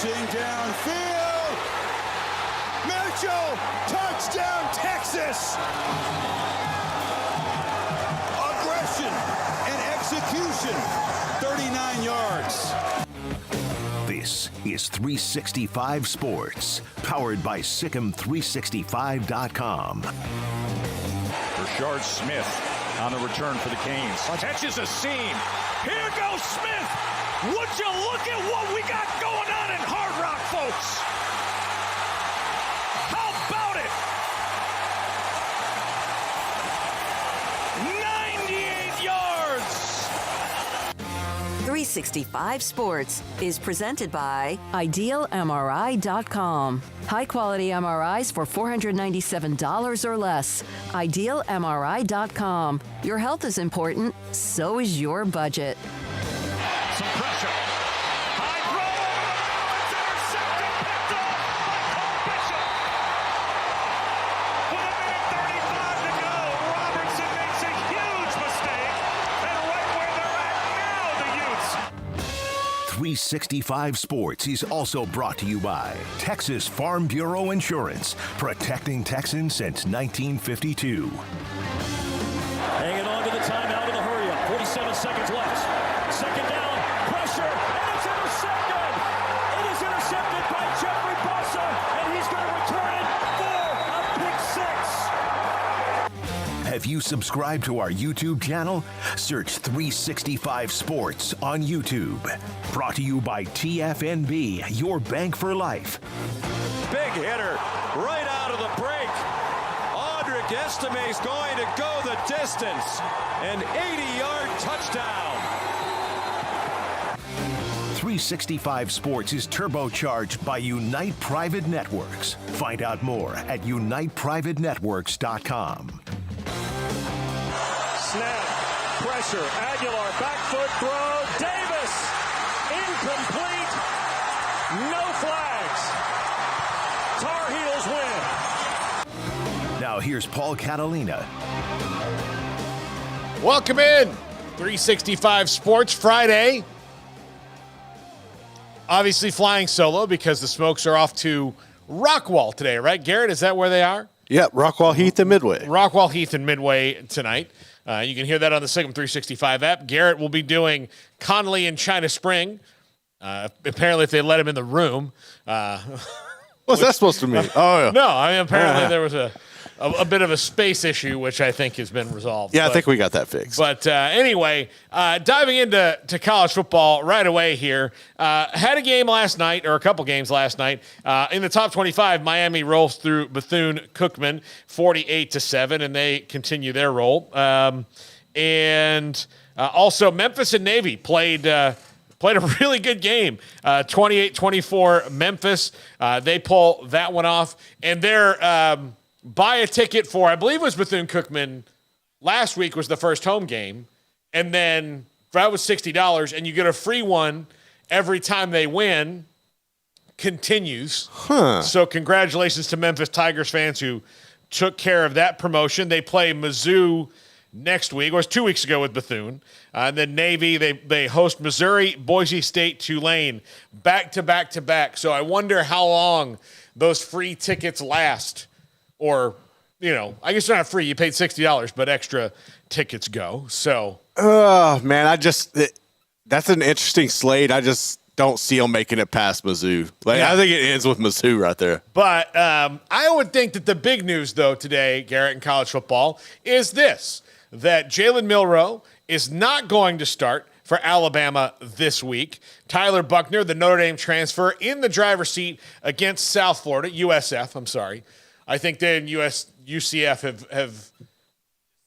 Rushing downfield. Mitchell, touchdown, Texas. Aggression and execution, 39 yards. This is 365 Sports, powered by Sikkim365.com. Rashard Smith on the return for the Canes. Catches a seam. Here goes Smith. Would you look at what we got going on in Hard Rock, folks? How about it? 98 yards. 365 Sports is presented by IdealMRI.com. High-quality MRIs for $497 or less. IdealMRI.com. Your health is important, so is your budget. Some pressure. High throw. It's intercepted. Picked off by Cole Bishop. With a minute 35 to go, Robertson makes a huge mistake. And right where they're at now, the Utes. 365 Sports is also brought to you by Texas Farm Bureau Insurance, protecting Texans since 1952. Hanging on to the timeout in the hurry-up. 47 seconds left. Second down, pressure, and it's intercepted. It is intercepted by Jeffrey Bossa, and he's going to return it for a pick six. Have you subscribed to our YouTube channel? Search 365 Sports on YouTube. Brought to you by TFNB, your bank for life. Big hitter right out of the break. Audric Estime's going to go the distance. An 80-yard touchdown. 365 Sports is turbocharged by Unite Private Networks. Find out more at uniteprivatenetworks.com. Snap, pressure, Aguilar, back foot throw, Davis, incomplete, no flags. Tar Heels win. Now here's Paul Catalina. Welcome in, 365 Sports Friday. Obviously flying solo because the Smokes are off to Rockwall today, right? Garrett, is that where they are? Yep, Rockwall, Heath, and Midway. Rockwall, Heath, and Midway tonight. You can hear that on the Sikkim 365 app. Garrett will be doing Connolly and China Spring. Apparently, if they let him in the room. What's that supposed to mean? Oh, yeah. No, I mean, apparently there was a bit of a space issue, which I think has been resolved. Yeah, I think we got that fixed. But anyway, diving into college football right away here. Had a game last night, or a couple games last night. In the top 25, Miami rolls through Bethune-Cookman 48-7, and they continue their roll. Also, Memphis and Navy played a really good game. 28-24 Memphis. They pull that one off, and they're buy a ticket for, I believe it was Bethune-Cookman last week was the first home game, and then that was $60, and you get a free one every time they win, continues. So congratulations to Memphis Tigers fans who took care of that promotion. They play Mizzou next week, or it was 2 weeks ago with Bethune. And then Navy, they host Missouri, Boise State, Tulane, back to back to back. So I wonder how long those free tickets last. Or, I guess they're not free. You paid $60, but extra tickets go. So, man, that's an interesting slate. I just don't see them making it past Mizzou. I think it ends with Mizzou right there. But I would think that the big news, though, today, Garrett, in college football, is this: that Jalen Milroe is not going to start for Alabama this week. Tyler Buckner, the Notre Dame transfer, in the driver's seat against South Florida, USF. I'm sorry. I think they and UCF have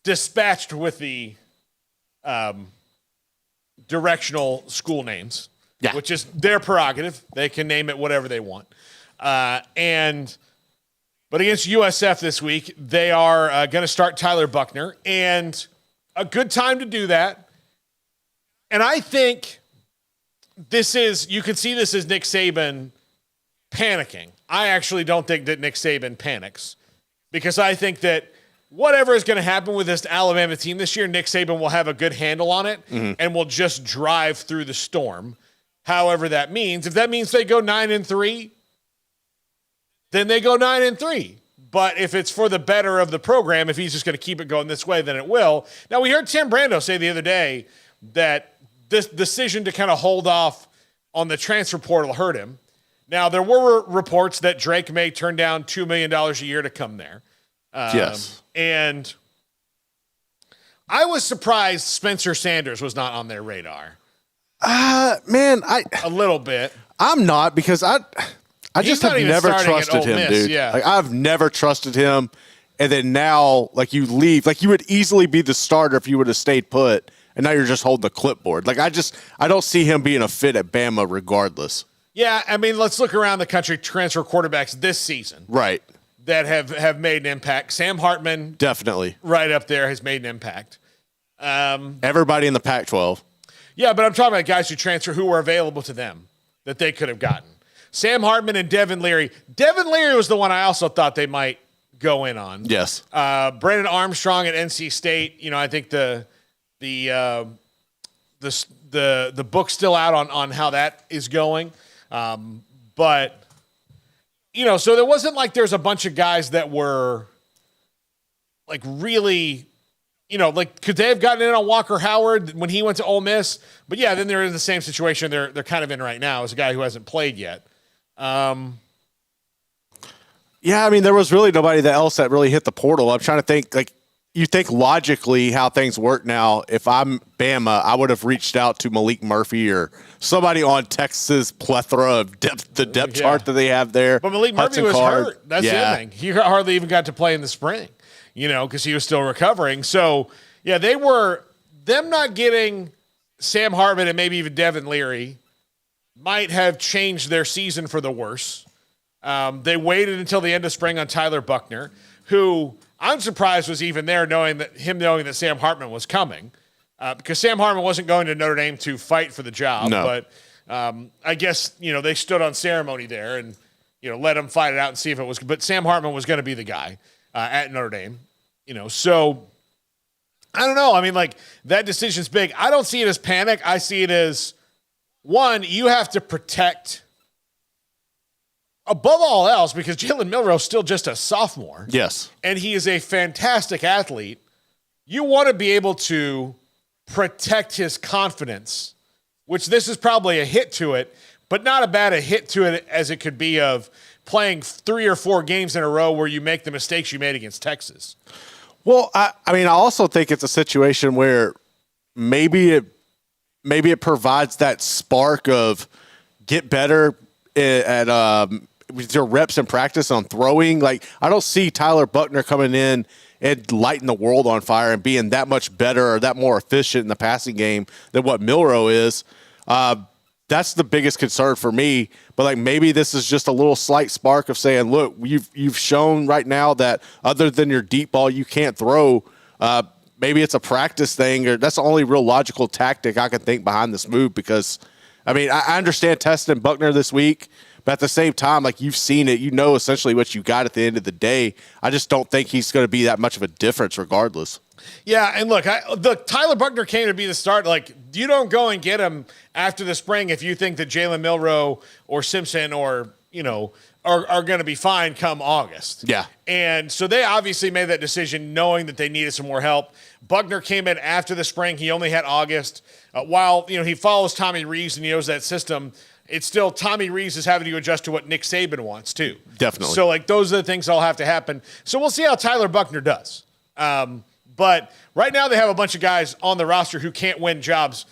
dispatched with the directional school names, which is their prerogative. They can name it whatever they want. But against USF this week, they are going to start Tyler Buckner, and a good time to do that. And I think you can see this as Nick Saban panicking. I actually don't think that Nick Saban panics, because I think that whatever is going to happen with this Alabama team this year, Nick Saban will have a good handle on it and will just drive through the storm. however that means. If that means they go 9-3, then they go 9-3. But if it's for the better of the program, if he's just going to keep it going this way, then it will. Now, we heard Tim Brando say the other day that this decision to kind of hold off on the transfer portal hurt him. Now, there were reports that Drake may turn down $2 million a year to come there. Yes. And I was surprised Spencer Sanders was not on their radar. Man, a little bit. I'm not, because I just have never trusted him, dude. Yeah. Like, I've never trusted him. And then now, like, you leave. Like, you would easily be the starter if you would have stayed put, and now you're just holding the clipboard. Like, I don't see him being a fit at Bama regardless. Yeah, I mean, let's look around the country, transfer quarterbacks this season. Right. That have made an impact. Sam Hartman. Definitely. Right up there has made an impact. Everybody in the Pac-12. Yeah, but I'm talking about guys who were available to them that they could have gotten. Sam Hartman and Devin Leary. Devin Leary was the one I also thought they might go in on. Yes. Brennan Armstrong at NC State. You know, I think the book's still out on how that is going. But, you know, so there wasn't like there's a bunch of guys that were like really, you know, like could they have gotten in on Walker Howard when he went to Ole Miss? But yeah, then they're in the same situation they're kind of in right now as a guy who hasn't played yet. Yeah, I mean, there was really nobody else that really hit the portal. I'm trying to think, like, you think logically how things work now. If I'm Bama, I would have reached out to Malik Murphy or somebody on Texas' plethora of depth chart that they have there. But Malik Murphy was hurt. That's the other thing. He hardly even got to play in the spring, you know, because he was still recovering. So, yeah, them not getting Sam Hartman and maybe even Devin Leary might have changed their season for the worse. They waited until the end of spring on Tyler Buckner, who I'm surprised was even there, knowing that Sam Hartman was coming, because Sam Hartman wasn't going to Notre Dame to fight for the job. No. But I guess, you know, they stood on ceremony there and, you know, let him fight it out and see if it was. But Sam Hartman was going to be the guy at Notre Dame, you know. So I don't know. I mean, like, that decision's big. I don't see it as panic. I see it as, one, you have to protect above all else, because Jalen Milroe is still just a sophomore. Yes. And he is a fantastic athlete. You want to be able to protect his confidence, which this is probably a hit to it, but not a bad a hit to it as it could be of playing 3 or 4 games in a row where you make the mistakes you made against Texas. Well, I mean, I also think it's a situation where maybe it provides that spark of get better at with your reps in practice on throwing. Like, I don't see Tyler Buckner coming in and lighting the world on fire and being that much better or that more efficient in the passing game than what Milroe is. That's the biggest concern for me. But, like, maybe this is just a little slight spark of saying, look, you've shown right now that other than your deep ball, you can't throw. Maybe it's a practice thing, or that's the only real logical tactic I can think behind this move, because, I mean, I understand testing Buckner this week, but at the same time, like, you've seen it, you know essentially what you got at the end of the day. I just don't think he's going to be that much of a difference regardless. Yeah, and look, Tyler Buckner came to be the start. Like, you don't go and get him after the spring if you think that Jalen Milroe or Simpson or, you know, are going to be fine come August. Yeah. And so they obviously made that decision knowing that they needed some more help. Buckner came in after the spring. He only had August. While, you know, he follows Tommy Rees and he knows that system, it's still Tommy Rees is having to adjust to what Nick Saban wants too. Definitely. So, like, those are the things that'll have to happen. So we'll see how Tyler Buckner does. But right now they have a bunch of guys on the roster who can't win jobs.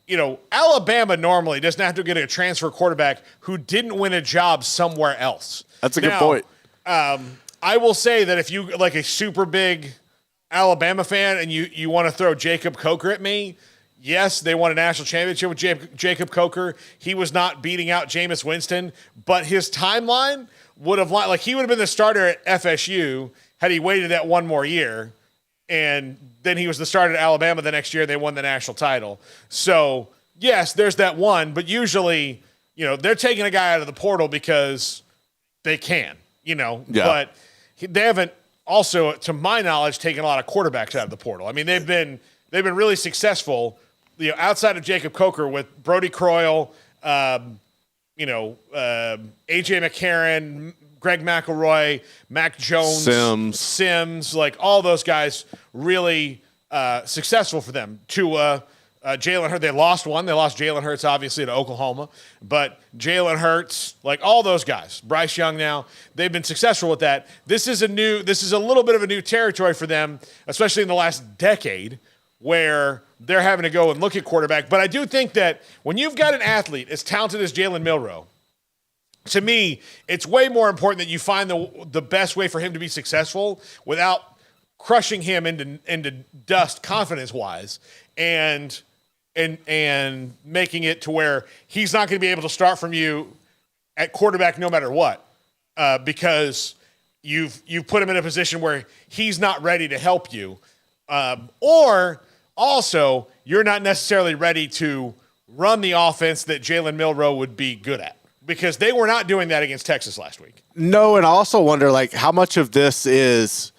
You know, Alabama normally doesn't have to get a transfer quarterback who didn't win a job somewhere else. That's a good point. I will say that if you like a super big Alabama fan and you want to throw Jacob Coker at me, yes, they won a national championship with Jacob Coker. He was not beating out Jameis Winston, but his timeline would have, like, he would have been the starter at FSU had he waited that one more year. And then he was the starter at Alabama the next year. They won the national title. So, yes, there's that one. But usually, you know, they're taking a guy out of the portal because they can, you know. Yeah. But they haven't also, to my knowledge, taken a lot of quarterbacks out of the portal. I mean, they've been really successful, you know, outside of Jacob Coker with Brody Croyle, A.J. McCarron, Greg McElroy, Mac Jones, Sims, like all those guys really successful for them. Jalen Hurts, they lost one. They lost Jalen Hurts, obviously, to Oklahoma. But Jalen Hurts, like all those guys, Bryce Young now, they've been successful with that. This is a little bit of a new territory for them, especially in the last decade, where they're having to go and look at quarterback. But I do think that when you've got an athlete as talented as Jalen Milroe, to me, it's way more important that you find the best way for him to be successful without crushing him into dust confidence-wise and making it to where he's not going to be able to start from you at quarterback no matter what, because you've put him in a position where he's not ready to help you, or also you're not necessarily ready to run the offense that Jalen Milroe would be good at, because they were not doing that against Texas last week. No, and I also wonder, like, how much of this is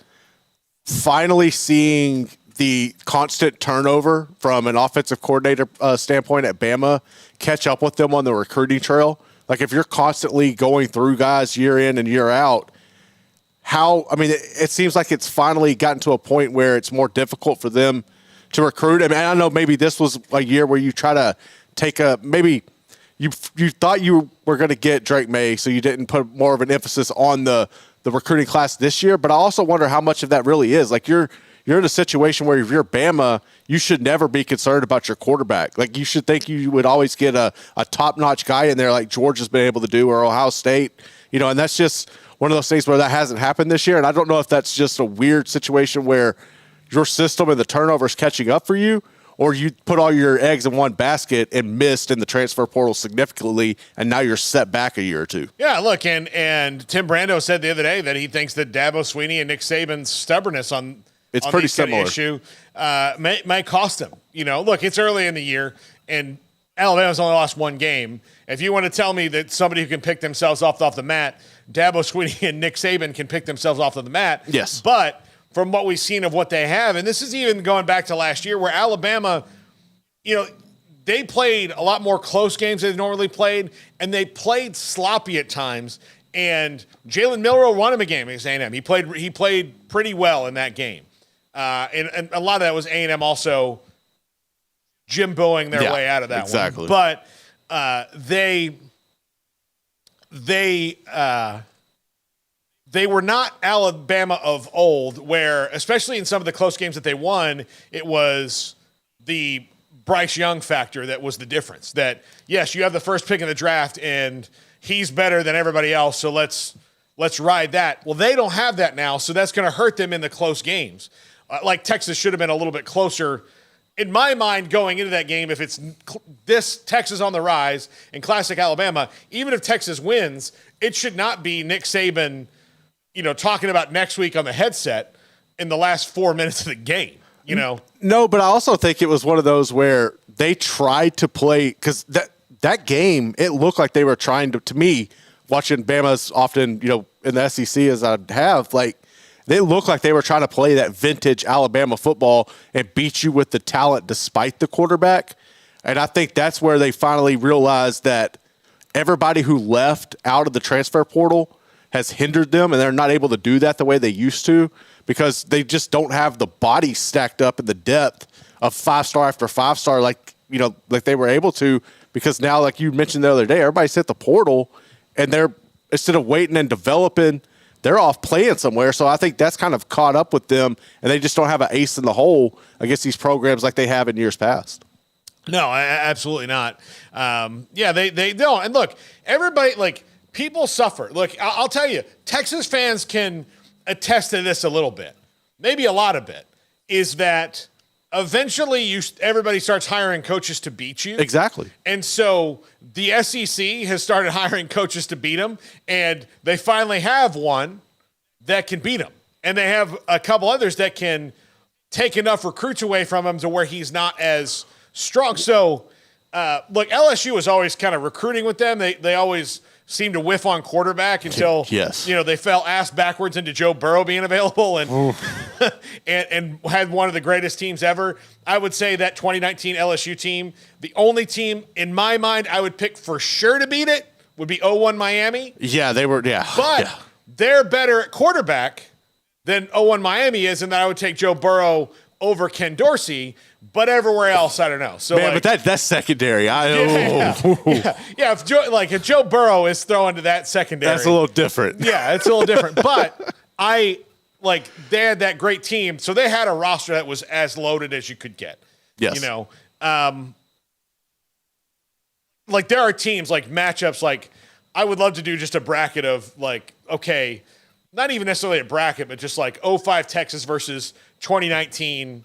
finally seeing the constant turnover from an offensive coordinator standpoint at Bama catch up with them on the recruiting trail. Like, if you're constantly going through guys year in and year out, it seems like it's finally gotten to a point where it's more difficult for them to recruit. I mean, I know maybe this was a year where you try to take maybe you thought you were going to get Drake May, so you didn't put more of an emphasis on the recruiting class this year. But I also wonder how much of that really is. Like, you're in a situation where if you're Bama, you should never be concerned about your quarterback. Like, you should think you would always get a top-notch guy in there like Georgia's been able to do, or Ohio State, and that's just one of those things where that hasn't happened this year. And I don't know if that's just a weird situation where your system and the turnover is catching up for you, or you put all your eggs in one basket and missed in the transfer portal significantly, and now you're set back a year or two. Yeah, look, and Tim Brando said the other day that he thinks that Dabo Swinney and Nick Saban's stubbornness on pretty similar issue may cost them. Look, it's early in the year, and Alabama's only lost one game. If you want to tell me that somebody who can pick themselves off the mat, Dabo Swinney and Nick Saban can pick themselves off the mat. Yes. But from what we've seen of what they have, and this is even going back to last year where Alabama, they played a lot more close games than they normally played, and they played sloppy at times. And Jalen Milroe won him a game against A&M. He played pretty well in that game. And a lot of that was A&M also Jimboing their way out of that exactly. one. But they were not Alabama of old, where, especially in some of the close games that they won, it was the Bryce Young factor that was the difference. That, yes, you have the first pick in the draft, and he's better than everybody else, so let's ride that. Well, they don't have that now, so that's going to hurt them in the close games. Like Texas should have been a little bit closer. In my mind, going into that game, if it's this Texas on the rise in classic Alabama, even if Texas wins, it should not be Nick Saban, talking about next week on the headset in the last 4 minutes of the game, No, but I also think it was one of those where they tried to play, because that game, it looked like they were trying to me, watching Bama's often, in the SEC as I have, like, they looked like they were trying to play that vintage Alabama football and beat you with the talent despite the quarterback. And I think that's where they finally realized that everybody who left out of the transfer portal has hindered them, and they're not able to do that the way they used to, because they just don't have the body stacked up in the depth of 5-star after 5-star like they were able to, because now, like you mentioned the other day, everybody's hit the portal, and they're, instead of waiting and developing, they're off playing somewhere. So I think that's kind of caught up with them, and they just don't have an ace in the hole against these programs like they have in years past. No, absolutely not. They don't. And look, everybody, like, people suffer. Look, I'll tell you, Texas fans can attest to this a little bit, maybe a lot of it, is that eventually everybody starts hiring coaches to beat you. Exactly. And so the SEC has started hiring coaches to beat them, and they finally have one that can beat him. And they have a couple others that can take enough recruits away from him to where he's not as strong. So, look, LSU was always kind of recruiting with them. They always seemed to whiff on quarterback until, yes, they fell ass backwards into Joe Burrow being available. And and had one of the greatest teams ever. I would say that 2019 LSU team, the only team in my mind I would pick for sure to beat it would be 0-1 Miami. Yeah, they were. Yeah, but they're better at quarterback than 0-1 Miami is, and that I would take Joe Burrow over Ken Dorsey. But everywhere else, I don't know. So, man, but that's secondary. If Joe Burrow is throwing to that secondary, that's a little different. Yeah, it's a little different. But they had that great team, so they had a roster that was as loaded as you could get. Yes, there are teams matchups. I would love to do just a bracket of not even necessarily a bracket, but just 05 Texas versus 2019.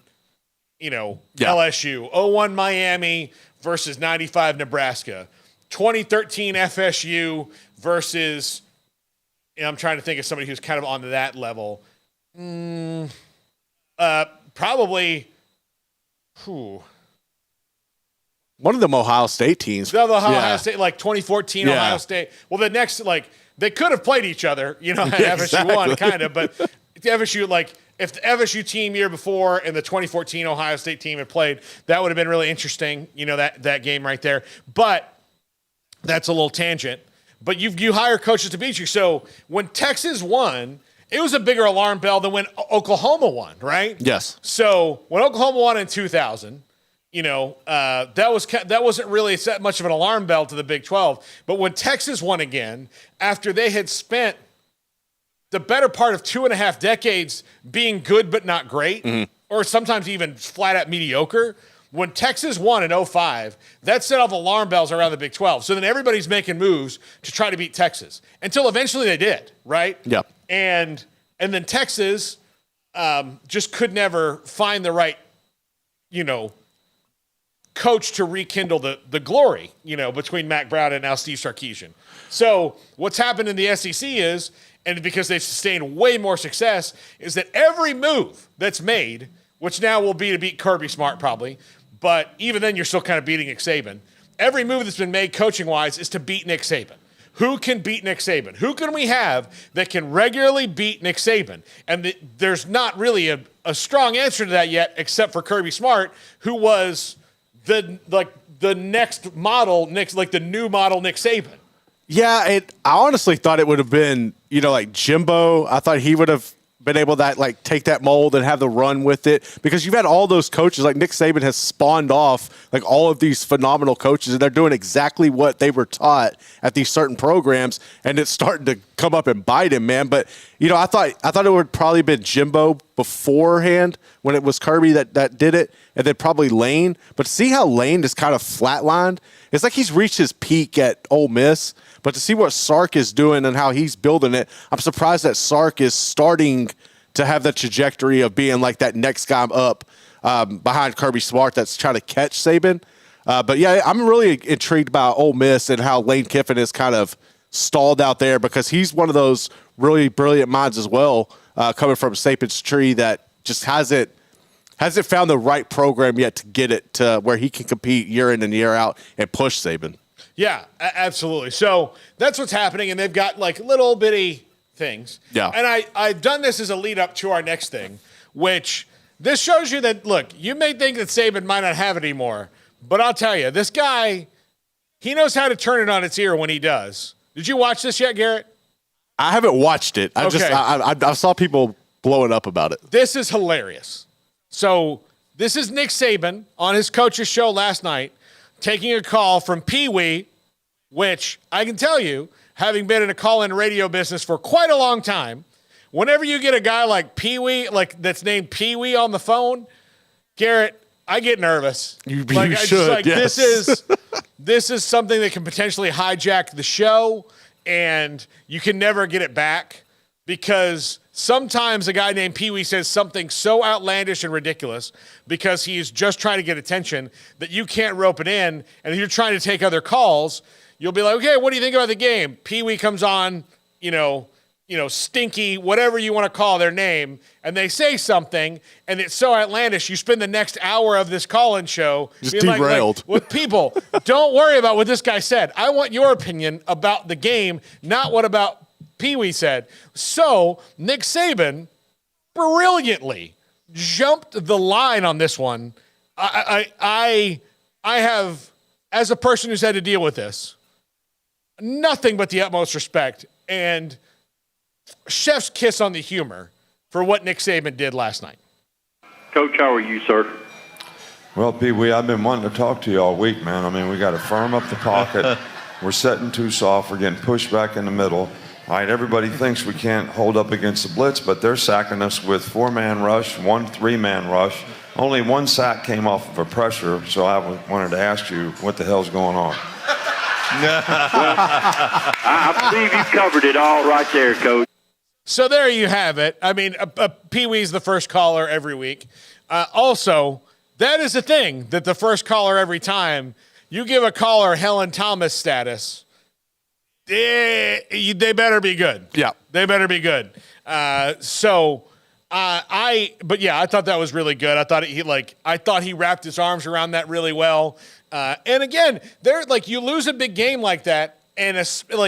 LSU, 0-1 Miami versus 95 Nebraska, 2013 FSU versus, I'm trying to think of somebody who's kind of on that level. Probably, one of them Ohio State teams. Ohio State, 2014 Ohio State. Well, the next, they could have played each other, FSU won, kind of, but FSU, if the FSU team year before and the 2014 Ohio State team had played, that would have been really interesting, that game right there. But that's a little tangent. But you hire coaches to beat you. So when Texas won, it was a bigger alarm bell than when Oklahoma won, right? Yes. So when Oklahoma won in 2000, that wasn't really that much of an alarm bell to the Big 12. But when Texas won again, after they had spent the better part of 2.5 decades being good but not great, or sometimes even flat out mediocre, when Texas won in 05, that set off alarm bells around the Big 12. So then everybody's making moves to try to beat Texas until eventually they did, right? Yeah. And then Texas just could never find the right, coach to rekindle the glory, between Mac Brown and now Steve Sarkisian. So what's happened in the SEC is, and because they've sustained way more success, is that every move that's made, which now will be to beat Kirby Smart probably, but even then you're still kind of beating Nick Saban. Every move that's been made coaching-wise is to beat Nick Saban. Who can beat Nick Saban? Who can we have that can regularly beat Nick Saban? And there's not really a strong answer to that yet, except for Kirby Smart, who was the next model, the new model Nick Saban. Yeah, I honestly thought it would have been, Jimbo. I thought he would have been able to take that mold and have the run with it, because you've had all those coaches. Nick Saban has spawned off all of these phenomenal coaches, and they're doing exactly what they were taught at these certain programs, and it's starting to come up and bite him, man. But I thought it would probably been Jimbo beforehand when it was Kirby that did it, and then probably Lane. But see how Lane is kind of flatlined? It's like he's reached his peak at Ole Miss. But to see what Sark is doing and how he's building it, I'm surprised that Sark is starting to have the trajectory of being that next guy up behind Kirby Smart that's trying to catch Saban. But yeah, I'm really intrigued by Ole Miss and how Lane Kiffin is kind of stalled out there, because he's one of those really brilliant minds as well, coming from Saban's tree, that just hasn't found the right program yet to get it to where he can compete year in and year out and push Saban. Yeah, absolutely. So that's what's happening, and they've got little bitty things. Yeah. And I've done this as a lead up to our next thing, which this shows you that, look, you may think that Saban might not have it anymore, but I'll tell you, this guy, he knows how to turn it on its ear when he does. Did you watch this yet, Garrett? I haven't watched it. I saw people blowing up about it. This is hilarious. So this is Nick Saban on his coach's show last night, taking a call from Pee Wee, which I can tell you, having been in a call-in radio business for quite a long time, whenever you get a guy like Pee Wee, that's named Pee Wee on the phone, Garrett, I get nervous. You should. Yes. This is something that can potentially hijack the show, and you can never get it back, because sometimes a guy named Pee Wee says something so outlandish and ridiculous because he's just trying to get attention that you can't rope it in, and if you're trying to take other calls, you'll be like, okay, what do you think about the game? Pee Wee comes on, Stinky, whatever you want to call their name, and they say something, and it's so outlandish, you spend the next hour of this call-in show just being derailed. With people, don't worry about what this guy said. I want your opinion about the game, not what about Pee Wee said. So Nick Saban brilliantly jumped the line on this one. I have, as a person who's had to deal with this, nothing but the utmost respect and chef's kiss on the humor for what Nick Saban did last night. Coach, how are you, sir? Well, Pee Wee, I've been wanting to talk to you all week, man. I mean, we got to firm up the pocket. We're setting too soft. We're getting pushed back in the middle. All right, everybody thinks we can't hold up against the blitz, but they're sacking us with 4-man rush, 1 3-man rush. Only 1 sack came off of a pressure, so I wanted to ask you what the hell's going on. Well, I believe you covered it all right there, Coach. So there you have it. I mean, Pee Wee's the first caller every week. Also, that is the thing, that the first caller every time, you give a caller Helen Thomas status, they better be good. Yeah. They better be good. But yeah, I thought that was really good. I thought he wrapped his arms around that really well. And again, you lose a big game like that, and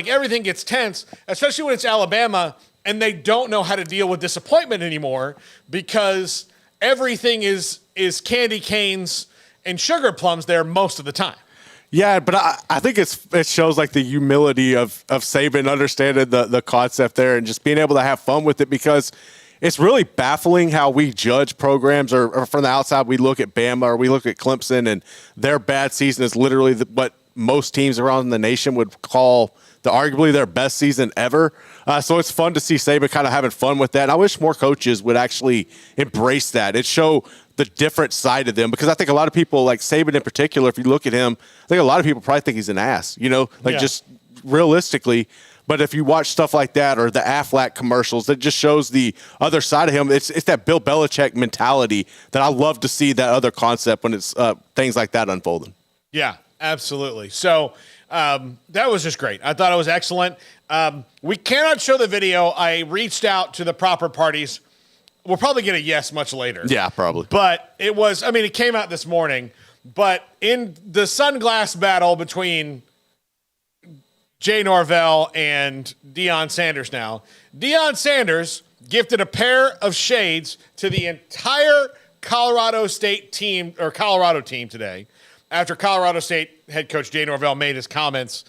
everything gets tense, especially when it's Alabama and they don't know how to deal with disappointment anymore because everything is candy canes and sugar plums there most of the time. Yeah, but I think it shows like the humility of Saban understanding the concept there and just being able to have fun with it, because it's really baffling how we judge programs, or from the outside we look at Bama or we look at Clemson and their bad season is literally what most teams around the nation would call arguably their best season ever. So it's fun to see Saban kind of having fun with that. And I wish more coaches would actually embrace that and show the different side of them, because I think a lot of people, like Saban in particular, if you look at him, I think a lot of people probably think he's an ass, just realistically. But if you watch stuff like that or the Aflac commercials, that just shows the other side of him. It's that Bill Belichick mentality that I love to see, that other concept when it's things like that unfolding. Yeah, absolutely. So that was just great. I thought it was excellent. We cannot show the video. I reached out to the proper parties. We'll probably get a yes much later. Yeah, probably. But it came out this morning. But in the sunglass battle between Jay Norvell and Deion Sanders now, Deion Sanders gifted a pair of shades to the entire Colorado team today, after Colorado State head coach Jay Norvell made his comments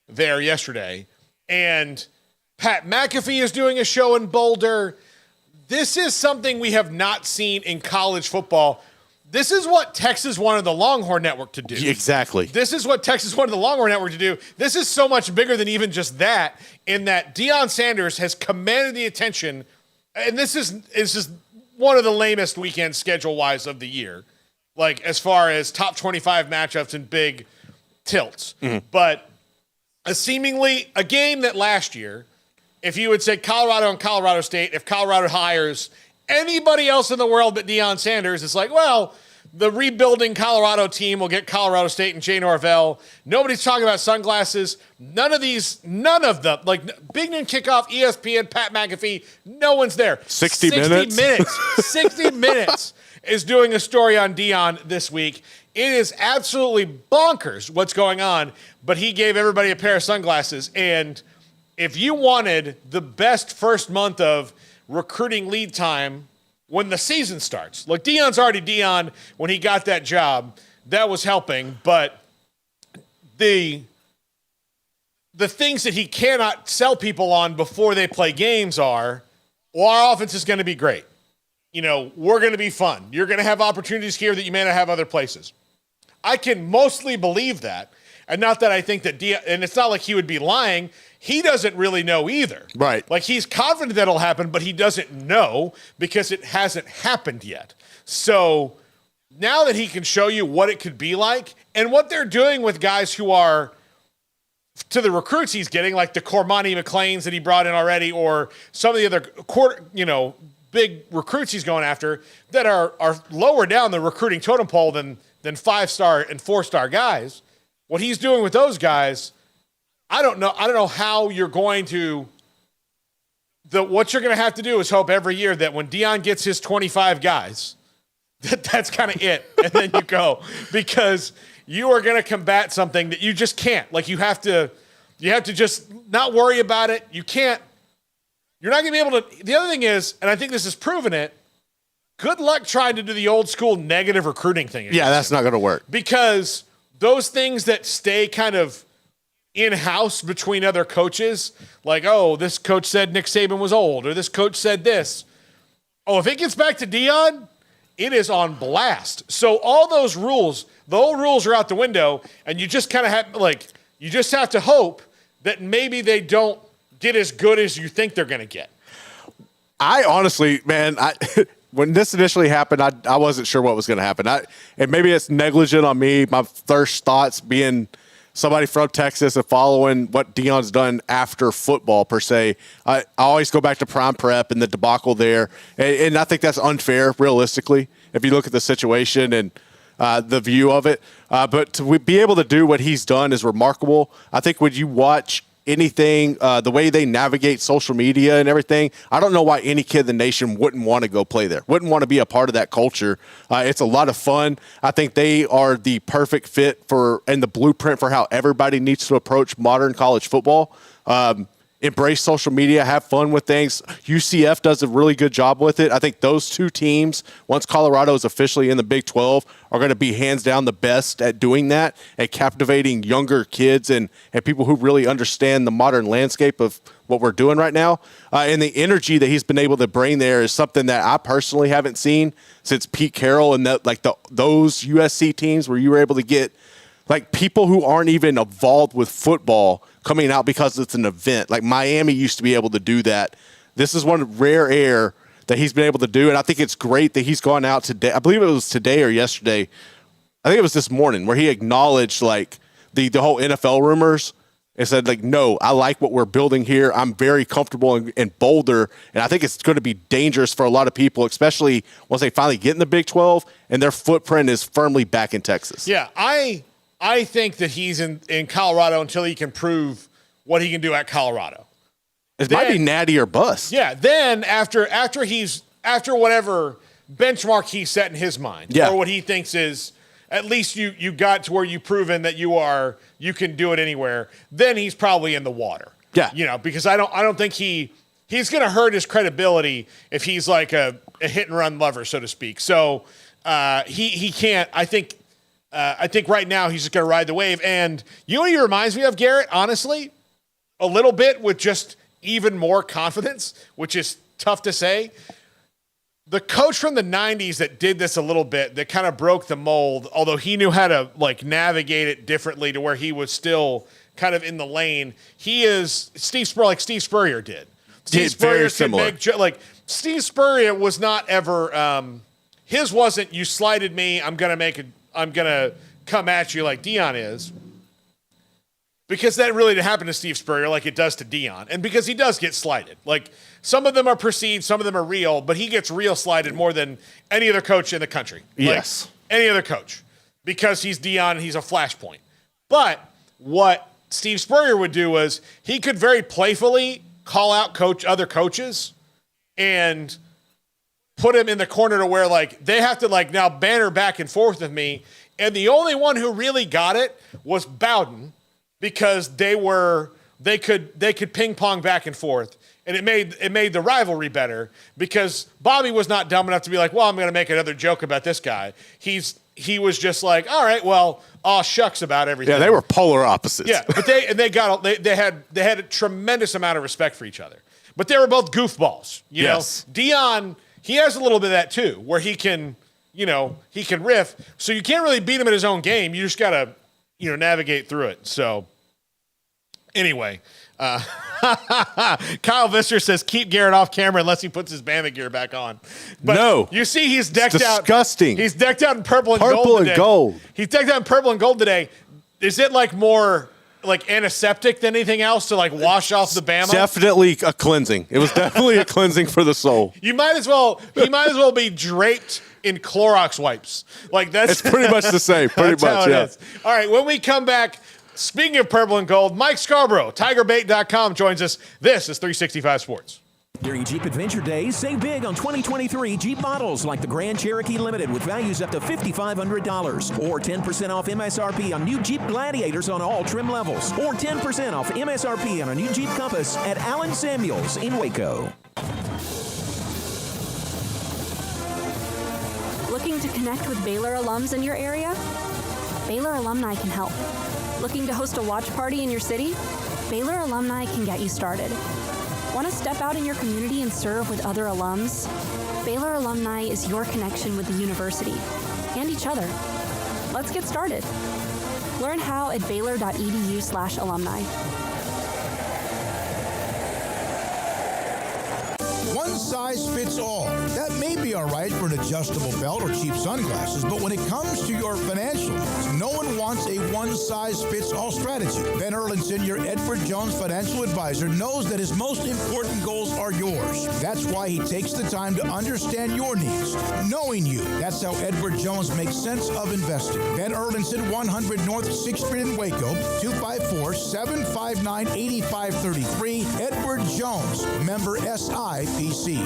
there yesterday. And Pat McAfee is doing a show in Boulder. This is something we have not seen in college football. This is what Texas wanted the Longhorn Network to do. Exactly. This is what Texas wanted the Longhorn Network to do. This is so much bigger than even just that, in that Deion Sanders has commanded the attention, and this is just one of the lamest weekends schedule-wise of the year, like as far as top 25 matchups and big tilts. Mm-hmm. But a game that last year, if you would say Colorado and Colorado State, if Colorado hires anybody else in the world but Deion Sanders, it's like, well, the rebuilding Colorado team will get Colorado State and Jay Norvell. Nobody's talking about sunglasses. None of them, like Big Noon Kickoff, ESPN, Pat McAfee, no one's there. 60 minutes. 60 minutes is doing a story on Deion this week. It is absolutely bonkers what's going on, but he gave everybody a pair of sunglasses. And if you wanted the best first month of recruiting lead time when the season starts, like Deion's already Deion when he got that job, that was helping. But the things that he cannot sell people on before they play games are, well, our offense is going to be great. We're going to be fun. You're going to have opportunities here that you may not have other places. I can mostly believe that. And not that I think that and it's not like he would be lying. He doesn't really know either. Right. Like, he's confident that'll happen, but he doesn't know because it hasn't happened yet. So now that he can show you what it could be like and what they're doing with guys who are, to the recruits he's getting, like the Cormani McLeans that he brought in already, or some of the other big recruits he's going after that are lower down the recruiting totem pole than 5-star and 4-star guys. What he's doing with those guys, I don't know how you're going to. What you're going to have to do is hope every year that when Deion gets his 25 guys, that's kind of it, and then you go, because you are going to combat something that you just can't. Like, you have to just not worry about it. You can't You're not going to be able to. The other thing is, and I think this has proven it, good luck trying to do the old school negative recruiting thing. Yeah, that's not going to work. Because those things that stay kind of in-house between other coaches, like, oh, this coach said Nick Saban was old, or this coach said this. Oh, if it gets back to Deion, it is on blast. So all those rules, the old rules are out the window, and you just kind of have, like, you just have to hope that maybe they don't get as good as you think they're going to get. I honestly, man, when this initially happened, I wasn't sure what was going to happen. And maybe it's negligent on me, my first thoughts being somebody from Texas and following what Deion's done after football, per se. I always go back to prime prep and the debacle there. And I think that's unfair, realistically, if you look at the situation and the view of it. But to be able to do what he's done is remarkable. I think when you watch anything, the way they navigate social media and everything, I don't know why any kid in the nation wouldn't want to go play there, wouldn't want to be a part of that culture. It's a lot of fun. I think they are the perfect fit for and the blueprint for how everybody needs to approach modern college football. Embrace social media, have fun with things. UCF does a really good job with it. I think those two teams, once Colorado is officially in the Big 12, are going to be hands down the best at doing that, at captivating younger kids and people who really understand the modern landscape of what we're doing right now. And the energy that he's been able to bring there is something that I personally haven't seen since Pete Carroll and those USC teams where you were able to get like people who aren't even involved with football coming out because it's an event. Like Miami used to be able to do that. This is one rare air that he's been able to do, and I think it's great that he's gone out today. I believe it was today or yesterday. I think it was this morning where he acknowledged like the whole NFL rumors and said like, no, I like what we're building here. I'm very comfortable in Boulder, and I think it's going to be dangerous for a lot of people, especially once they finally get in the Big 12 and their footprint is firmly back in Texas. Yeah, I think that he's in Colorado until he can prove what he can do at Colorado. It might be natty or bust. Yeah. Then after whatever benchmark he set in his mind, or what he thinks is at least you got to where you've proven that you can do it anywhere. Then he's probably in the water. Yeah. Because I don't think he's going to hurt his credibility if he's like a hit and run lover, so to speak. So he can't. I think right now he's just going to ride the wave. And you know what he reminds me of, Garrett, honestly? A little bit with just even more confidence, which is tough to say. The coach from the 90s that did this a little bit, that kind of broke the mold, although he knew how to like navigate it differently to where he was still kind of in the lane. He is Steve Spurrier, like Steve Spurrier did. Steve Spurrier could make Steve Spurrier was not ever his wasn't you slighted me, I'm gonna come at you like Deion is, because that really didn't happen to Steve Spurrier like it does to Deion, and because he does get slighted. Like some of them are perceived, some of them are real, but he gets real slighted more than any other coach in the country. Yes, like any other coach, because he's Deion and he's a flashpoint. But what Steve Spurrier would do was he could very playfully call out other coaches and put him in the corner to where like they have to like now banter back and forth with me. And the only one who really got it was Bowden, because they could ping pong back and forth. And it made the rivalry better, because Bobby was not dumb enough to be like, well, I'm going to make another joke about this guy. He was just like, all right, well, aw shucks about everything. Yeah, they were polar opposites. Yeah, but they had a tremendous amount of respect for each other. But they were both goofballs. You know, Deion, he has a little bit of that too, where he can riff. So you can't really beat him at his own game. You just got to, navigate through it. So anyway, Kyle Visser says, keep Garrett off camera unless he puts his Bama gear back on. But no. You see he's decked out. Disgusting. He's decked out in purple and gold today. He's decked out in purple and gold today. Is it like more like antiseptic than anything else to like wash off the Bama? Definitely a cleansing. It was definitely a cleansing for the soul. He might as well be draped in Clorox wipes. Like it's pretty much the same. Pretty much, yeah. All right, when we come back, speaking of purple and gold, Mike Scarborough, TigerBait.com joins us. This is 365 Sports. During Jeep Adventure Days, save big on 2023 Jeep models like the Grand Cherokee Limited with values up to $5,500. Or 10% off MSRP on new Jeep Gladiators on all trim levels. Or 10% off MSRP on a new Jeep Compass at Allen Samuels in Waco. Looking to connect with Baylor alums in your area? Baylor alumni can help. Looking to host a watch party in your city? Baylor alumni can get you started. Want to step out in your community and serve with other alums? Baylor alumni is your connection with the university and each other. Let's get started. Learn how at baylor.edu/alumni. One size fits all. That may be all right for an adjustable belt or cheap sunglasses, but when it comes to your financial needs, no one wants a one-size-fits-all strategy. Ben Erlinson, your Edward Jones financial advisor, knows that his most important goals are yours. That's why he takes the time to understand your needs, knowing you. That's how Edward Jones makes sense of investing. Ben Erlinson, 100 North 6th Street in Waco, 254-759-8533. Edward Jones, member SIPC.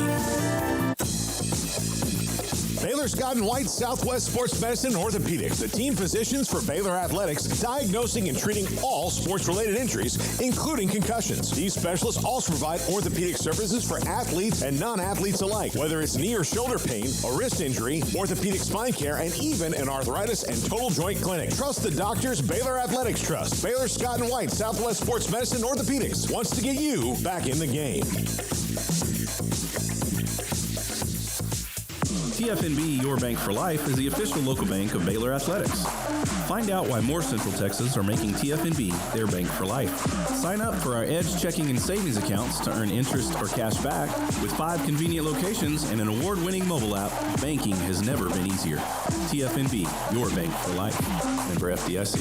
Baylor Scott & White Southwest Sports Medicine and Orthopedics, the team physicians for Baylor Athletics, diagnosing and treating all sports-related injuries, including concussions. These specialists also provide orthopedic services for athletes and non-athletes alike, whether it's knee or shoulder pain, a wrist injury, orthopedic spine care, and even an arthritis and total joint clinic. Trust the doctors Baylor Athletics trust. Baylor Scott & White Southwest Sports Medicine and Orthopedics wants to get you back in the game. TFNB, your bank for life, is the official local bank of Baylor Athletics. Find out why more Central Texas are making TFNB their bank for life. Sign up for our Edge checking and savings accounts to earn interest or cash back. With 5 convenient locations and an award-winning mobile app, banking has never been easier. TFNB, your bank for life. Member FDIC.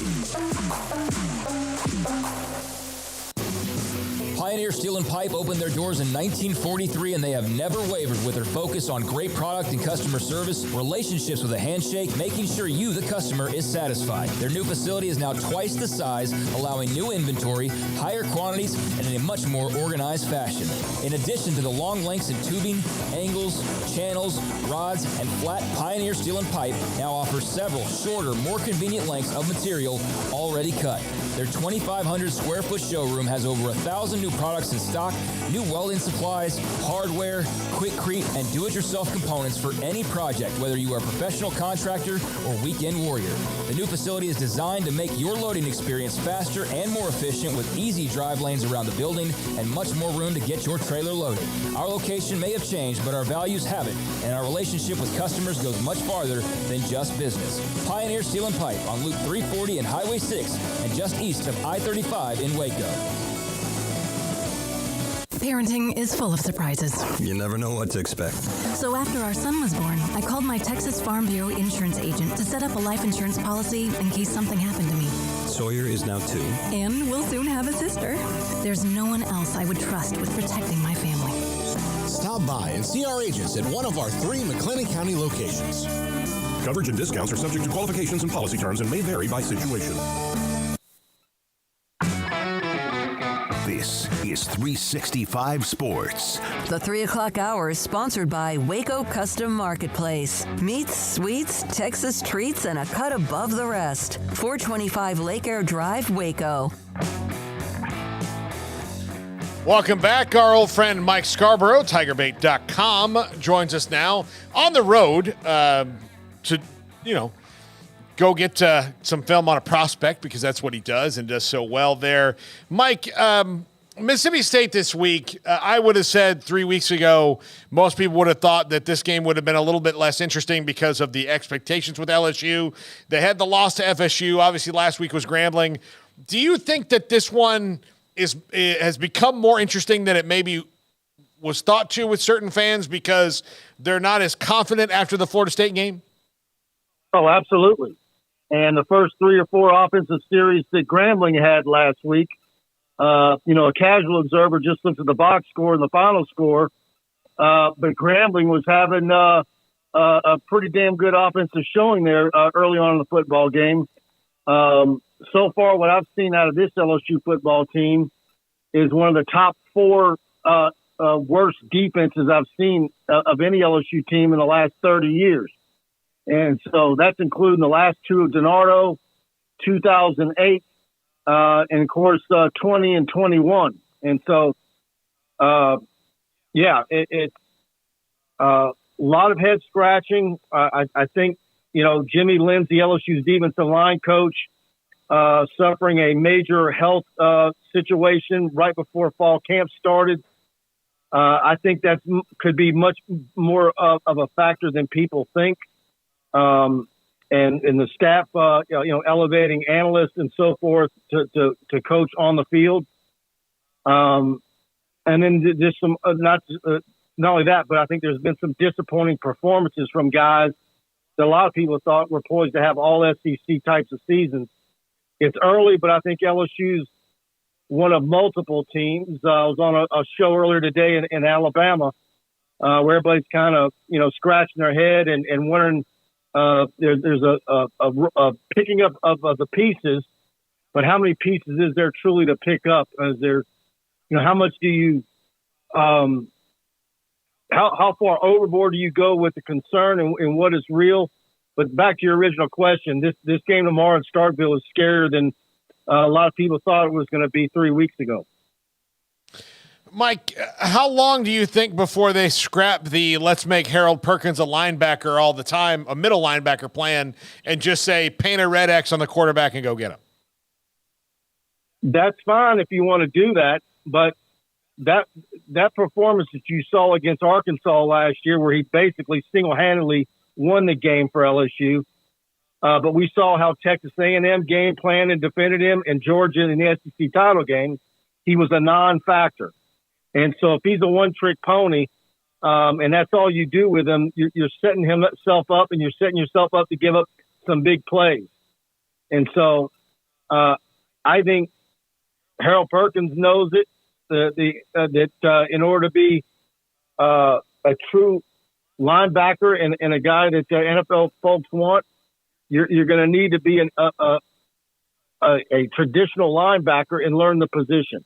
Pioneer Steel & Pipe opened their doors in 1943, and they have never wavered with their focus on great product and customer service, relationships with a handshake, making sure you, the customer, is satisfied. Their new facility is now twice the size, allowing new inventory, higher quantities, and in a much more organized fashion. In addition to the long lengths in tubing, angles, channels, rods, and flat, Pioneer Steel & Pipe now offers several shorter, more convenient lengths of material already cut. Their 2,500 square foot showroom has over 1,000 new products in stock, new welding supplies, hardware, quickcrete, and do-it-yourself components for any project, whether you are a professional contractor or weekend warrior. The new facility is designed to make your loading experience faster and more efficient with easy drive lanes around the building and much more room to get your trailer loaded. Our location may have changed, but our values haven't, and our relationship with customers goes much farther than just business. Pioneer Steel & Pipe on Loop 340 and Highway 6 and just east of I-35 in Waco. Parenting is full of surprises. You never know what to expect. So after our son was born, I called my Texas Farm Bureau insurance agent to set up a life insurance policy in case something happened to me. Sawyer is now 2. And we'll soon have a sister. There's no one else I would trust with protecting my family. Stop by and see our agents at one of our 3 McLennan County locations. Coverage and discounts are subject to qualifications and policy terms and may vary by situation. This is 365 Sports. The 3 o'clock hour is sponsored by Waco Custom Marketplace. Meats, sweets, Texas treats, and a cut above the rest. 425 Lake Air Drive, Waco. Welcome back. Our old friend Mike Scarborough, TigerBait.com, joins us now on the road to, go get some film on a prospect because that's what he does and does so well there. Mike, Mississippi State this week, I would have said 3 weeks ago, most people would have thought that this game would have been a little bit less interesting because of the expectations with LSU. They had the loss to FSU. Obviously, last week was Grambling. Do you think that this one has become more interesting than it maybe was thought to with certain fans because they're not as confident after the Florida State game? Oh, absolutely. And the first 3 or 4 offensive series that Grambling had last week, a casual observer just looked at the box score and the final score, but Grambling was having a pretty damn good offensive showing there early on in the football game. So far, what I've seen out of this LSU football team is one of the top 4 worst defenses I've seen of any LSU team in the last 30 years. And so that's including the last two of DiNardo, 2008, and of course 20 and 21. And so, it's a lot of head scratching. I think, Jimmy Lindsey, LSU's defensive line coach, suffering a major health situation right before fall camp started. I think that could be much more of a factor than people think. And the staff, elevating analysts and so forth to coach on the field. And then just some, not only that, but I think there's been some disappointing performances from guys that a lot of people thought were poised to have all SEC types of seasons. It's early, but I think LSU's one of multiple teams. I was on a show earlier today in Alabama where everybody's kind of, scratching their head and wondering, there's a picking up of the pieces, but how many pieces is there truly to pick up? Is there, how much do you, how far overboard do you go with the concern and what is real? But back to your original question, this game tomorrow in Starkville is scarier than a lot of people thought it was going to be 3 weeks ago. Mike, how long do you think before they scrap the let's make Harold Perkins a linebacker all the time, a middle linebacker plan, and just say paint a red X on the quarterback and go get him? That's fine if you want to do that, but that performance that you saw against Arkansas last year where he basically single-handedly won the game for LSU, but we saw how Texas A&M game planned and defended him, and Georgia in the SEC title game, he was a non-factor. And so if he's a one-trick pony, and that's all you do with him, you're setting himself up, and you're setting yourself up to give up some big plays. And so I think Harold Perkins knows it, that in order to be a true linebacker and a guy that NFL folks want, you're going to need to be a traditional linebacker and learn the position.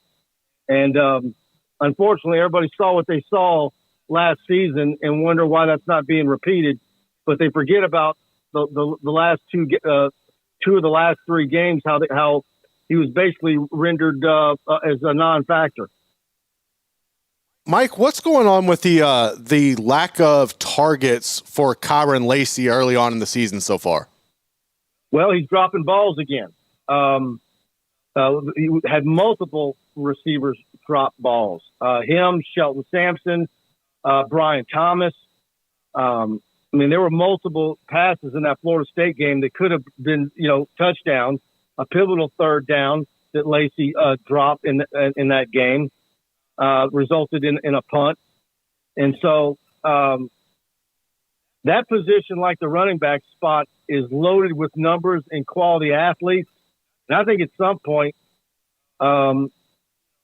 And unfortunately, everybody saw what they saw last season and wonder why that's not being repeated. But they forget about the last two of the last three games, how he was basically rendered as a non-factor. Mike, what's going on with the lack of targets for Kyron Lacey early on in the season so far? Well, he's dropping balls again. He had multiple receivers drop balls. Him, Shelton Sampson, Brian Thomas. There were multiple passes in that Florida State game that could have been, touchdowns. A pivotal third down that Lacey dropped in that game resulted in a punt. And so that position, like the running back spot, is loaded with numbers and quality athletes. And I think at some point,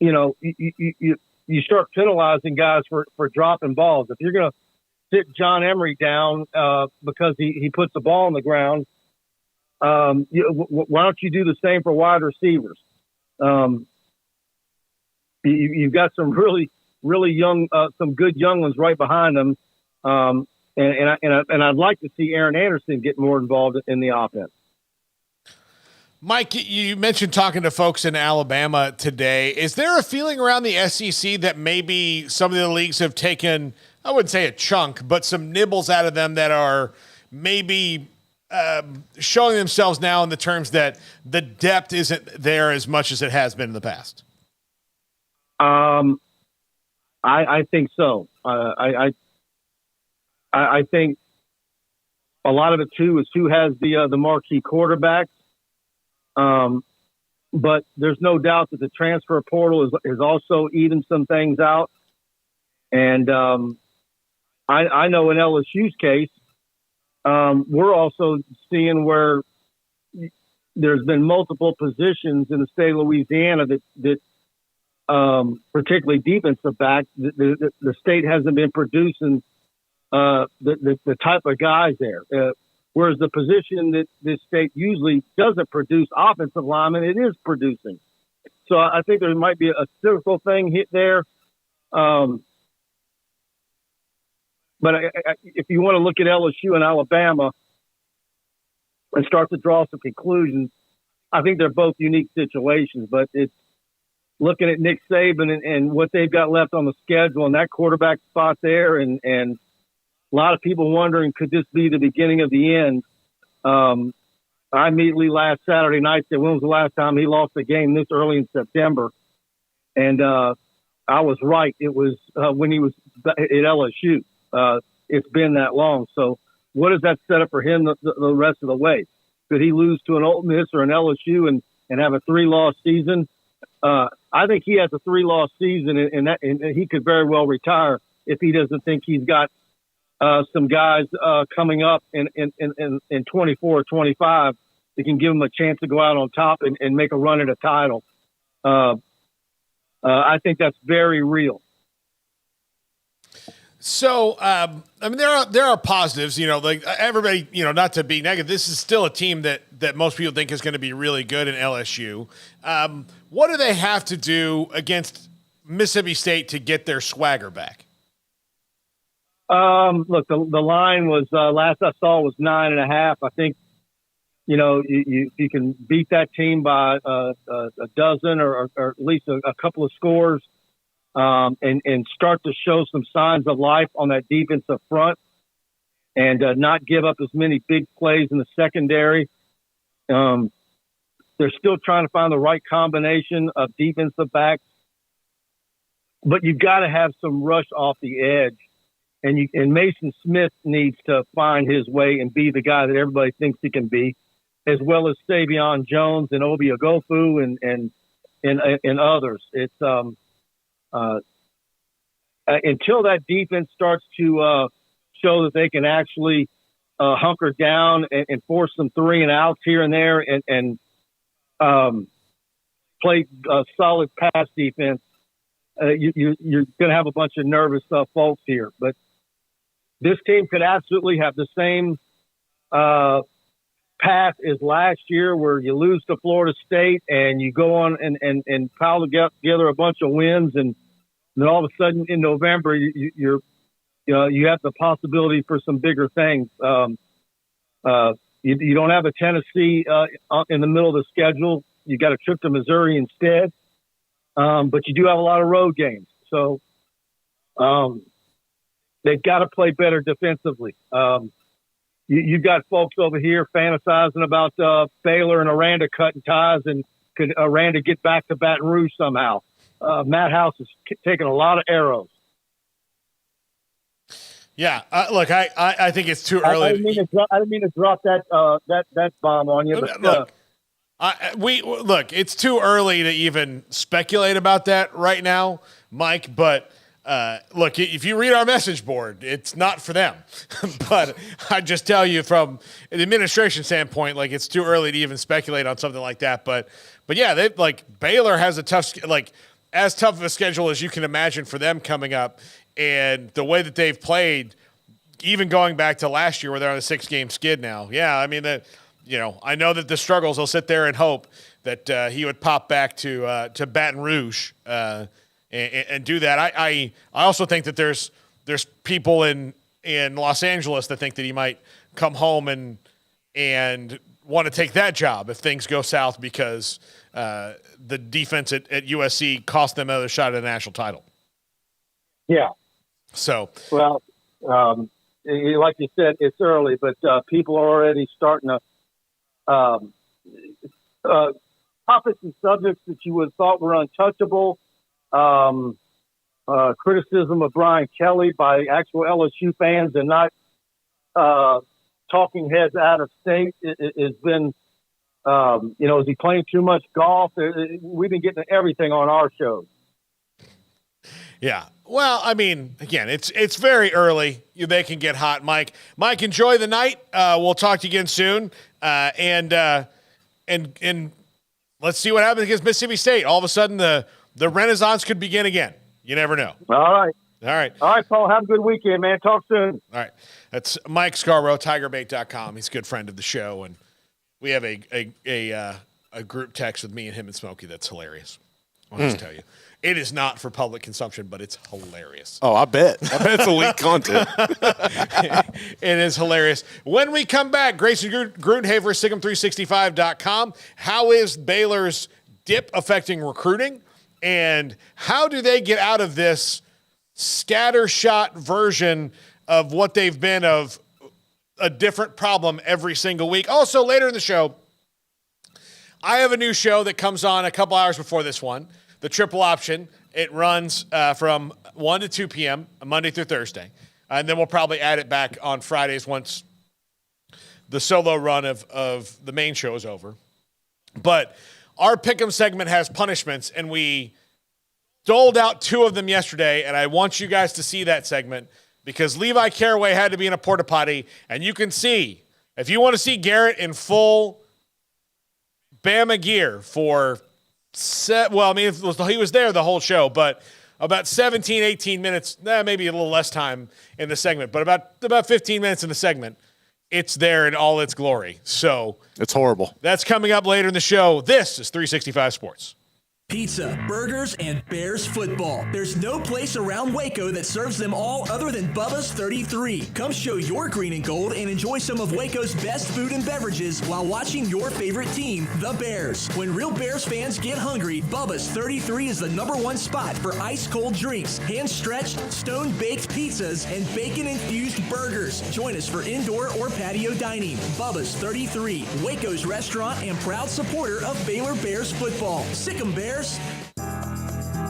you start penalizing guys for dropping balls. If you're going to sit John Emery down because he puts the ball on the ground, why don't you do the same for wide receivers? You've got some really, really young, some good young ones right behind them. And I'd like to see Aaron Anderson get more involved in the offense. Mike, you mentioned talking to folks in Alabama today. Is there a feeling around the SEC that maybe some of the leagues have taken, I wouldn't say a chunk, but some nibbles out of them that are maybe showing themselves now in the terms that the depth isn't there as much as it has been in the past? I think so. I think a lot of it too is who has the marquee quarterbacks. But there's no doubt that the transfer portal is also evened some things out. And I know in LSU's case, we're also seeing where there's been multiple positions in the state of Louisiana that particularly defensive back, the state hasn't been producing the type of guys there. Whereas the position that this state usually doesn't produce offensive linemen, it is producing. So I think there might be a cyclical thing hit there. But if you want to look at LSU and Alabama and start to draw some conclusions, I think they're both unique situations. But it's looking at Nick Saban and what they've got left on the schedule and that quarterback spot there, and a lot of people wondering, could this be the beginning of the end? I immediately last Saturday night said, when was the last time he lost a game this early in September? And I was right. It was when he was at LSU. It's been that long. So what does that set up for him the rest of the way? Could he lose to an Ole Miss or an LSU and have a 3-loss season? I think he has a 3-loss season, and he could very well retire if he doesn't think he's got some guys coming up in 24 or 25 that can give him a chance to go out on top and make a run at a title. I think that's very real. So, I mean, there are positives, like everybody, not to be negative. This is still a team that most people think is going to be really good in LSU. What do they have to do against Mississippi State to get their swagger back? Look, the line was, last I saw was 9.5. I think, you can beat that team by a dozen or at least a couple of scores. And start to show some signs of life on that defensive front and not give up as many big plays in the secondary. They're still trying to find the right combination of defensive backs, but you've got to have some rush off the edge. And Mason Smith needs to find his way and be the guy that everybody thinks he can be, as well as Savion Jones and Obi Ogofu and others. It's, until that defense starts to show that they can actually hunker down and force some 3-and-outs here and there and play a solid pass defense, you're going to have a bunch of nervous folks here. But this team could absolutely have the same path as last year, where you lose to Florida State and you go on and pile together a bunch of wins, and then all of a sudden in November you have the possibility for some bigger things. You don't have a Tennessee in the middle of the schedule. You got a trip to Missouri instead, but you do have a lot of road games. So they've got to play better defensively. You've got folks over here fantasizing about Baylor and Aranda cutting ties, and could Aranda get back to Baton Rouge somehow? Matt House is taking a lot of arrows. Yeah, look, I think it's too early. I didn't mean to drop that bomb on you. But, look, it's too early to even speculate about that right now, Mike. But look, if you read our message board, it's not for them. But I just tell you from an administration standpoint, like, it's too early to even speculate on something like that. But yeah, Baylor has a tough, as tough of a schedule as you can imagine for them coming up. And the way that they've played, even going back to last year where they're on a 6-game skid now. Yeah, I mean, I know that the struggles, they'll sit there and hope that he would pop back to Baton Rouge and do that. I also think that there's people in Los Angeles that think that he might come home and want to take that job if things go south, because the defense at USC cost them another shot at a national title. Yeah. So, well, like you said, it's early, but people are already starting to topics and subjects that you would have thought were untouchable. Criticism of Brian Kelly by actual LSU fans and not talking heads out of state has been, is he playing too much golf? We've been getting everything on our shows. Yeah. Well, I mean, again, it's very early. They can get hot, Mike. Mike, enjoy the night. We'll talk to you again soon. And let's see what happens against Mississippi State. All of a sudden, the renaissance could begin again. You never know. All right. All right, Paul. Have a good weekend, man. Talk soon. All right. That's Mike Scarborough, TigerBait.com. He's a good friend of the show, and we have a group text with me and him and Smokey that's hilarious. I'll just tell you. It is not for public consumption, but it's hilarious. Oh, I bet. It's elite content. It is hilarious. When we come back, Grayson Grudenhaver, SicEm365.com. How is Baylor's dip affecting recruiting? And how do they get out of this scattershot version of what they've been of a different problem every single week? Also, later in the show, I have a new show that comes on a couple hours before this one, the Triple Option. It runs from 1 to 2 p.m., Monday through Thursday. And then we'll probably add it back on Fridays once the solo run of the main show is over. But our Pick'em segment has punishments, and we doled out 2 of them yesterday, and I want you guys to see that segment because Levi Caraway had to be in a porta potty, and you can see, if you want to see Garrett in full Bama gear for he was there the whole show, but about 17, 18 minutes, maybe a little less time in the segment, but about 15 minutes in the segment, it's there in all its glory. So it's horrible. That's coming up later in the show. This is 365 Sports. Pizza, burgers, and Bears football. There's no place around Waco that serves them all other than Bubba's 33. Come show your green and gold and enjoy some of Waco's best food and beverages while watching your favorite team, the Bears. When real Bears fans get hungry, Bubba's 33 is the #1 spot for ice-cold drinks, hand-stretched, stone-baked pizzas, and bacon-infused burgers. Join us for indoor or patio dining. Bubba's 33, Waco's restaurant and proud supporter of Baylor Bears football. Sick 'em, Bears.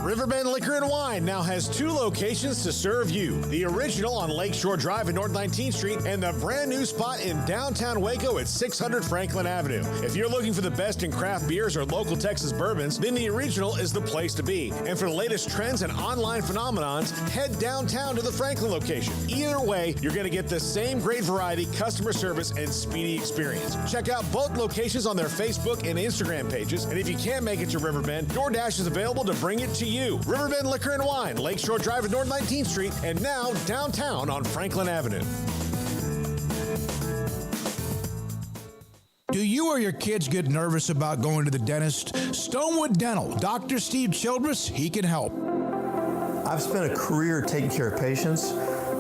Riverbend Liquor and Wine now has 2 locations to serve you. The original on Lakeshore Drive at North 19th Street and the brand new spot in downtown Waco at 600 Franklin Avenue. If you're looking for the best in craft beers or local Texas bourbons, then the original is the place to be. And for the latest trends and online phenomenons, head downtown to the Franklin location. Either way, you're going to get the same great variety, customer service, and speedy experience. Check out both locations on their Facebook and Instagram pages. And if you can't make it to Riverbend, DoorDash is available to bring it to you. Riverbend Liquor and Wine, Lakeshore Drive at North 19th Street, and now downtown on Franklin Avenue. Do you or your kids get nervous about going to the dentist? Stonewood Dental, Dr. Steve Childress, he can help. I've spent a career taking care of patients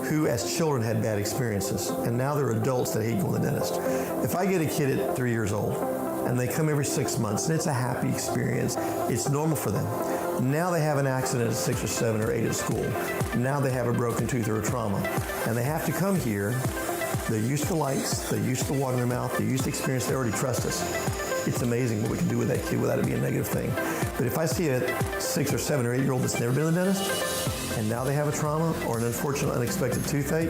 who as children had bad experiences, and now they're adults that hate going to the dentist. If I get a kid at 3 years old, and they come every 6 months, and it's a happy experience, it's normal for them. Now they have an accident at 6 or 7 or 8 at school. Now they have a broken tooth or a trauma, and they have to come here. They're used to lights, they're used to water in their mouth, they're used to experience, they already trust us. It's amazing what we can do with that kid without it being a negative thing. But if I see a 6 or 7 or 8-year-old that's never been to the dentist, and now they have a trauma or an unfortunate unexpected toothache,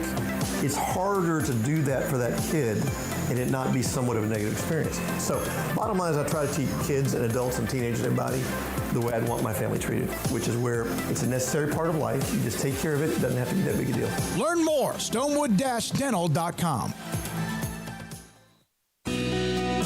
it's harder to do that for that kid and it not be somewhat of a negative experience. So bottom line is I try to teach kids and adults and teenagers and everybody the way I'd want my family treated, which is where it's a necessary part of life. You just take care of it. It doesn't have to be that big a deal. Learn more, stonewood-dental.com.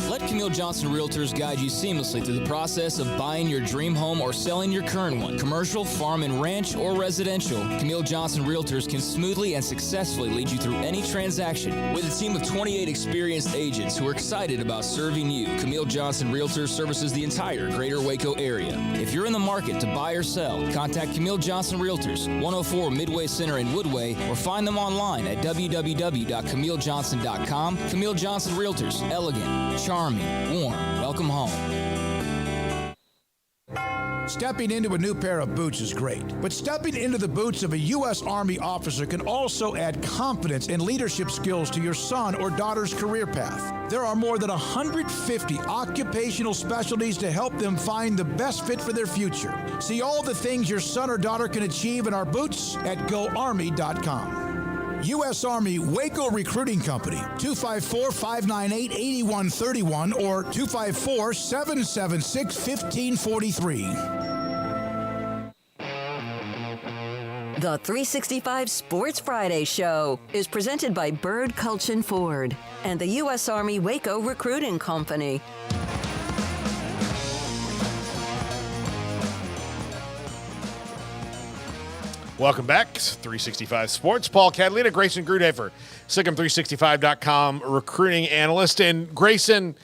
Let Camille Johnson Realtors guide you seamlessly through the process of buying your dream home or selling your current one. Commercial, farm and ranch, or residential, Camille Johnson Realtors can smoothly and successfully lead you through any transaction. With a team of 28 experienced agents who are excited about serving you, Camille Johnson Realtors services the entire greater Waco area. If you're in the market to buy or sell, contact Camille Johnson Realtors, 104 Midway Center in Woodway, or find them online at www.camillejohnson.com. Camille Johnson Realtors, elegant, charming, warm. Welcome home. Stepping into a new pair of boots is great, but stepping into the boots of a U.S. Army officer can also add confidence and leadership skills to your son or daughter's career path. There are more than 150 occupational specialties to help them find the best fit for their future. See all the things your son or daughter can achieve in our boots at GoArmy.com. U.S. Army Waco Recruiting Company, 254-598-8131 or 254-776-1543. The 365 Sports Friday Show is presented by Bird Culchin Ford and the U.S. Army Waco Recruiting Company. Welcome back. 365 Sports. Paul Catalina, Grayson Grudenhaver, SicEm365.com recruiting analyst. And Grayson,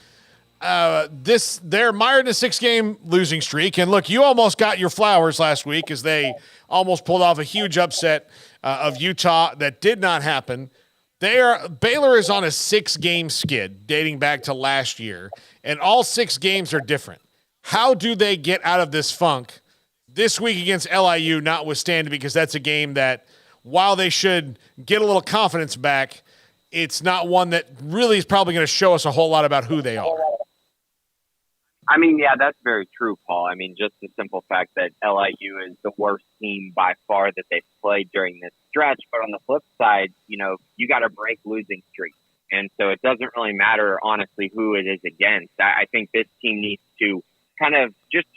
they're mired in a 6-game losing streak. And look, you almost got your flowers last week as they almost pulled off a huge upset of Utah. That did not happen. Baylor is on a 6-game skid dating back to last year, and all 6 games are different. How do they get out of this funk this week against LIU, notwithstanding, because that's a game that, while they should get a little confidence back, it's not one that really is probably going to show us a whole lot about who they are. I mean, yeah, that's very true, Paul. I mean, just the simple fact that LIU is the worst team by far that they've played during this stretch. But on the flip side, you got to break losing streaks. And so it doesn't really matter, honestly, who it is against. I think this team needs to kind of just,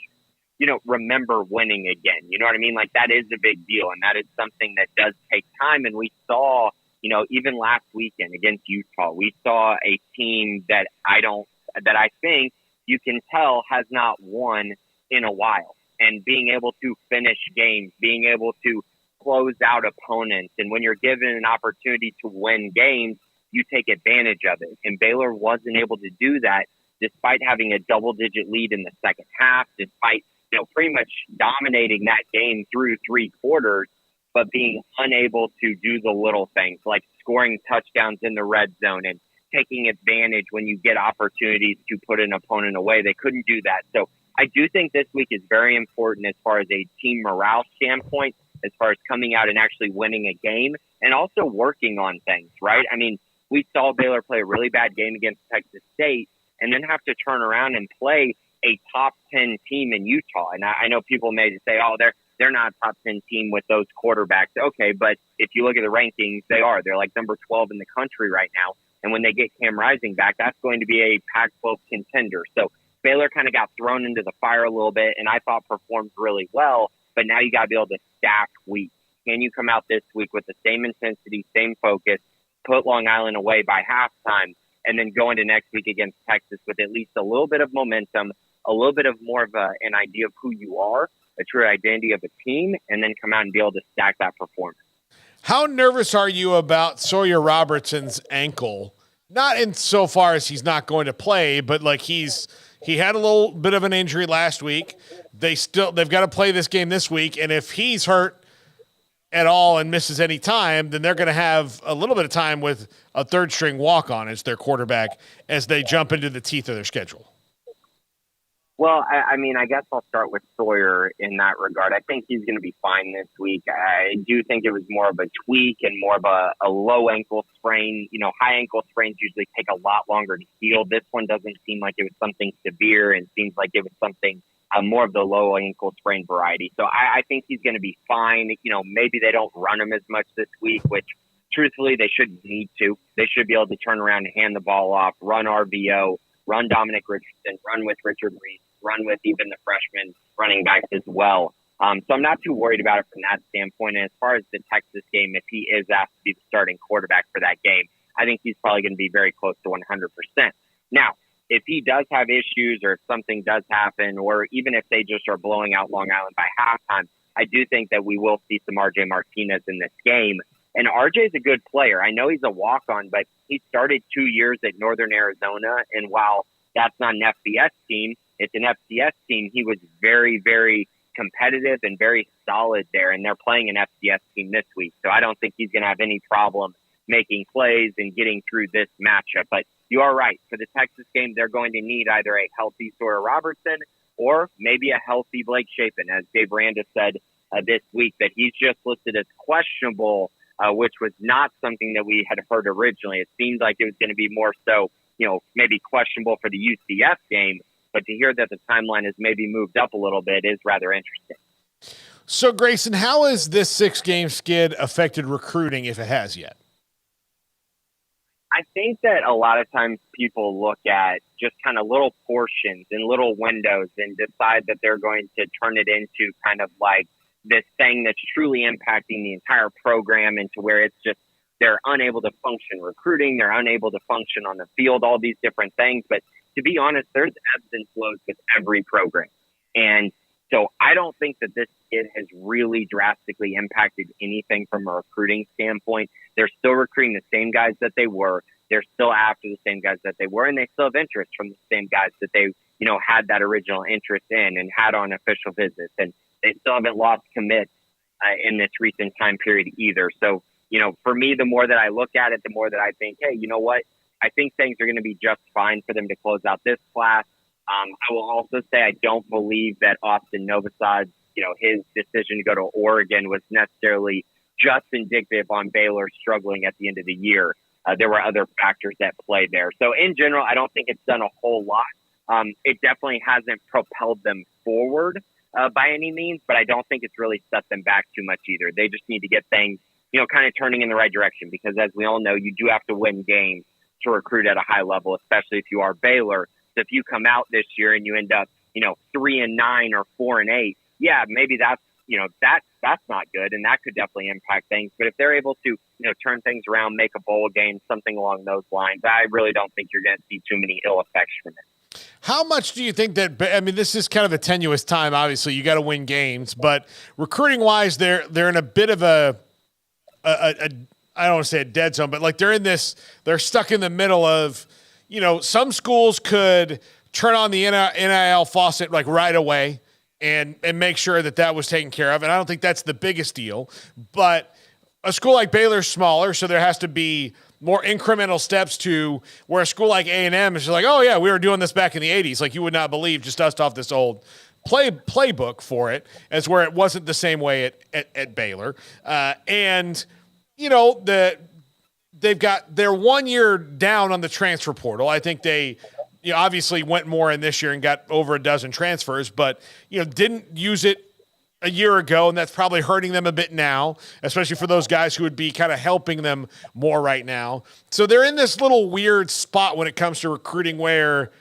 remember winning again. You know what I mean? Like, that is a big deal. And that is something that does take time. And we saw, even last weekend against Utah, we saw a team that I think you can tell has not won in a while, and being able to finish games, being able to close out opponents. And when you're given an opportunity to win games, you take advantage of it. And Baylor wasn't able to do that despite having a double-digit lead in the second half, despite, pretty much dominating that game through 3 quarters, but being unable to do the little things like scoring touchdowns in the red zone and taking advantage when you get opportunities to put an opponent away. They couldn't do that. So I do think this week is very important as far as a team morale standpoint, as far as coming out and actually winning a game and also working on things, right? I mean, we saw Baylor play a really bad game against Texas State and then have to turn around and play a top 10 team in Utah. And I know people may say, oh, they're not a top 10 team with those quarterbacks. Okay, but if you look at the rankings, they are. They're like number 12 in the country right now. And when they get Cam Rising back, that's going to be a Pac-12 contender. So Baylor kind of got thrown into the fire a little bit, and I thought performed really well. But now you got to be able to stack weeks. Can you come out this week with the same intensity, same focus, put Long Island away by halftime, and then go into next week against Texas with at least a little bit of momentum, a little bit of more of an idea of who you are, a true identity of a team, and then come out and be able to stack that performance. How nervous are you about Sawyer Robertson's ankle? Not in so far as he's not going to play, but like he had a little bit of an injury last week. They've got to play this game this week, and if he's hurt at all and misses any time, then they're going to have a little bit of time with a third-string walk-on as their quarterback as they jump into the teeth of their schedule. Well, I mean, I guess I'll start with Sawyer in that regard. I think he's going to be fine this week. I do think it was more of a tweak and more of a low ankle sprain. High ankle sprains usually take a lot longer to heal. This one doesn't seem like it was something severe and seems like it was something more of the low ankle sprain variety. So I think he's going to be fine. Maybe they don't run him as much this week, which truthfully they shouldn't need to. They should be able to turn around and hand the ball off, run RBO, run Dominic Richardson, run with Richard Reese, run with even the freshman running backs as well. So I'm not too worried about it from that standpoint. And as far as the Texas game, if he is asked to be the starting quarterback for that game, I think he's probably going to be very close to 100%. Now, if he does have issues or if something does happen, or even if they just are blowing out Long Island by halftime, I do think that we will see some RJ Martinez in this game. And RJ is a good player. I know he's a walk-on, but he started 2 years at Northern Arizona. And while that's not an FBS team, it's an FCS team. He was very, very competitive and very solid there. And they're playing an FCS team this week. So I don't think he's going to have any problem making plays and getting through this matchup. But you are right. For the Texas game, they're going to need either a healthy Sawyer Robertson or maybe a healthy Blake Shapen. As Dave Randa said this week, that he's just listed as questionable, which was not something that we had heard originally. It seemed like it was going to be more so, maybe questionable for the UCF game. But to hear that the timeline has maybe moved up a little bit is rather interesting. So, Grayson, how has this 6-game skid affected recruiting, if it has yet? I think that a lot of times people look at just kind of little portions and little windows and decide that they're going to turn it into kind of like this thing that's truly impacting the entire program, into where it's just they're unable to function recruiting, they're unable to function on the field, all these different things. But to be honest, there's ebbs and flows with every program. And So I don't think that this kid has really drastically impacted anything from a recruiting standpoint. They're still recruiting the same guys that they were. They're still after the same guys that they were, and they still have interest from the same guys that they, had that original interest in and had on official visits. And they still haven't lost commits in this recent time period either. So, for me, the more that I look at it, the more that I think, hey, you know what? I think things are going to be just fine for them to close out this class. I will also say I don't believe that Austin Novosad's, his decision to go to Oregon was necessarily just indicative on Baylor struggling at the end of the year. There were other factors that played there. So in general, I don't think it's done a whole lot. It definitely hasn't propelled them forward by any means, but I don't think it's really set them back too much either. They just need to get things, kind of turning in the right direction, because as we all know, you do have to win games to recruit at a high level, especially if you are Baylor. So if you come out this year and you end up, 3-9 or 4-8, yeah, maybe that's, that's not good, and that could definitely impact things. But if they're able to, turn things around, make a bowl game, something along those lines, I really don't think you're going to see too many ill effects from it. How much do you think that, this is kind of a tenuous time, obviously. You got to win games, but recruiting-wise, they're in a bit of a I don't want to say a dead zone, but like they're stuck in the middle of, some schools could turn on the NIL faucet like right away and make sure that was taken care of. And I don't think that's the biggest deal, but a school like Baylor's smaller, so there has to be more incremental steps to where a school like A&M is just like, oh yeah, we were doing this back in the 80s. Like you would not believe, just dust off this old playbook for it, as where it wasn't the same way at Baylor. They've got their 1 year down on the transfer portal. I think they obviously went more in this year and got over a dozen transfers, but didn't use it a year ago, and that's probably hurting them a bit now, especially for those guys who would be kind of helping them more right now. So they're in this little weird spot when it comes to recruiting where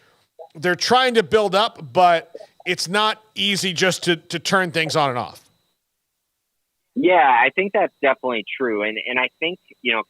they're trying to build up, but it's not easy just to turn things on and off. Yeah, I think that's definitely true. And I think,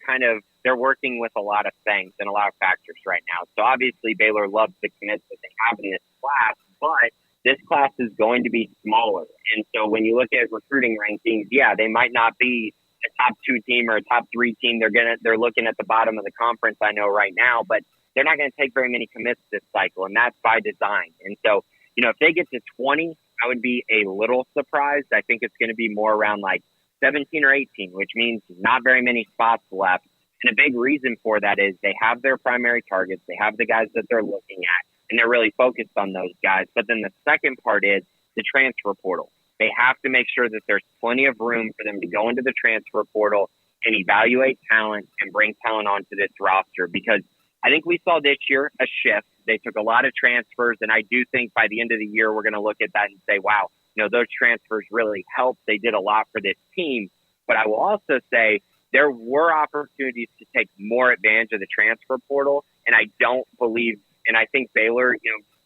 kind of they're working with a lot of things and a lot of factors right now. So obviously Baylor loves the commits that they have in this class, but this class is going to be smaller. And so when you look at recruiting rankings, yeah, they might not be a top 2 team or a top 3 team. They're looking at the bottom of the conference, I know right now, but they're not going to take very many commits this cycle, and that's by design. And so, if they get to 20, I would be a little surprised. I think it's going to be more around like 17 or 18, which means not very many spots left. And a big reason for that is they have their primary targets. They have the guys that they're looking at, and they're really focused on those guys. But then the second part is the transfer portal. They have to make sure that there's plenty of room for them to go into the transfer portal and evaluate talent and bring talent onto this roster, because I think we saw this year a shift. They took a lot of transfers, and I do think by the end of the year, we're going to look at that and say, wow, those transfers really helped. They did a lot for this team. But I will also say there were opportunities to take more advantage of the transfer portal, and I don't believe, and I think Baylor,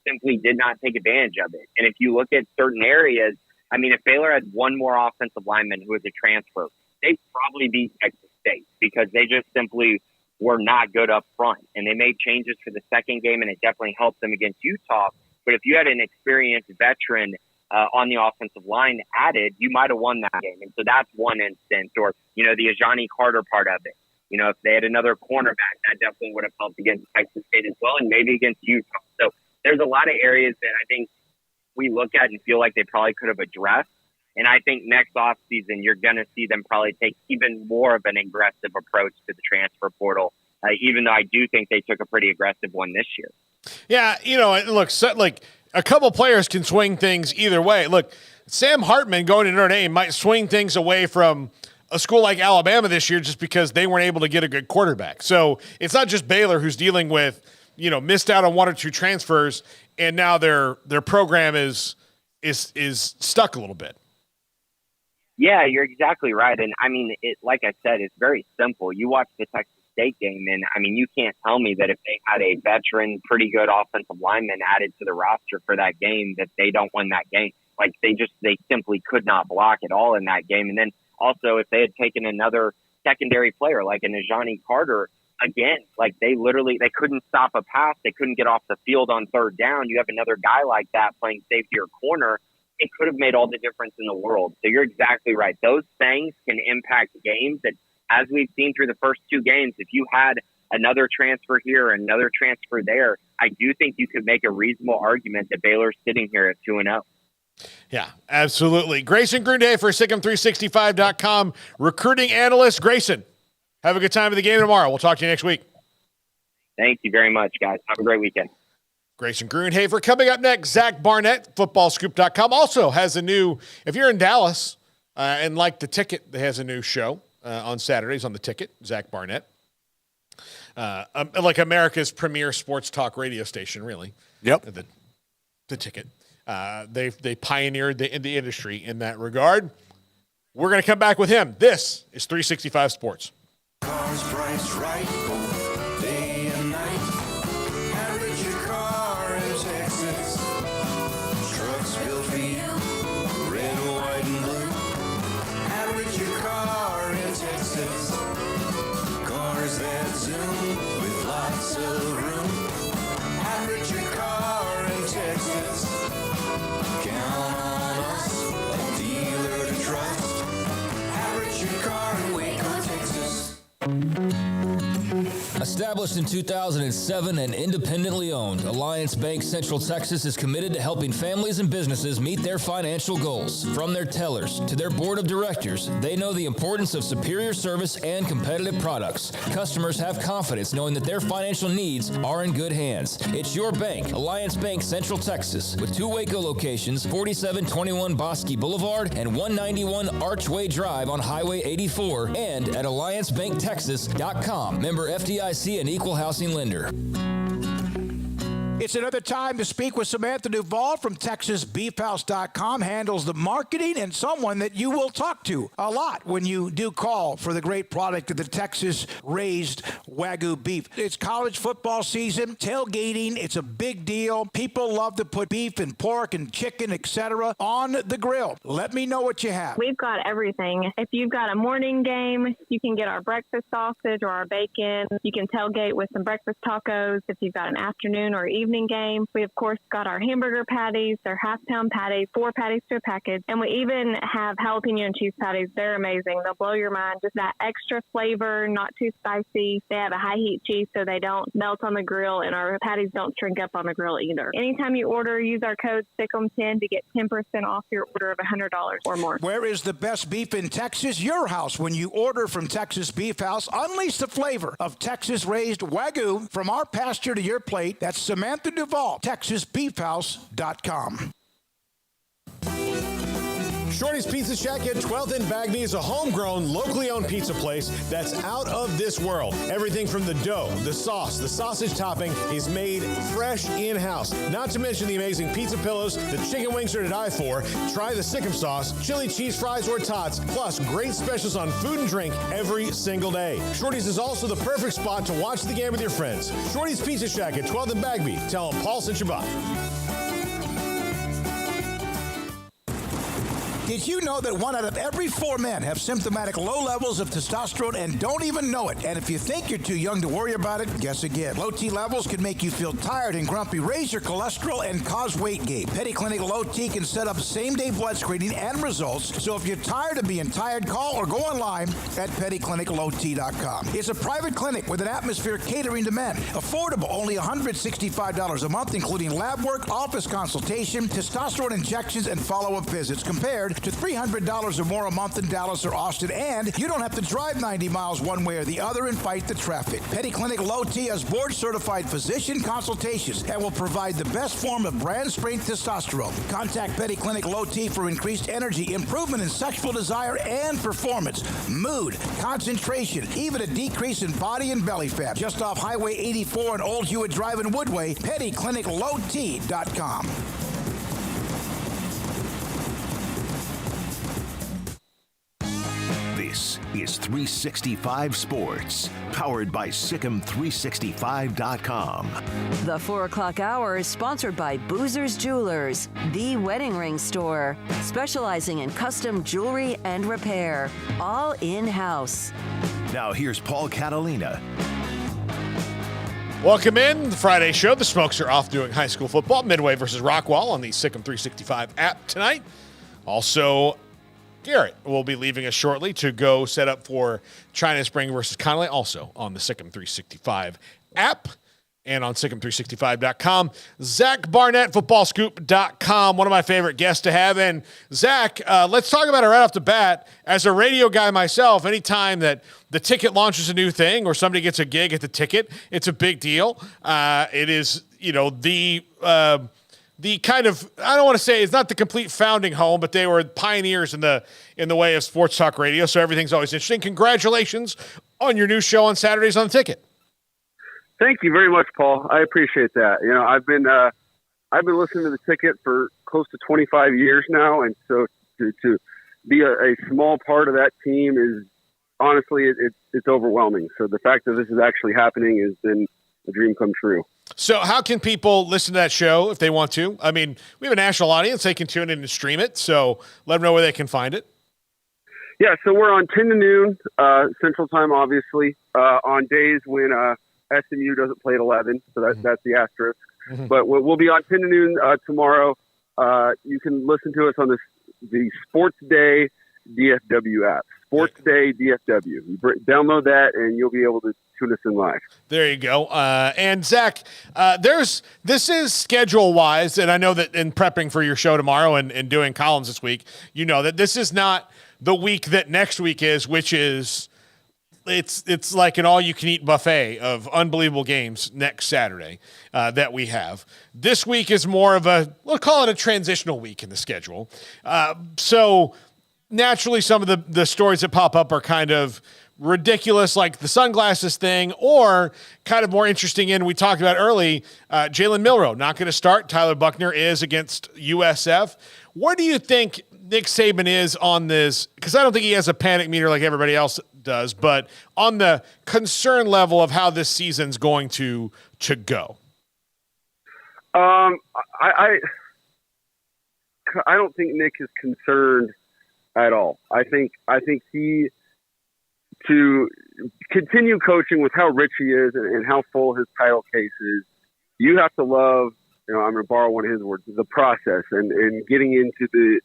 simply did not take advantage of it. And if you look at certain areas, if Baylor had one more offensive lineman who was a transfer, they'd probably beat Texas State, because they just simply were not good up front. And they made changes for the second game, and it definitely helped them against Utah. But if you had an experienced veteran on the offensive line added, you might have won that game. And so that's one instance. Or, the Ajani Carter part of it. If they had another cornerback, that definitely would have helped against Texas State as well, and maybe against Utah. So there's a lot of areas that I think we look at and feel like they probably could have addressed. And I think next offseason, you're going to see them probably take even more of an aggressive approach to the transfer portal, even though I do think they took a pretty aggressive one this year. Yeah, look, a couple players can swing things either way. Look, Sam Hartman going to Notre Dame might swing things away from a school like Alabama this year just because they weren't able to get a good quarterback. So it's not just Baylor who's dealing with, missed out on 1 or 2 transfers, and now their program is stuck a little bit. Yeah, you're exactly right. And like I said, it's very simple. You watch the Texas State game, and you can't tell me that if they had a veteran, pretty good offensive lineman added to the roster for that game, that they don't win that game. Like they simply could not block at all in that game. And then also, if they had taken another secondary player like an Ajani Carter, again, like they couldn't stop a pass. They couldn't get off the field on third down. You have another guy like that playing safety or corner, it could have made all the difference in the world. So you're exactly right. Those things can impact games that, as we've seen through the first two games, if you had another transfer here, another transfer there, I do think you could make a reasonable argument that Baylor's sitting here at 2-0. Yeah, absolutely. Grayson Grunday for SicEm365.com, recruiting analyst. Grayson, have a good time at the game tomorrow. We'll talk to you next week. Thank you very much, guys. Have a great weekend. Grayson Grunhaver. Coming up next, Zach Barnett, footballscoop.com, also has a new, if you're in Dallas and like The Ticket, has a new show on Saturdays on The Ticket, Zach Barnett. Like America's premier sports talk radio station, really. Yep. The Ticket. They pioneered the industry in that regard. We're going to come back with him. This is 365 Sports. Cars priced right, day and night. Average your car in Texas. Trucks built for you, red, white, and blue. Average your car in Texas. Cars that zoom with lots of room. Average your car in Texas. Count on us, a dealer to trust. Average your car in Waco, Texas. Established in 2007 and independently owned, Alliance Bank Central Texas is committed to helping families and businesses meet their financial goals. From their tellers to their board of directors, they know the importance of superior service and competitive products. Customers have confidence knowing that their financial needs are in good hands. It's your bank, Alliance Bank Central Texas, with 2 Waco locations, 4721 Bosque Boulevard and 191 Archway Drive on Highway 84, and at AllianceBankTexas.com. Member FDIC and equal housing lender. It's another time to speak with Samantha Duvall from TexasBeefHouse.com, handles the marketing, and someone that you will talk to a lot when you do call for the great product of the Texas-raised Wagyu beef. It's college football season, tailgating, it's a big deal. People love to put beef and pork and chicken, etc. on the grill. Let me know what you have. We've got everything. If you've got a morning game, you can get our breakfast sausage or our bacon. You can tailgate with some breakfast tacos. If you've got an afternoon or evening game, we of course got our hamburger patties. They're half-pound patties, 4 patties to a package, and we even have jalapeno and cheese patties. They're amazing. They'll blow your mind. Just that extra flavor, not too spicy. They have a high-heat cheese so they don't melt on the grill, and our patties don't shrink up on the grill either. Anytime you order, use our code SICEM10 to get 10% off your order of $100 or more. Where is the best beef in Texas? Your house. When you order from Texas Beef House, unleash the flavor of Texas-raised Wagyu from our pasture to your plate. That's Samantha Duvall, TexasBeefHouse.com. Shorty's Pizza Shack at 12th and Bagby is a homegrown, locally owned pizza place that's out of this world. Everything from the dough, the sauce, the sausage topping is made fresh in-house. Not to mention the amazing pizza pillows, the chicken wings are to die for. Try the Sikkim sauce, chili cheese fries or tots, plus great specials on food and drink every single day. Shorty's is also the perfect spot to watch the game with your friends. Shorty's Pizza Shack at 12th and Bagby. Tell them Paul sent you by. Did you know that 1 out of every 4 men have symptomatic low levels of testosterone and don't even know it? And if you think you're too young to worry about it, guess again. Low T levels can make you feel tired and grumpy, raise your cholesterol, and cause weight gain. Petty Clinic Low T can set up same-day blood screening and results. So if you're tired of being tired, call or go online at pettycliniclowt.com. It's a private clinic with an atmosphere catering to men. Affordable, only $165 a month, including lab work, office consultation, testosterone injections, and follow-up visits, compared to $300 or more a month in Dallas or Austin, and you don't have to drive 90 miles one way or the other and fight the traffic. Petty Clinic Low T has board-certified physician consultations and will provide the best form of brand-strength testosterone. Contact Petty Clinic Low T for increased energy, improvement in sexual desire and performance, mood, concentration, even a decrease in body and belly fat. Just off Highway 84 and Old Hewitt Drive in Woodway, pettycliniclowt.com. This is 365 Sports, powered by SicEm365.com. The 4 o'clock hour is sponsored by Boozer's Jewelers, the wedding ring store, specializing in custom jewelry and repair, all in-house. Now here's Paul Catalina. Welcome in the Friday show. The Smokes are off doing high school football. Midway versus Rockwall on the Sikkim 365 app tonight. Also, Garrett will be leaving us shortly to go set up for China Spring versus Connolly, also on the Sikkim 365 app and on Sikkim365.com. Zach Barnett, footballscoop.com, one of my favorite guests to have. And Zach, let's talk about it right off the bat. As a radio guy myself, anytime that the ticket launches a new thing or somebody gets a gig at the ticket, it's a big deal. It is, the kind of, I don't want to say it's not the complete founding home, but they were pioneers in the way of sports talk radio. So everything's always interesting. Congratulations on your new show on Saturdays on the Ticket. Thank you very much, Paul. I appreciate that. I've been listening to the Ticket for close to 25 years now, and so to be a small part of that team is honestly it's overwhelming. So the fact that this is actually happening has been a dream come true. So how can people listen to that show if they want to? I mean, we have a national audience; they can tune in and stream it. So let them know where they can find it. Yeah, so we're on 10 to noon Central Time, obviously, on days when SMU doesn't play at 11, so that's the asterisk. Mm-hmm. But we'll be on 10 to noon tomorrow. You can listen to us on the Sports Day DFW app. Sports Day DFW. You download that, and you'll be able to tune us in live. There you go. And Zach, this is schedule-wise, and I know that in prepping for your show tomorrow and doing columns this week, you know that this is not the week that next week is, which is it's like an all-you-can-eat buffet of unbelievable games next Saturday that we have. This week is more of we'll call it a transitional week in the schedule. So naturally, some of the stories that pop up are kind of ridiculous, like the sunglasses thing, or kind of more interesting we talked about early, Jalen Milroe not going to start. Tyler Buckner is against USF. Where do you think Nick Saban is on this? Because I don't think he has a panic meter like everybody else does, but on the concern level of how this season's going to go. I don't think Nick is concerned at all. I think he, to continue coaching with how rich he is and how full his title case is, you have to love, I'm going to borrow one of his words, the process and getting into the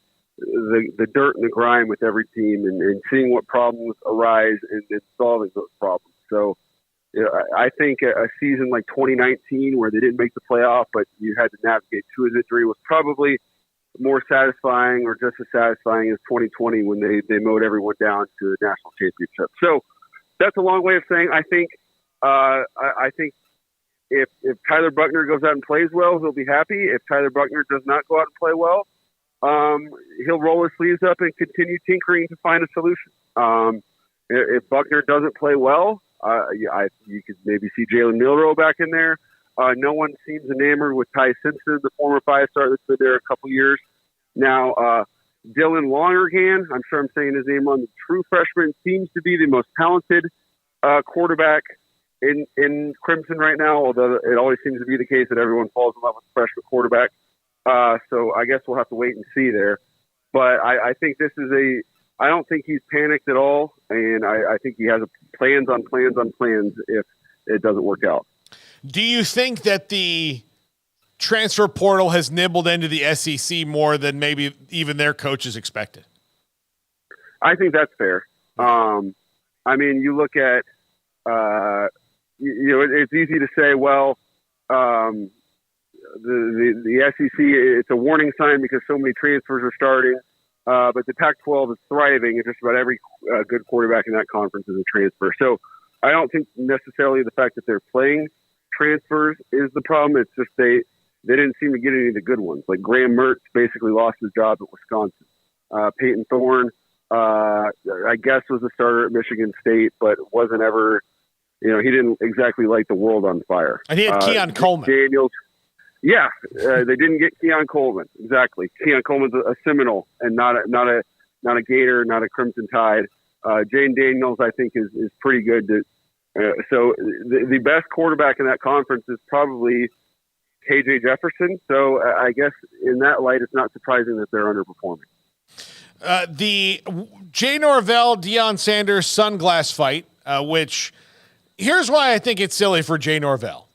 dirt and the grime with every team and seeing what problems arise and solving those problems. So I think a season like 2019 where they didn't make the playoff, but you had to navigate to his injury was probably more satisfying or just as satisfying as 2020 when they mowed everyone down to the national championship. So that's a long way of saying I think if Tyler Buckner goes out and plays well, he'll be happy. If Tyler Buckner does not go out and play well, he'll roll his sleeves up and continue tinkering to find a solution. If Buckner doesn't play well, you could maybe see Jalen Milroe back in there. No one seems enamored with Ty Simpson, the former five-star that's been there a couple years. Now, Dylan Lonergan, I'm sure I'm saying his name on the true freshman, seems to be the most talented quarterback in Crimson right now, although it always seems to be the case that everyone falls in love with the freshman quarterback. So I guess we'll have to wait and see there. But I think I don't think he's panicked at all, and I think he has plans on plans on plans if it doesn't work out. Do you think that the transfer portal has nibbled into the SEC more than maybe even their coaches expected? I think that's fair. I mean, you look at, it's easy to say, well, the SEC, it's a warning sign because so many transfers are starting. But the Pac-12 is thriving, and just about every good quarterback in that conference is a transfer. So I don't think necessarily the fact that they're playing transfers is the problem. It's just they didn't seem to get any of the good ones. Like Graham Mertz basically lost his job at Wisconsin. Peyton Thorne, I guess, was a starter at Michigan State, but wasn't ever, he didn't exactly light the world on fire. And he had Keon Coleman. Daniels. Yeah, they didn't get Keon Coleman. Exactly. Keon Coleman's a Seminole and not a Gator, not a Crimson Tide. Jane Daniels, I think, is pretty good. So the best quarterback in that conference is probably KJ Jefferson. So I guess in that light, it's not surprising that they're underperforming. The Jay Norvell, Deion Sanders sunglass fight, which here's why I think it's silly for Jay Norvell.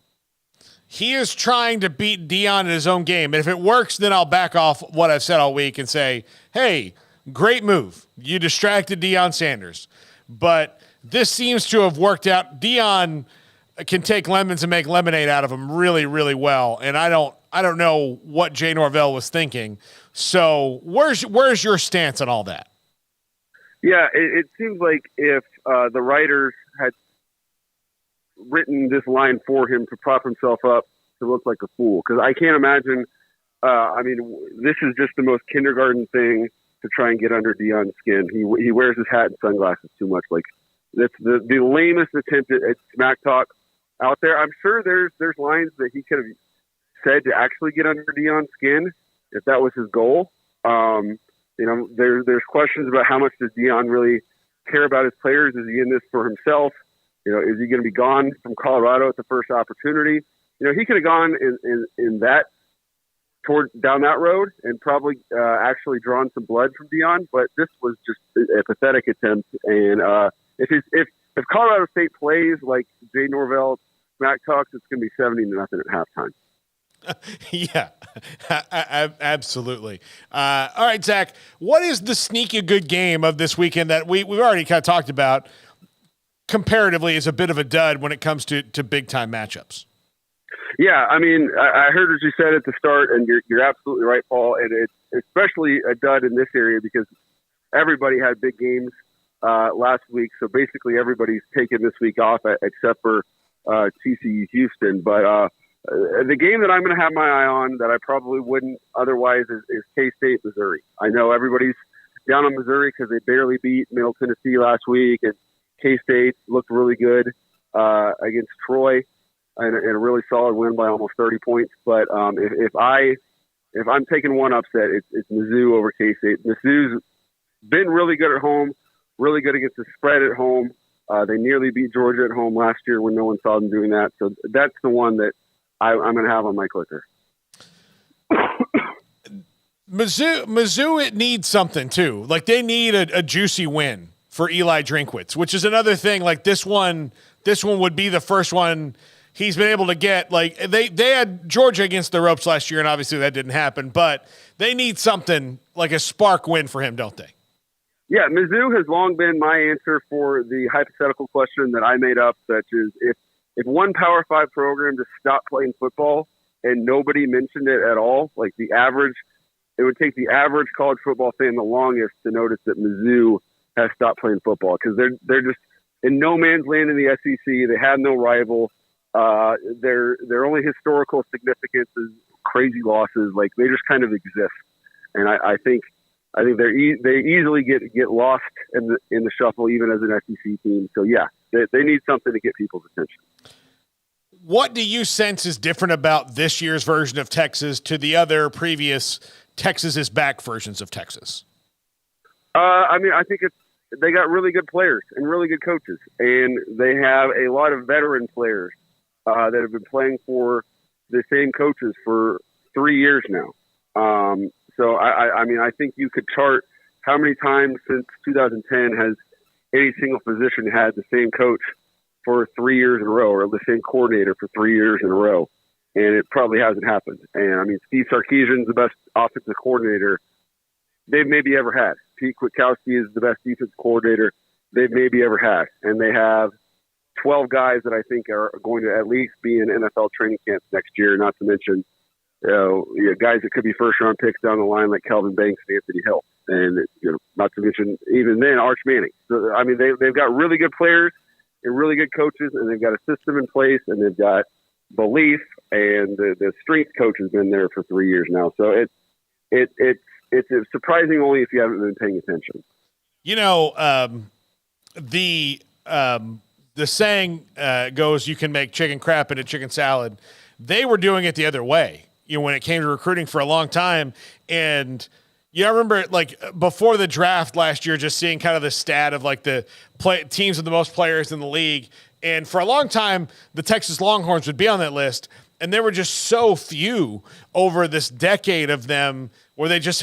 he is trying to beat Deion in his own game. And if it works, then I'll back off what I've said all week and say, hey, great move. You distracted Deion Sanders. But this seems to have worked out. Deion can take lemons and make lemonade out of them really, really well. And I don't know what Jay Norvell was thinking. So where's your stance on all that? Yeah, it seems like if the writers had written this line for him to prop himself up to look like a fool, because I can't imagine. This is just the most kindergarten thing to try and get under Deion's skin. He wears his hat and sunglasses too much. Like that's the lamest attempt at smack talk out there. I'm sure there's lines that he could have said to actually get under Deion's skin if that was his goal. There's questions about how much does Deion really care about his players? Is he in this for himself? Is he going to be gone from Colorado at the first opportunity? He could have gone in that down that road and probably actually drawn some blood from Deion, but this was just a pathetic attempt. And if Colorado State plays like Jay Norvell smack talks, it's going to be 70-0 at halftime. Yeah, absolutely. All right, Zach, what is the sneaky good game of this weekend that we've already kind of talked about comparatively is a bit of a dud when it comes to big-time matchups? Yeah, I heard what you said at the start, and you're absolutely right, Paul, and it's especially a dud in this area because everybody had big games last week, so basically everybody's taken this week off except for TCU Houston, but the game that I'm going to have my eye on that I probably wouldn't otherwise is K-State, Missouri. I know everybody's down on Missouri because they barely beat Middle Tennessee last week, and K-State looked really good against Troy and a really solid win by almost 30 points. But if I'm taking one upset, it's Mizzou over K-State. Mizzou's been really good at home, really good against the spread at home. They nearly beat Georgia at home last year when no one saw them doing that. So that's the one that I'm going to have on my clicker. Mizzou, it needs something too. Like they need a juicy win for Eli Drinkwitz, which is another thing. Like this one would be the first one he's been able to get. Like they had Georgia against the ropes last year, and obviously that didn't happen. But they need something like a spark win for him, don't they? Yeah, Mizzou has long been my answer for the hypothetical question that I made up, such as if one Power 5 program just stopped playing football and nobody mentioned it at all, like it would take the average college football fan the longest to notice that Mizzou has stopped playing football because they're just in no man's land in the SEC. They have no rival. Their only historical significance is crazy losses. Like they just kind of exist, and I think they easily get lost in the shuffle even as an SEC team. So yeah, they need something to get people's attention. What do you sense is different about this year's version of Texas to the other previous Texas is back versions of Texas? I think they got really good players and really good coaches, and they have a lot of veteran players that have been playing for the same coaches for 3 years now. So I think you could chart how many times since 2010 has any single position had the same coach for 3 years in a row, or the same coordinator for 3 years in a row, and it probably hasn't happened. And Steve Sarkisian's the best offensive coordinator they've maybe ever had. Pete Kwiatkowski is the best defensive coordinator they've maybe ever had, and they have 12 guys that I think are going to at least be in NFL training camps next year. Not to mention, guys that could be first-round picks down the line like Kelvin Banks and Anthony Hill, and not to mention even then Arch Manning. So they've got really good players and really good coaches, and they've got a system in place, and they've got belief, and the strength coach has been there for 3 years now. So it's surprising only if you haven't been paying attention. The saying goes, you can make chicken crap into chicken salad. They were doing it the other way, when it came to recruiting for a long time. And I remember like before the draft last year, just seeing kind of the stat of like the teams with the most players in the league. And for a long time, the Texas Longhorns would be on that list. And there were just so few over this decade of them where they just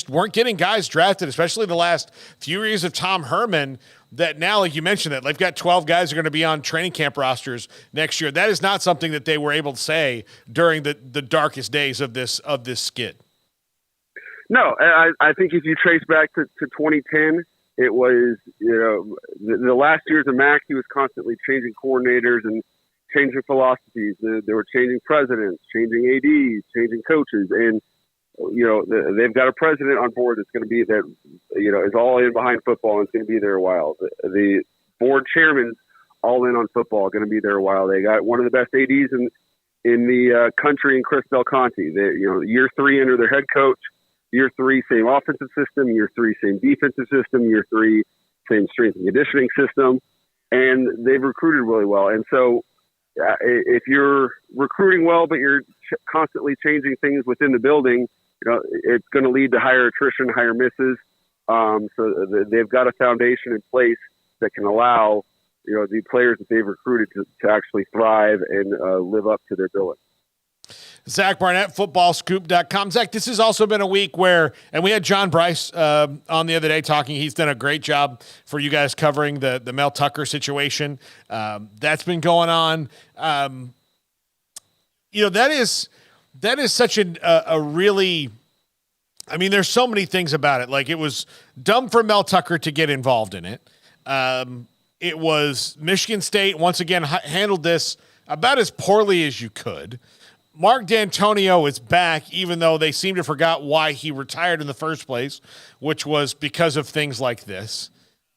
weren't getting guys drafted, especially the last few years of Tom Herman, that now, like you mentioned, that they've got 12 guys who are going to be on training camp rosters next year. That is not something that they were able to say during the darkest days of this skid. No, I think if you trace back to 2010, it was, the last years of Mac, he was constantly changing coordinators and changing philosophies. They were changing presidents, changing ADs, changing coaches. And, they've got a president on board that's going to be that, is all in behind football and is going to be there a while. The board chairman's all in on football, going to be there a while. They got one of the best ADs in the country in Chris Del Conte. Year 3 under their head coach. Year 3, same offensive system. Year 3, same defensive system. Year 3, same strength and conditioning system. And they've recruited really well. And so if you're recruiting well, but you're constantly changing things within the building, it's going to lead to higher attrition, higher misses. So they've got a foundation in place that can allow, the players that they've recruited to actually thrive and live up to their billing. Zach Barnett, footballscoop.com. Zach, this has also been a week where, and we had John Bryce on the other day talking. He's done a great job for you guys covering the Mel Tucker situation. That's been going on. That is such a really, there's so many things about it. Like, it was dumb for Mel Tucker to get involved in it. It was Michigan State, once again, handled this about as poorly as you could. Mark D'Antonio is back, even though they seem to forgot why he retired in the first place, which was because of things like this.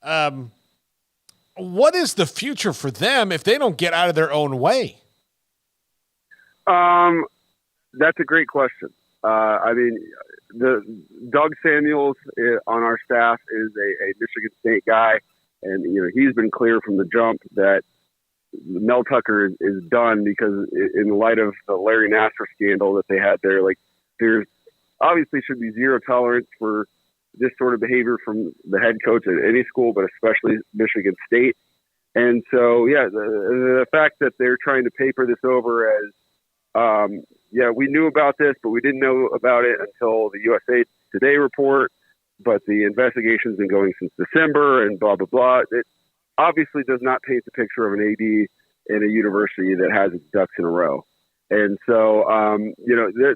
What is the future for them if they don't get out of their own way? That's a great question. The Doug Samuels on our staff is a Michigan State guy, and he's been clear from the jump that Mel Tucker is done, because in light of the Larry Nassar scandal that they had there, there's obviously should be zero tolerance for this sort of behavior from the head coach at any school, but especially Michigan State. And so, the fact that they're trying to paper this over as, we knew about this, but we didn't know about it until the USA Today report, but the investigation's been going since December and blah, blah, blah. It obviously does not paint the picture of an AD in a university that has its ducks in a row. And so,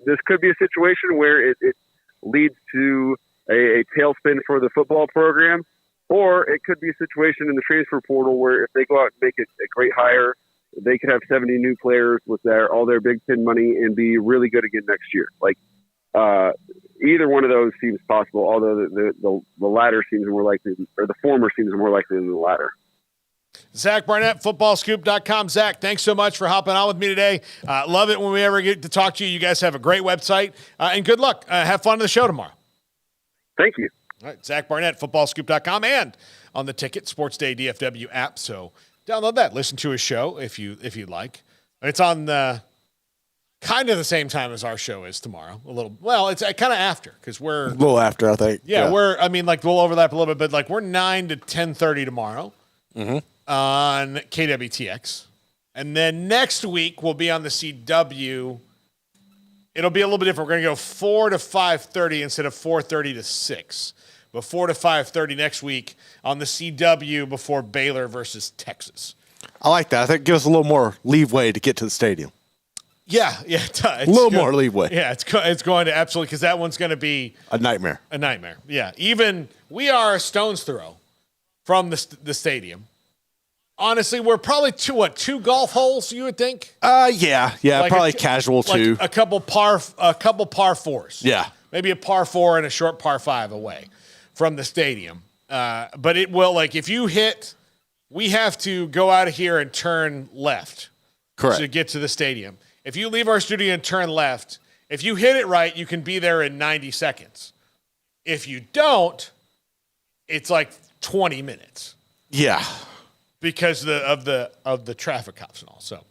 this could be a situation where it leads to a tailspin for the football program, or it could be a situation in the transfer portal where if they go out and make a great hire, they could have 70 new players with all their Big Ten money and be really good again next year. Either one of those seems possible, although the latter seems more likely, or the former seems more likely than the latter. Zach Barnett, footballscoop.com. Zach, thanks so much for hopping on with me today. Love it when we ever get to talk to you. You guys have a great website, and good luck. Have fun on the show tomorrow. Thank you. All right, Zach Barnett, footballscoop.com, and on the Ticket Sports Day DFW app. So download that. Listen to his show if you'd like. It's on kind of the same time as our show is tomorrow. It's kind of after, because we're a little after, I think. Yeah, we'll overlap a little bit, but we're 9 to 10:30 tomorrow. Mm-hmm. On KWTX. And then next week we'll be on the CW. It'll be a little bit different. We're going to go 4 to 5:30 instead of 4:30 to 6. But 4 to 5:30 next week on the CW before Baylor versus Texas. I like that. I think it gives us a little more leeway to get to the stadium. Yeah, it does. A little more leeway. Yeah, it's going to absolutely, because that one's going to be a nightmare. Yeah, even we are a stone's throw from the stadium. Honestly, we're probably two golf holes, you would think? Yeah, probably casual too. A couple par fours. Yeah. Maybe a par 4 and a short par 5 away from the stadium. But it will, if you hit, we have to go out of here and turn left. Correct. To get to the stadium. If you leave our studio and turn left, if you hit it right, you can be there in 90 seconds. If you don't, it's 20 minutes. Yeah. Because of the traffic cops and all. So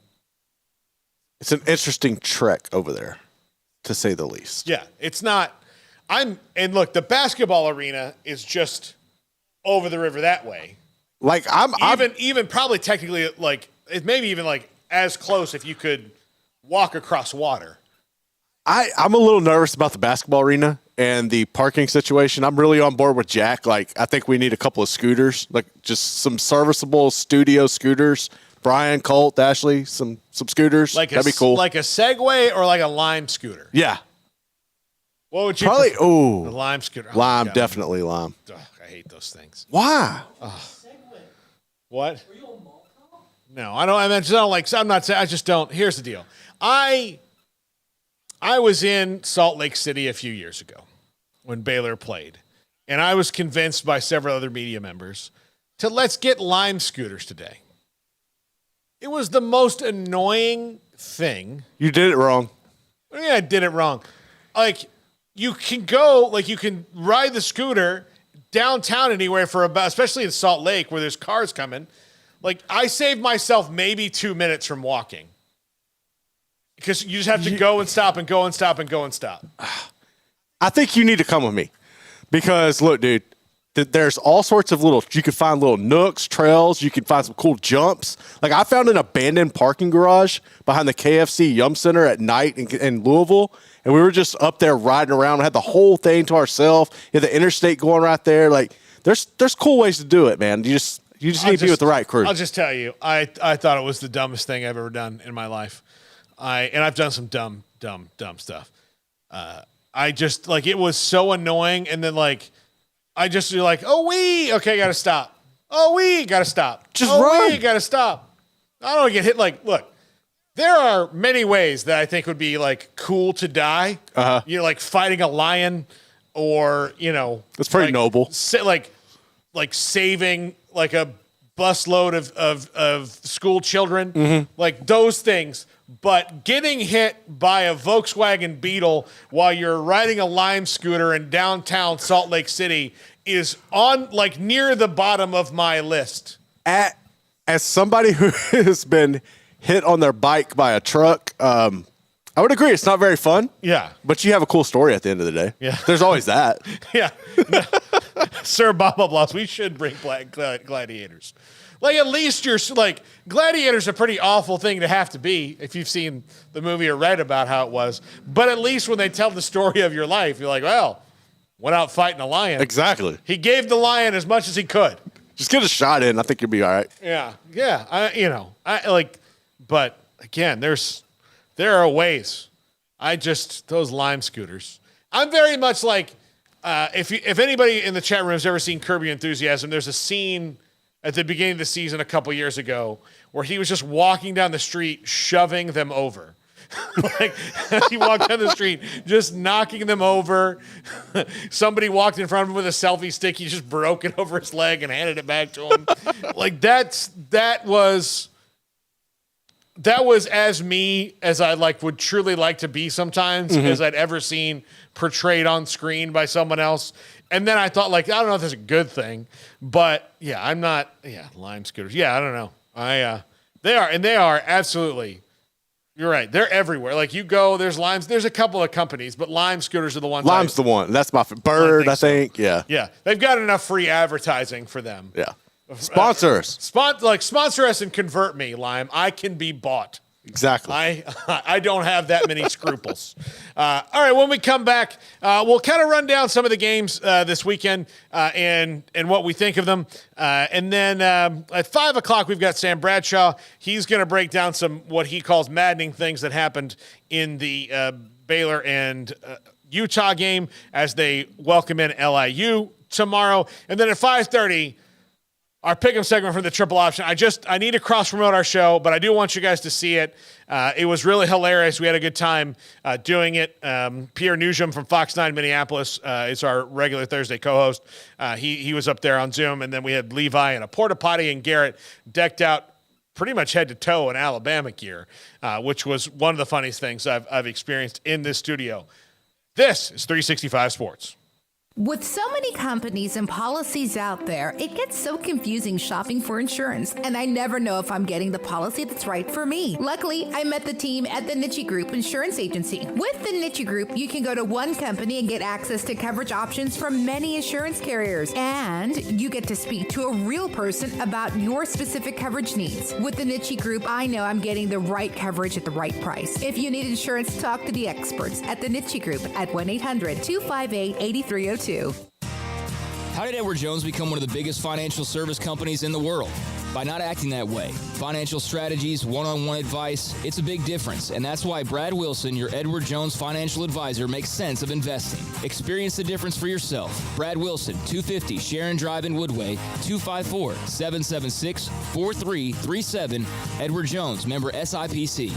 it's an interesting trek over there, to say the least. Yeah, it's not. And look, the basketball arena is just over the river that way. Even probably technically it maybe even as close if you could walk across water. I'm a little nervous about the basketball arena, and the parking situation, I'm really on board with Jack. Like, I think we need a couple of scooters, like just some serviceable studio scooters. Brian, Colt, Ashley, some scooters. That'd be cool. Like a Segway or like a Lime scooter? Yeah. What would you probably? prefer? Oh, the Lime scooter. Lime, definitely Lime. Ugh, I hate those things. Why? What? No, I don't. I mean, I'm not saying. I just don't. Here's the deal. I was in Salt Lake City a few years ago when Baylor played, and I was convinced by several other media members to let's get Lime scooters today. It was the most annoying thing. You did it wrong. Yeah, I did it wrong. Like, you can ride the scooter downtown anywhere for about, especially in Salt Lake where there's cars coming. Like, I saved myself maybe 2 minutes from walking. Because you just have to go and stop and go and stop and go and stop. I think you need to come with me. Because, look, dude, there's all sorts of you can find little nooks, trails. You can find some cool jumps. Like, I found an abandoned parking garage behind the KFC Yum Center at night in Louisville. And we were just up there riding around. We had the whole thing to ourselves. You had the interstate going right there. Like, there's cool ways to do it, man. You just need to be with the right crew. I'll just tell you, I thought it was the dumbest thing I've ever done in my life. I've done some dumb stuff. I just, like, it was so annoying. And then, like, you're like, okay, gotta stop. Gotta stop. Just run. Gotta stop. I don't get hit. Like, look, there are many ways that I think would be, like, cool to die. Uh-huh. You know, like fighting a lion, or, you know, that's pretty noble. Like saving like a busload of school children, Mm-hmm. like those things. But getting hit by a Volkswagen Beetle while you're riding a Lime scooter in downtown Salt Lake City is on, like, near the bottom of my list. As somebody who has been hit on their bike by a truck, I would agree it's not very fun. Yeah. But you have a cool story at the end of the day. Yeah. There's always that. Yeah. Sir Bob, we should bring gladiators. Like, at least you're, like, gladiators are a pretty awful thing to have to be if you've seen the movie or read about how it was. But at least when they tell the story of your life, you're like, well, went out fighting a lion. Exactly. He gave the lion as much as he could. Just get a shot in. I think you'll be all right. Yeah. Yeah. But again, there are ways. Those Lime scooters. I'm very much like, if anybody in the chat room has ever seen Curb Your Enthusiasm, there's a scene at the beginning of the season a couple years ago where he was just walking down the street, shoving them over. Like, he walked down the street, just knocking them over. Somebody walked in front of him with a selfie stick. He just broke it over his leg and handed it back to him. Like, that was as me as I would truly like to be sometimes, Mm-hmm. as I'd ever seen portrayed on screen by someone else. And then I thought, like, I don't know if that's a good thing, but yeah, I'm not. Yeah, Lime scooters. Yeah, I don't know. They are absolutely. You're right. They're everywhere. Like, you go, there's Limes. There's a couple of companies, but Lime scooters are the ones. Lime's the one. That's my Bird. I think. So. Yeah. Yeah, they've got enough free advertising for them. Yeah. Sponsor us. Sponsor us and convert me, Lime. I can be bought. Exactly. I don't have that many scruples. All right, when we come back, we'll kind of run down some of the games this weekend and what we think of them. And then at 5 o'clock, we've got Sam Bradshaw. He's going to break down some what he calls maddening things that happened in the Baylor and Utah game as they welcome in LIU tomorrow. And then at 5:30, our pick'em segment from the Triple Option. I need to cross-promote our show, but I do want you guys to see it. It was really hilarious. We had a good time doing it. Pierre Nugent from Fox 9 Minneapolis is our regular Thursday co-host. He was up there on Zoom, and then we had Levi and a porta potty and Garrett decked out pretty much head to toe in Alabama gear, which was one of the funniest things I've experienced in this studio. This is 365 Sports. With so many companies and policies out there, it gets so confusing shopping for insurance, and I never know if I'm getting the policy that's right for me. Luckily, I met the team at the Niche Group Insurance Agency. With the Niche Group, you can go to one company and get access to coverage options from many insurance carriers, and you get to speak to a real person about your specific coverage needs. With the Niche Group, I know I'm getting the right coverage at the right price. If you need insurance, talk to the experts at the Niche Group at 1-800-258-8302. How did Edward Jones become one of the biggest financial service companies in the world? By not acting that way. Financial strategies, one-on-one advice, it's a big difference. And that's why Brad Wilson, your Edward Jones financial advisor, makes sense of investing. Experience the difference for yourself. Brad Wilson, 250 Sharon Drive in Woodway, 254-776-4337. Edward Jones, member SIPC.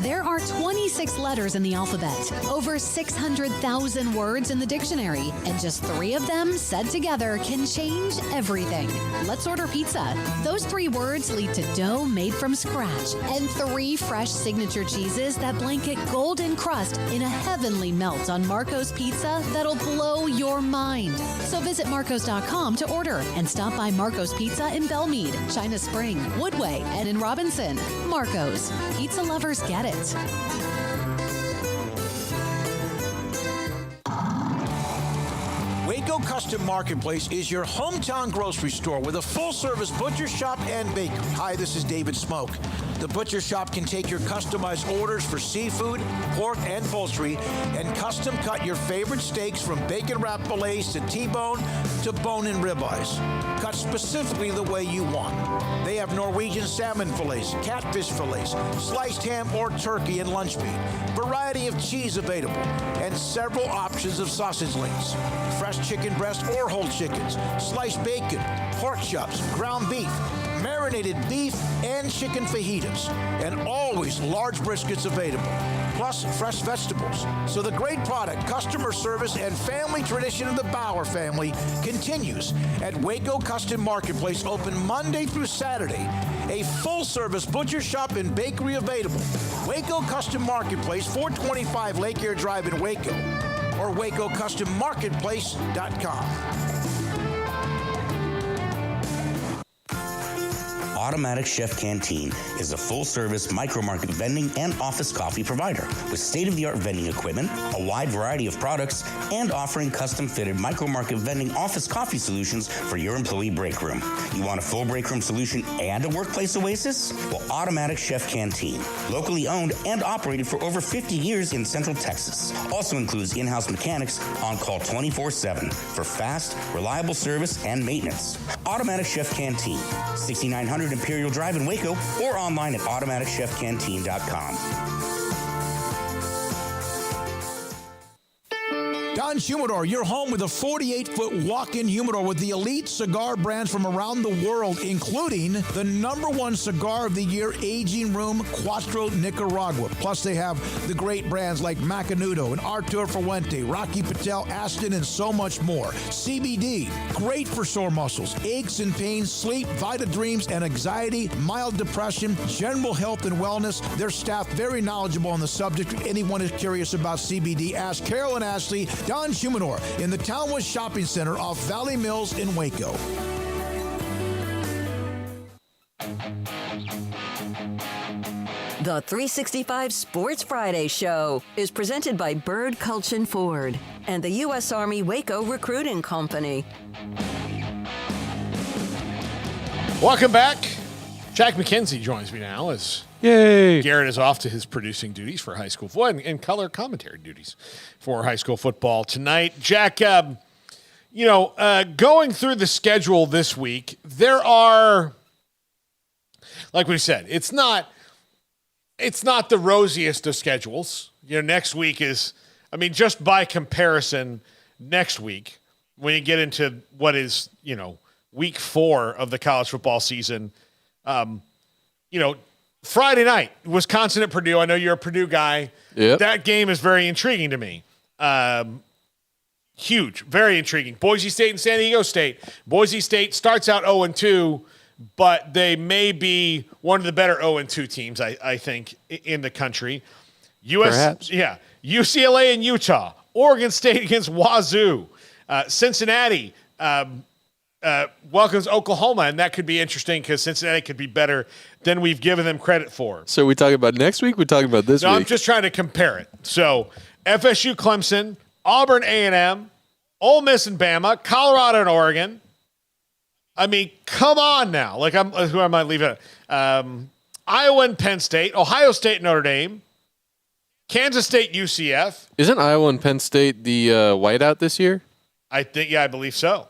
There are 26 letters in the alphabet, over 600,000 words in the dictionary, and just 3 of them said together can change everything. Let's order pizza. Those 3 words lead to dough made from scratch and 3 fresh signature cheeses that blanket golden crust in a heavenly melt on Marco's Pizza that'll blow your mind. So visit marcos.com to order and stop by Marco's Pizza in Belmead, China Spring, Woodway, and in Robinson. Marco's. Pizza lovers get it. Waco Custom Marketplace is your hometown grocery store with a full-service butcher shop and bakery. Hi, this is David Smoak. The butcher shop can take your customized orders for seafood, pork, and poultry and custom cut your favorite steaks from bacon wrap fillets to T-bone to bone-in ribeyes. Cut specifically the way you want. They have Norwegian salmon fillets, catfish fillets, sliced ham or turkey and lunch meat, variety of cheese available, and several options of sausage links. Fresh chicken breast or whole chickens, sliced bacon, pork chops, ground beef, marinated beef, and chicken fajitas, and always large briskets available, plus fresh vegetables. So the great product, customer service, and family tradition of the Bauer family continues at Waco Custom Marketplace, open Monday through Saturday. A full-service butcher shop and bakery available. Waco Custom Marketplace, 425 Lake Air Drive in Waco, or WacoCustomMarketplace.com. Automatic Chef Canteen is a full-service micro-market vending and office coffee provider with state-of-the-art vending equipment, a wide variety of products, and offering custom-fitted micro-market vending office coffee solutions for your employee break room. You want a full break room solution and a workplace oasis? Well, Automatic Chef Canteen, locally owned and operated for over 50 years in Central Texas, also includes in-house mechanics on call 24/7 for fast, reliable service and maintenance. Automatic Chef Canteen, 6900 Imperial Drive in Waco, or online at automaticchefcanteen.com. Don's Humidor, your home with a 48-foot walk-in humidor with the elite cigar brands from around the world, including the #1 cigar of the year, Aging Room Cuatro Nicaragua. Plus, they have the great brands like Macanudo and Artur Fuente, Rocky Patel, Aston, and so much more. CBD, great for sore muscles, aches and pains, sleep, Vita Dreams, and anxiety, mild depression, general health and wellness. Their staff very knowledgeable on the subject. If anyone is curious about CBD, ask Carol and Ashley. Don's Humidor in the Townwest Shopping Center off Valley Mills in Waco. The 365 Sports Friday Show is presented by Bird Culchin Ford and the U.S. Army Waco Recruiting Company. Welcome back. Jack McKenzie joins me now as Garrett is off to his producing duties for high school football and color commentary duties for high school football tonight. Jack, going through the schedule this week, there are, like we said, it's not the rosiest of schedules. Next week is, just by comparison, next week, when you get into what is, week 4 of the college football season, Friday night, Wisconsin at Purdue. I know you're a Purdue guy. Yep. That game is very intriguing to me. Huge, very intriguing. Boise State and San Diego State. Boise State starts out 0-2, but they may be one of the better 0-2 teams, I think, in the country. Perhaps. Yeah. UCLA and Utah, Oregon State against Wazoo. Cincinnati welcomes Oklahoma, and that could be interesting because Cincinnati could be better than we've given them credit for. So are we talking about next week? We're talking about this week? I'm just trying to compare it. So FSU, Clemson, Auburn, A&M, Ole Miss and Bama, Colorado and Oregon. I mean, come on now. Like, who am I leaving? Iowa and Penn State, Ohio State, Notre Dame, Kansas State, UCF. Isn't Iowa and Penn State the whiteout this year? I believe so.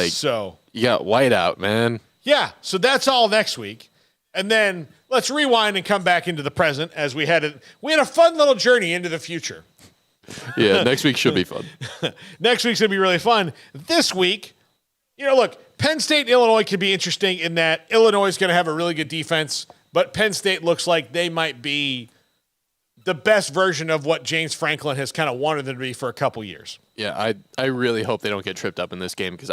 So you got whiteout, man. Yeah, so that's all next week. And then let's rewind and come back into the present as we had a fun little journey into the future. Yeah, next week should be fun. Next week's going to be really fun. This week, look, Penn State and Illinois could be interesting in that Illinois is going to have a really good defense, but Penn State looks like they might be the best version of what James Franklin has kind of wanted them to be for a couple years. Yeah, I really hope they don't get tripped up in this game because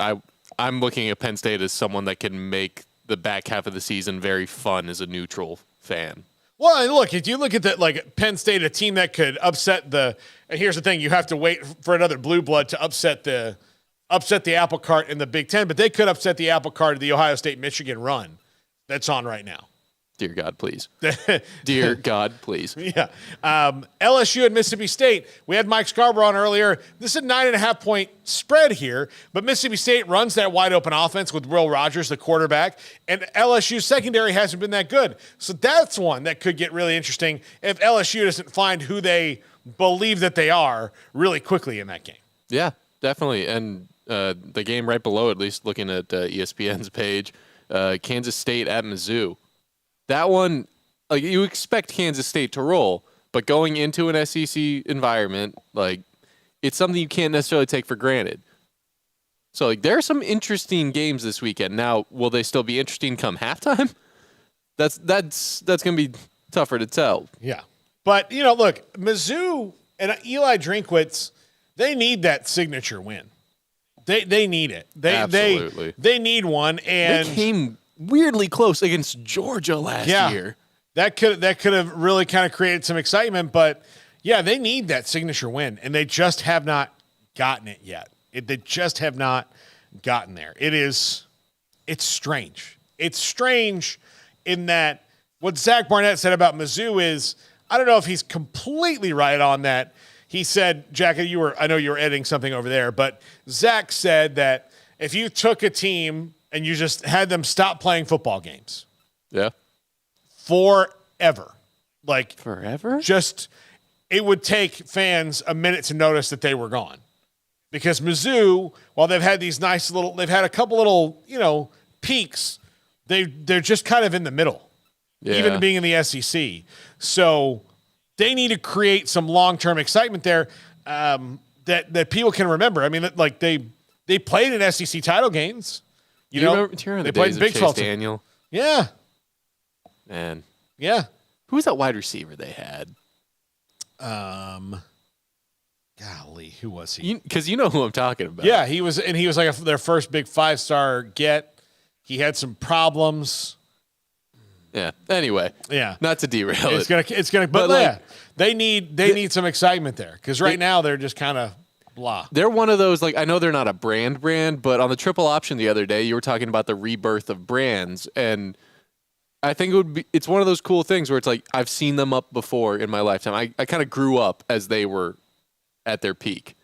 I'm looking at Penn State as someone that can make the back half of the season very fun as a neutral fan. Well, and look, if you look at Penn State, a team that could upset and here's the thing, you have to wait for another blue blood to upset the apple cart in the Big Ten, but they could upset the apple cart of the Ohio State-Michigan run that's on right now. Dear God, please. Dear God, please. Yeah. LSU and Mississippi State. We had Mike Scarborough on earlier. This is a 9.5-point spread here, but Mississippi State runs that wide open offense with Will Rogers, the quarterback, and LSU's secondary hasn't been that good. So that's one that could get really interesting if LSU doesn't find who they believe that they are really quickly in that game. Yeah, definitely. And the game right below, at least looking at ESPN's page, Kansas State at Mizzou. That one, like, you expect Kansas State to roll, but going into an SEC environment, like, it's something you can't necessarily take for granted. So, like, there are some interesting games this weekend. Now, will they still be interesting come halftime? That's going to be tougher to tell. Yeah. But, look, Mizzou and Eli Drinkwitz, they need that signature win. They need it. Absolutely. They need one. And they came weirdly close against Georgia last year. That could have really kind of created some excitement, but yeah, they need that signature win, and they just have not gotten it yet. They just have not gotten there. It's strange. It's strange in that what Zach Barnett said about Mizzou is, I don't know if he's completely right on that. He said, Jack, I know you were editing something over there, but Zach said that if you took a team and you just had them stop playing football games. Yeah. Forever. Like, forever? Just, it would take fans a minute to notice that they were gone. Because Mizzou, while they've had they've had a couple little, peaks, they're just kind of in the middle. Yeah. Even being in the SEC. So they need to create some long-term excitement there that people can remember. I mean, like, they played in SEC title games. Do you remember the days of Chase Daniel? Yeah. Man. Yeah. Who was that wide receiver they had? Golly, who was he? Because you know who I'm talking about. Yeah, he was like their first big 5-star get. He had some problems. Yeah. Anyway. Yeah. Not to derail it. It's gonna. But yeah, they need some excitement there because right now they're just kind of blah. They're one of those, like, I know they're not a brand, but on the triple option the other day, you were talking about the rebirth of brands, and I think it's one of those cool things where it's like, I've seen them up before in my lifetime. I kind of grew up as they were at their peak.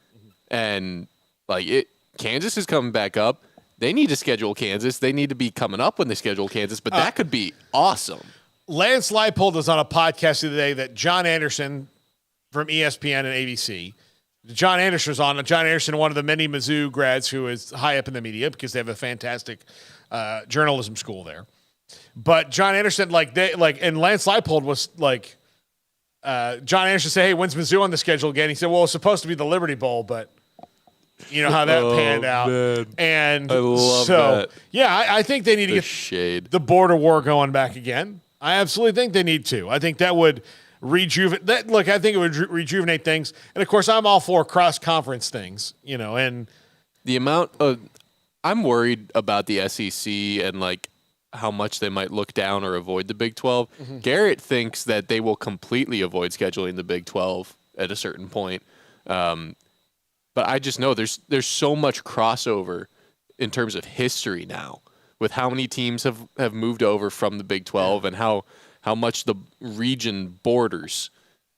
And, like, Kansas is coming back up. They need to schedule Kansas. They need to be coming up when they schedule Kansas, but that could be awesome. Lance Leipold was on a podcast the other day that John Anderson from ESPN and ABC, John Anderson was on. John Anderson, one of the many Mizzou grads who is high up in the media because they have a fantastic journalism school there. But John Anderson, and Lance Leipold was like, John Anderson said, "Hey, when's Mizzou on the schedule again?" He said, "Well, it's supposed to be the Liberty Bowl, but you know how that panned out." Man. And I love so, that. yeah, I think they need to get the border war going back again. I absolutely think they need to. I think that would rejuvenate. I think it would rejuvenate things. And of course, I'm all for cross-conference things, and the amount of, I'm worried about the SEC and like how much they might look down or avoid the Big 12. Mm-hmm. Garrett thinks that they will completely avoid scheduling the Big 12 at a certain point. But I just know there's so much crossover in terms of history now with how many teams have moved over from the Big 12 and how much the region borders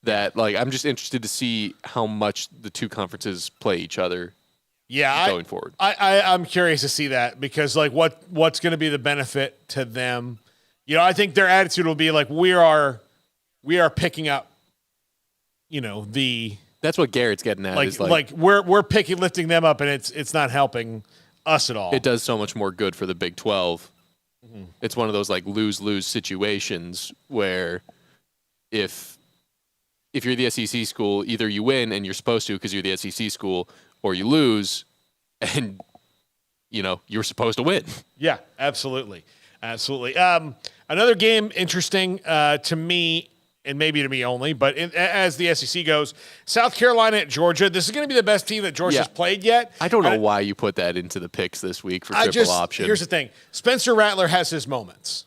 that, like, I'm just interested to see how much the two conferences play each other going forward. I'm curious to see that because, like, what's going to be the benefit to them? I think their attitude will be like, we are picking up, that's what Garrett's getting at. Like we're lifting them up, and it's not helping us at all. It does so much more good for the Big 12. Mm-hmm. It's one of those like lose-lose situations where if you're the SEC school, either you win and you're supposed to because you're the SEC school, or you lose and you're supposed to win. Yeah, absolutely. Another game interesting to me, and maybe to me only, but as the SEC goes, South Carolina at Georgia. This is going to be the best team that Georgia's played yet. I don't know why you put that into the picks this week for triple option. Here's the thing. Spencer Rattler has his moments.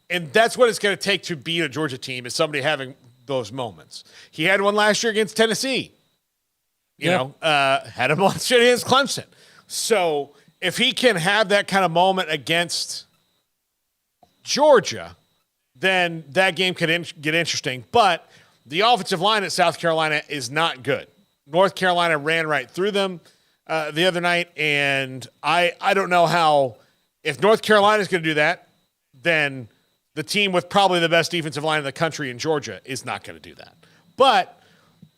And that's what it's going to take to beat a Georgia team, is somebody having those moments. He had one last year against Tennessee. Had him last year against Clemson. So if he can have that kind of moment against Georgia, then that game could get interesting. But the offensive line at South Carolina is not good. North Carolina ran right through them the other night, and I don't know how – if North Carolina is going to do that, then the team with probably the best defensive line in the country in Georgia is not going to do that. But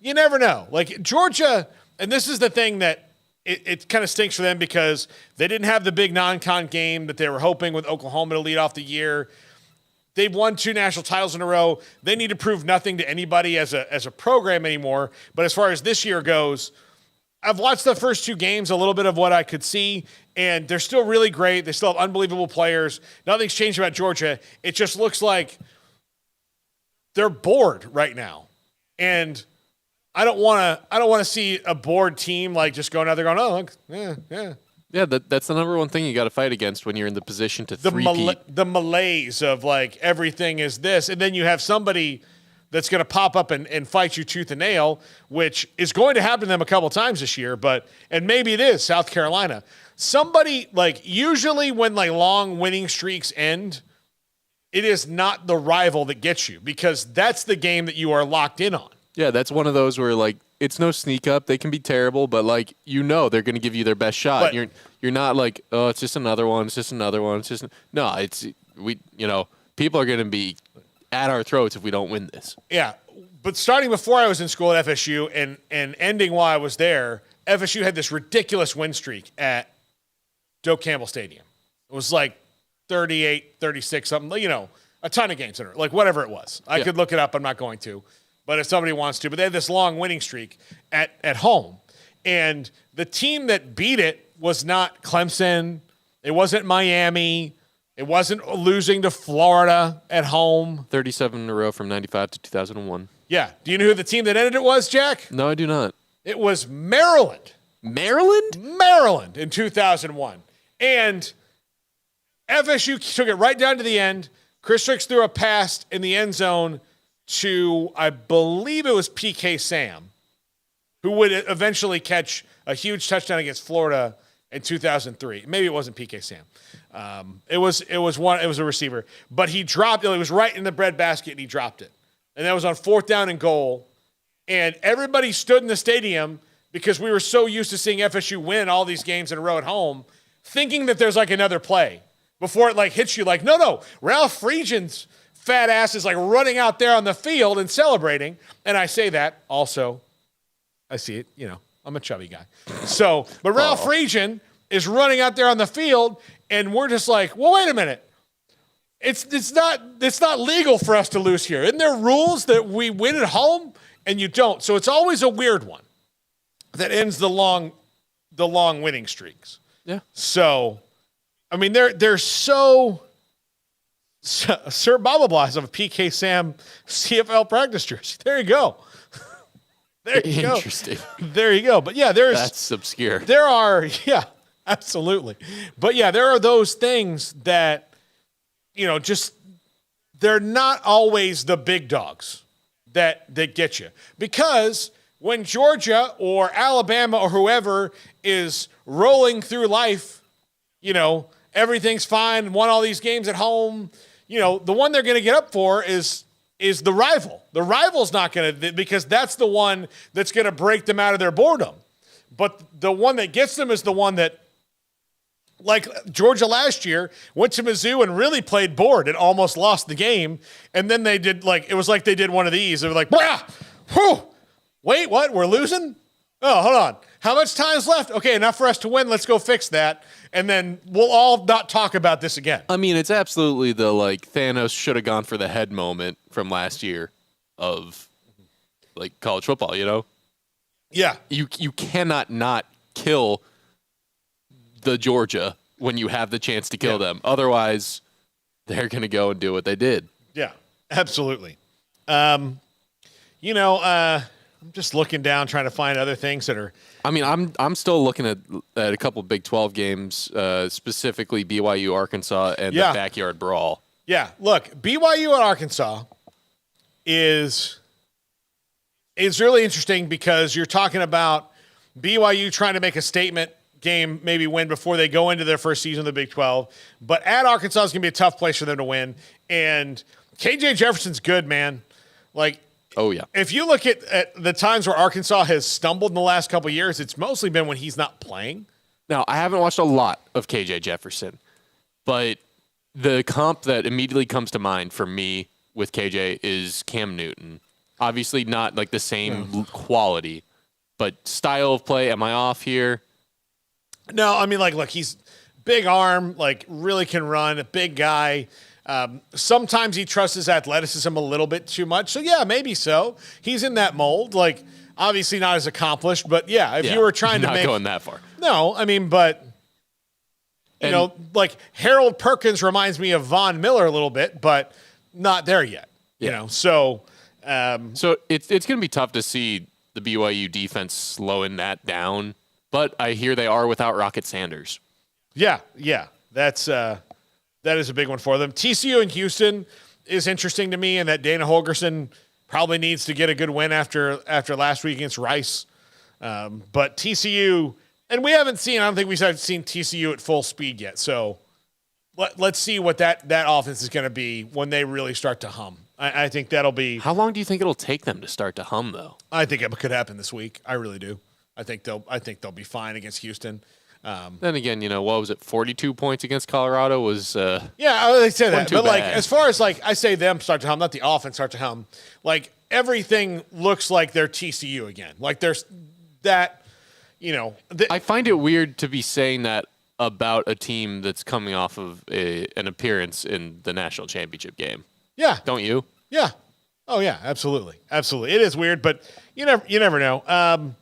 you never know. Like Georgia – and this is the thing that it kind of stinks for them because they didn't have the big non-con game that they were hoping with Oklahoma to lead off the year. They've won 2 national titles in a row. They need to prove nothing to anybody as a program anymore. But as far as this year goes, I've watched the first 2 games, a little bit of what I could see, and they're still really great. They still have unbelievable players. Nothing's changed about Georgia. It just looks like they're bored right now. And I don't want to see a bored team like just going out there going, oh, yeah. Yeah, that's the number one thing you got to fight against when you're in the position to three-peat. The malaise of, like, everything is this. And then you have somebody that's going to pop up and fight you tooth and nail, which is going to happen to them a couple times this year. And maybe it is South Carolina. Somebody, like, usually when, like, long winning streaks end, it is not the rival that gets you because that's the game that you are locked in on. Yeah, that's one of those where, like, it's no sneak up. They can be terrible, but, like, they're going to give you their best shot. But you're not like, oh, it's just another one. It's just another one. It's just no. People are going to be at our throats if we don't win this. Yeah, but starting before I was in school at FSU and ending while I was there, FSU had this ridiculous win streak at Doak Campbell Stadium. It was like 38, 36, something. A ton of games in it, like whatever it was. I could look it up. I'm not going to. But if somebody wants to. But they had this long winning streak at home. And the team that beat it was not Clemson. It wasn't Miami. It wasn't losing to Florida at home. 37 in a row from 95 to 2001. Yeah. Do you know who the team that ended it was, Jack? No, I do not. It was Maryland. Maryland? Maryland in 2001. And FSU took it right down to the end. Chris Ricks threw a pass in the end zone to, I believe it was PK Sam, who would eventually catch a huge touchdown against Florida in 2003. Maybe it wasn't PK Sam. It was a receiver, but he dropped it. It was right in the breadbasket and he dropped it. And that was on 4th down and goal. And everybody stood in the stadium because we were so used to seeing FSU win all these games in a row at home, thinking that there's like another play before it like hits you. Like, no, Ralph Friedgen's fat ass is like running out there on the field and celebrating. And I say that also, I see it, I'm a chubby guy. But Ralph Friedgen is running out there on the field and we're just like, well, wait a minute. It's not legal for us to lose here. Isn't there rules that we win at home and you don't? So it's always a weird one that ends the long winning streaks. Yeah. So, I mean, they're so Sir Blah has a PK Sam CFL practice jersey. There you go. There you go. Interesting. There you go. But yeah, that's obscure. There are, yeah, absolutely. But yeah, there are those things that, just they're not always the big dogs that get you. Because when Georgia or Alabama or whoever is rolling through life, everything's fine, won all these games at home, the one they're going to get up for is the rival. The rival's not going to, because that's the one that's going to break them out of their boredom. But the one that gets them is the one that, like Georgia last year, went to Mizzou and really played bored and almost lost the game. And then they did it was like they did one of these. They were like, brah, whew, wait, what? We're losing? Oh, hold on. How much time's left? Okay, enough for us to win. Let's go fix that. And then we'll all not talk about this again. I mean, it's absolutely the Thanos should have gone for the head moment from last year of college football, Yeah. You cannot not kill the Georgia when you have the chance to kill them. Otherwise, they're going to go and do what they did. Yeah, absolutely. I'm just looking down, trying to find other things that are. I mean, I'm still looking at a couple of Big 12 games, specifically BYU, Arkansas, and the backyard brawl. Yeah, look, BYU and Arkansas is really interesting because you're talking about BYU trying to make a statement game, maybe win before they go into their first season of the Big 12. But at Arkansas is going to be a tough place for them to win. And KJ Jefferson's good, man. Oh, yeah. If you look at the times where Arkansas has stumbled in the last couple of years, it's mostly been when he's not playing. Now, I haven't watched a lot of KJ Jefferson, but the comp that immediately comes to mind for me with KJ is Cam Newton. Obviously not the same quality, but style of play, am I off here? No, I mean, look, he's big arm, really can run, a big guy. Sometimes he trusts his athleticism a little bit too much. So, yeah, maybe so. He's in that mold. Obviously not as accomplished, but, if you were trying to not going that far. No, I mean, but, Harold Perkins reminds me of Von Miller a little bit, but not there yet. So it's going to be tough to see the BYU defense slowing that down. But I hear they are without Rocket Sanders. Yeah. That is a big one for them. TCU and Houston is interesting to me, and that Dana Holgorsen probably needs to get a good win after last week against Rice. But TCU, and we haven't seen, I don't think we've seen TCU at full speed yet. So let's see what that offense is going to be when they really start to hum. I think that'll be. How long do you think it'll take them to start to hum, though? I think it could happen this week. I really do. I think they'll be fine against Houston. Then again, what was it? 42 points against Colorado was. They say that, but bad. As far as I say them start to hum, not the offense start to hum. Everything looks like they're TCU again. There's that. I find it weird to be saying that about a team that's coming off of an appearance in the national championship game. Yeah, don't you? Yeah. Oh yeah, absolutely. It is weird, but you never know.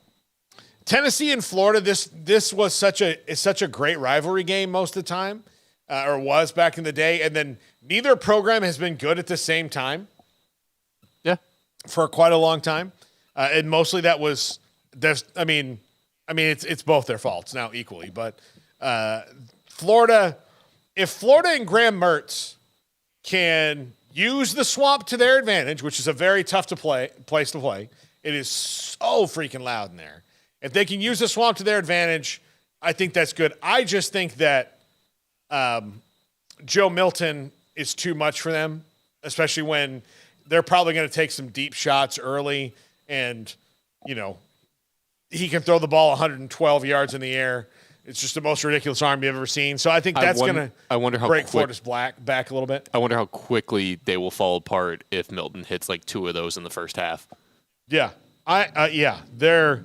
Tennessee and Florida, this was such a great rivalry game most of the time, or was back in the day, and then neither program has been good at the same time. Yeah, for quite a long time, and mostly that was it's both their faults now equally, but Florida, if Florida and Graham Mertz can use the swamp to their advantage, which is a very tough place to play. It is so freaking loud in there. If they can use the swamp to their advantage, I think that's good. I just think that Joe Milton is too much for them, especially when they're probably going to take some deep shots early, and he can throw the ball 112 yards in the air. It's just the most ridiculous arm you've ever seen. So I think that's going to break Florida's back a little bit. I wonder how quickly they will fall apart if Milton hits two of those in the first half. Yeah. They're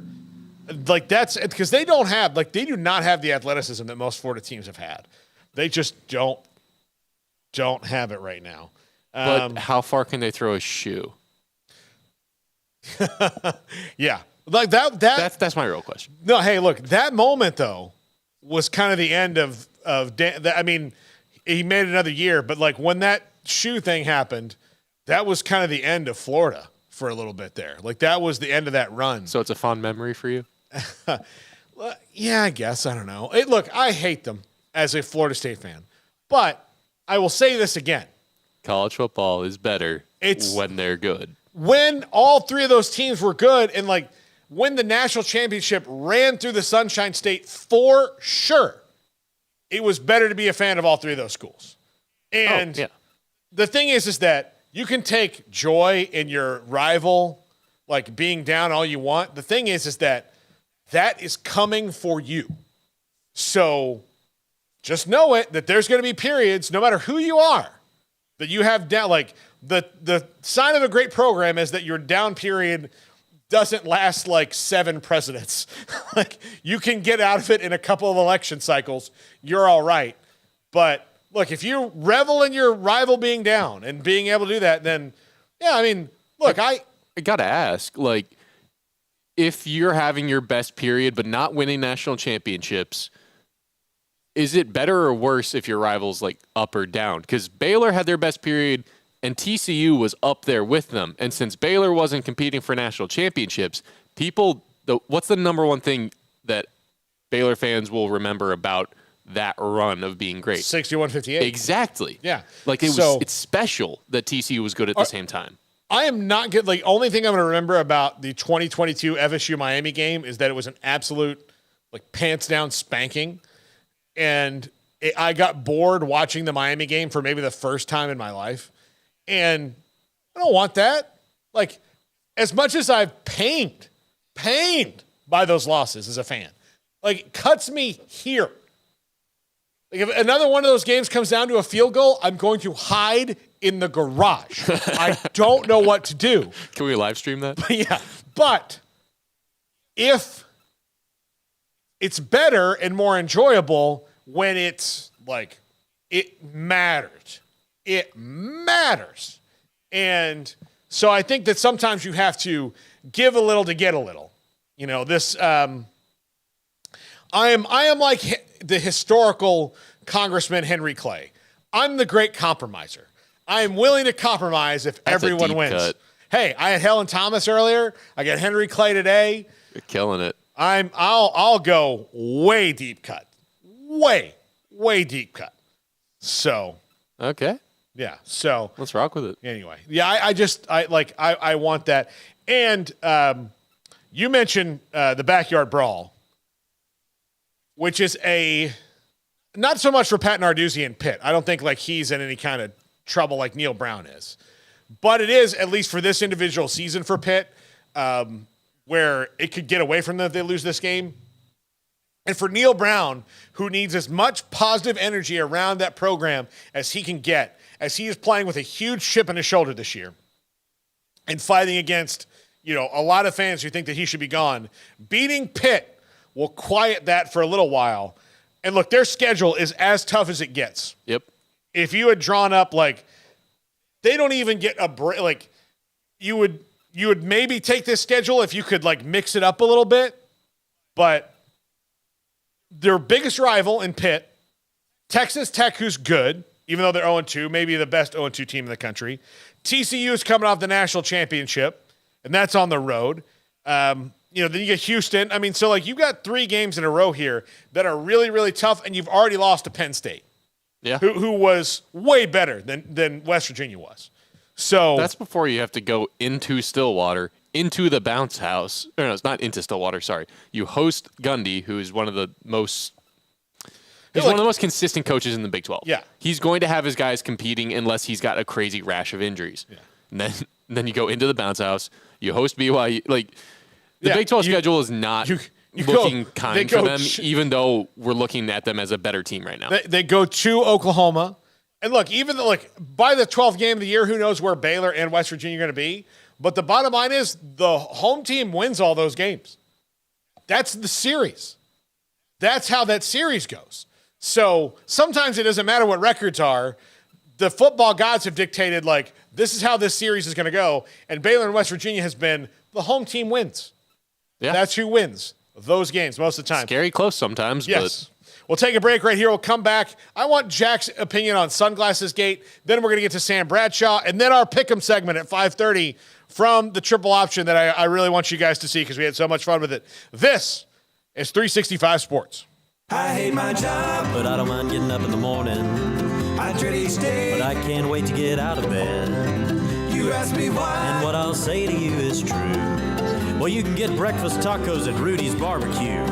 that's because they do not have the athleticism that most Florida teams have had. They just don't have it right now. But how far can they throw a shoe? Yeah. That's my real question. No, hey, look, that moment though was kind of the end of he made another year, but when that shoe thing happened, that was kind of the end of Florida for a little bit there. That was the end of that run. So it's a fond memory for you? Yeah, I guess. I don't know. Look, I hate them as a Florida State fan, but I will say this again. College football is better when they're good. When all three of those teams were good, and when the national championship ran through the Sunshine State, for sure, it was better to be a fan of all three of those schools. And the thing is that you can take joy in your rival, like being down all you want. The thing is that is coming for you. So just know it, that there's going to be periods, no matter who you are, that you have down. Like the sign of a great program is that your down period doesn't last like 7 presidents. Like you can get out of it in a couple of election cycles. You're all right. But look, if you revel in your rival being down and being able to do that, then yeah, I mean, look, I got to ask, like, if you're having your best period but not winning national championships, is it better or worse if your rival's like up or down? Because Baylor had their best period and TCU was up there with them. And since Baylor wasn't competing for national championships, what's the number one thing that Baylor fans will remember about that run of being great? 61-58. Exactly. Yeah. Like it's special that TCU was good at the same time. I am not good. Like, only thing I'm going to remember about the 2022 FSU Miami game is that it was an absolute, like, pants down spanking. And I got bored watching the Miami game for maybe the first time in my life. And I don't want that. Like, as much as I've pained by those losses as a fan, like, it cuts me here. Like, if another one of those games comes down to a field goal, I'm going to hide in the garage. I don't know what to do. Can we live stream that? But if it's better and more enjoyable when it's like, it matters. It matters. And so I think that sometimes you have to give a little to get a little. You know, this, I am like the historical Congressman Henry Clay. I'm the great compromiser. I am willing to compromise if everyone wins. Cut. Hey, I had Helen Thomas earlier. I got Henry Clay today. You're killing it. I'll go way deep cut. Way deep cut. So. Okay. Yeah. So let's rock with it. Anyway. Yeah, I want that. And you mentioned the backyard brawl, which is not so much for Pat Narduzzi and Pitt. I don't think like he's in any kind of trouble like Neil Brown is. But it is, at least for this individual season for Pitt, where it could get away from them if they lose this game. And for Neil Brown, who needs as much positive energy around that program as he can get, as he is playing with a huge chip on his shoulder this year and fighting against, a lot of fans who think that he should be gone, beating Pitt will quiet that for a little while. And look, their schedule is as tough as it gets. Yep. If you had drawn up, like, they don't even get a break. Like, you would maybe take this schedule if you could, like, mix it up a little bit. But their biggest rival in Pitt, Texas Tech, who's good, even though they're 0-2, maybe the best 0-2 team in the country. TCU is coming off the national championship, and that's on the road. Then you get Houston. I mean, so, like, you've got 3 games in a row here that are really, really tough, and you've already lost to Penn State. Yeah. Who was way better than West Virginia was. So that's before you have to go into Stillwater, into the bounce house. Or no, it's not into Stillwater, sorry. You host Gundy, who is one of the most consistent coaches in the Big 12. Yeah. He's going to have his guys competing unless he's got a crazy rash of injuries. Yeah. And then you go into the bounce house, you host BYU. Like, the Big 12 schedule is not looking kind for them, even though we're looking at them as a better team right now. They go to Oklahoma. And look, even though, like, by the 12th game of the year, who knows where Baylor and West Virginia are going to be. But the bottom line is the home team wins all those games. That's the series. That's how that series goes. So sometimes it doesn't matter what records are. The football gods have dictated, like, this is how this series is going to go. And Baylor and West Virginia has been the home team wins. Yeah. That's who wins those games most of the time. Scary close sometimes. Yes. We'll take a break right here. We'll come back. I want Jack's opinion on Sunglasses Gate. Then we're going to get to Sam Bradshaw. And then our Pick'em segment at 5:30 from the triple option that I really want you guys to see because we had so much fun with it. This is 365 Sports. I hate my job, but I don't mind getting up in the morning. I dread each day, but I can't wait to get out of bed. You ask me why, and what I'll say to you is true. Well, you can get breakfast tacos at Rudy's Barbecue.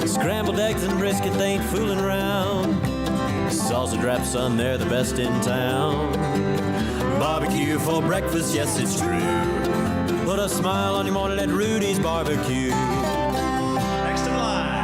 Scrambled eggs and brisket, they ain't fooling around. Sausage wrap, son, they're the best in town. Barbecue for breakfast, yes, it's true. Put a smile on your morning at Rudy's Barbecue. Next in line.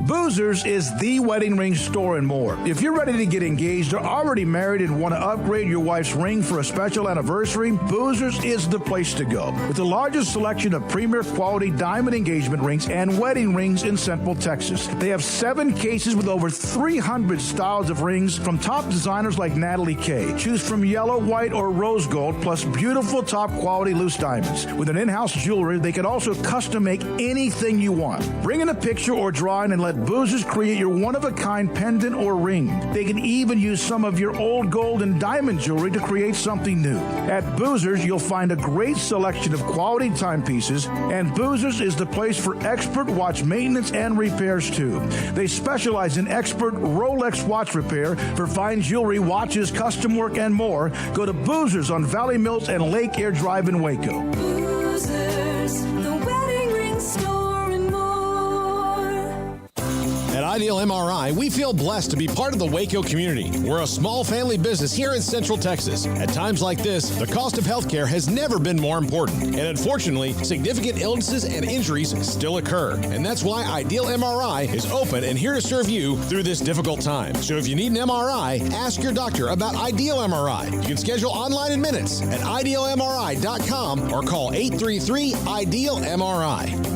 Boozers is the wedding ring store and more. If you're ready to get engaged or already married and want to upgrade your wife's ring for a special anniversary, Boozers is the place to go. With the largest selection of premier quality diamond engagement rings and wedding rings in Central Texas. They have 7 cases with over 300 styles of rings from top designers like Natalie Kay. Choose from yellow, white, or rose gold, plus beautiful top quality loose diamonds. With an in-house jewelry, they can also custom make anything you want. Bring in a picture or drawing and let Boozers create your one-of-a-kind pendant or ring. They can even use some of your old gold and diamond jewelry to create something new. At Boozers, you'll find a great selection of quality timepieces, and Boozers is the place for expert watch maintenance and repairs, too. They specialize in expert Rolex watch repair for fine jewelry, watches, custom work, and more. Go to Boozers on Valley Mills and Lake Air Drive in Waco. Boozers, the wedding ring store and more. At Ideal MRI, we feel blessed to be part of the Waco community. We're a small family business here in Central Texas. At times like this, the cost of healthcare has never been more important. And unfortunately, significant illnesses and injuries still occur. And that's why Ideal MRI is open and here to serve you through this difficult time. So if you need an MRI, ask your doctor about Ideal MRI. You can schedule online in minutes at idealmri.com or call 833-IDEAL-MRI.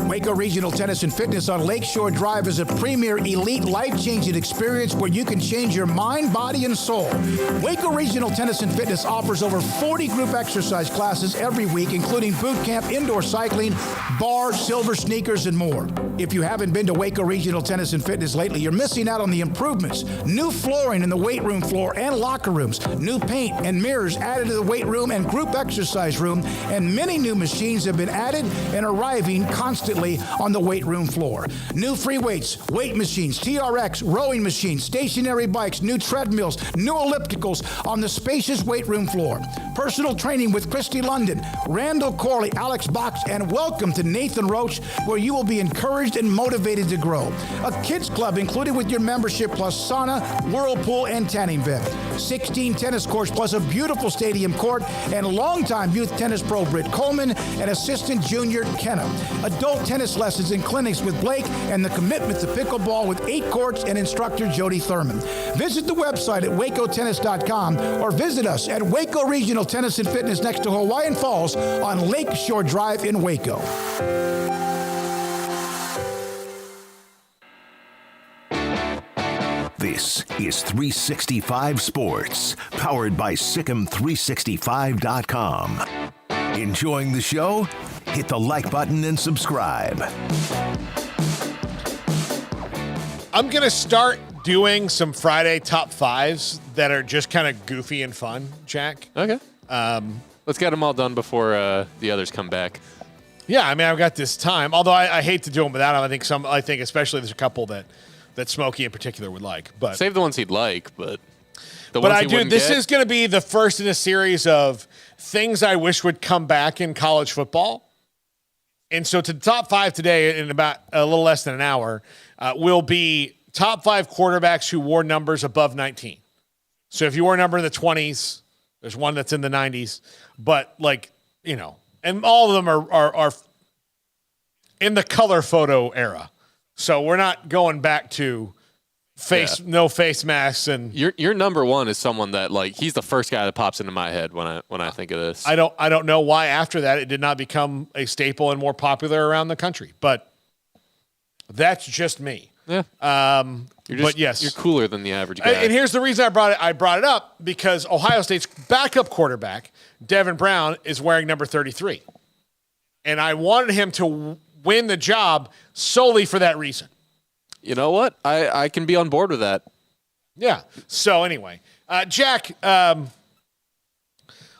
Waco Regional Tennis and Fitness on Lakeshore Drive is a premier elite life-changing experience where you can change your mind, body, and soul. Waco Regional Tennis and Fitness offers over 40 group exercise classes every week, including boot camp, indoor cycling, bar, silver sneakers, and more. If you haven't been to Waco Regional Tennis and Fitness lately, you're missing out on the improvements. New flooring in the weight room floor and locker rooms, new paint and mirrors added to the weight room and group exercise room, and many new machines have been added and arriving constantly on the weight room floor. New free weights, weight machines, TRX, rowing machines, stationary bikes, new treadmills, new ellipticals on the spacious weight room floor. Personal training with Christy London, Randall Corley, Alex Box, and welcome to Nathan Roach, where you will be encouraged and motivated to grow. A kids club included with your membership, plus sauna, whirlpool, and tanning bed. 16 tennis courts plus a beautiful stadium court, and longtime youth tennis pro Britt Coleman and assistant junior Kenna. Adult tennis lessons and clinics with Blake, and the commitment to pickleball with 8 courts and instructor Jody Thurman. Visit the website at wacotennis.com or visit us at Waco Regional Tennis and Fitness next to Hawaiian Falls on Lakeshore Drive in Waco. This is 365 Sports, powered by Sikkim365.com. Enjoying the show? Hit the like button and subscribe. I'm going to start doing some Friday top 5s that are just kind of goofy and fun, Jack. Okay. Let's get them all done before the others come back. Yeah, I mean, I've got this time. Although I hate to do them without them. I think especially there's a couple that Smokey in particular would like. But save the ones he'd like, but this is going to be the first in a series of things I wish would come back in college football. And so to the top 5 today, in about a little less than an hour, will be top 5 quarterbacks who wore numbers above 19. So if you wore a number in the 20s, there's one that's in the 90s. But and all of them are in the color photo era. So we're not going back to no face masks, and your number one is someone that he's the first guy that pops into my head when I think of this. I don't know why after that it did not become a staple and more popular around the country, but that's just me. Yeah. But yes, you're cooler than the average guy. And here's the reason I brought it up because Ohio State's backup quarterback Devin Brown is wearing number 33, and I wanted him to win the job solely for that reason. You know what? I can be on board with that. Yeah. So anyway, Jack,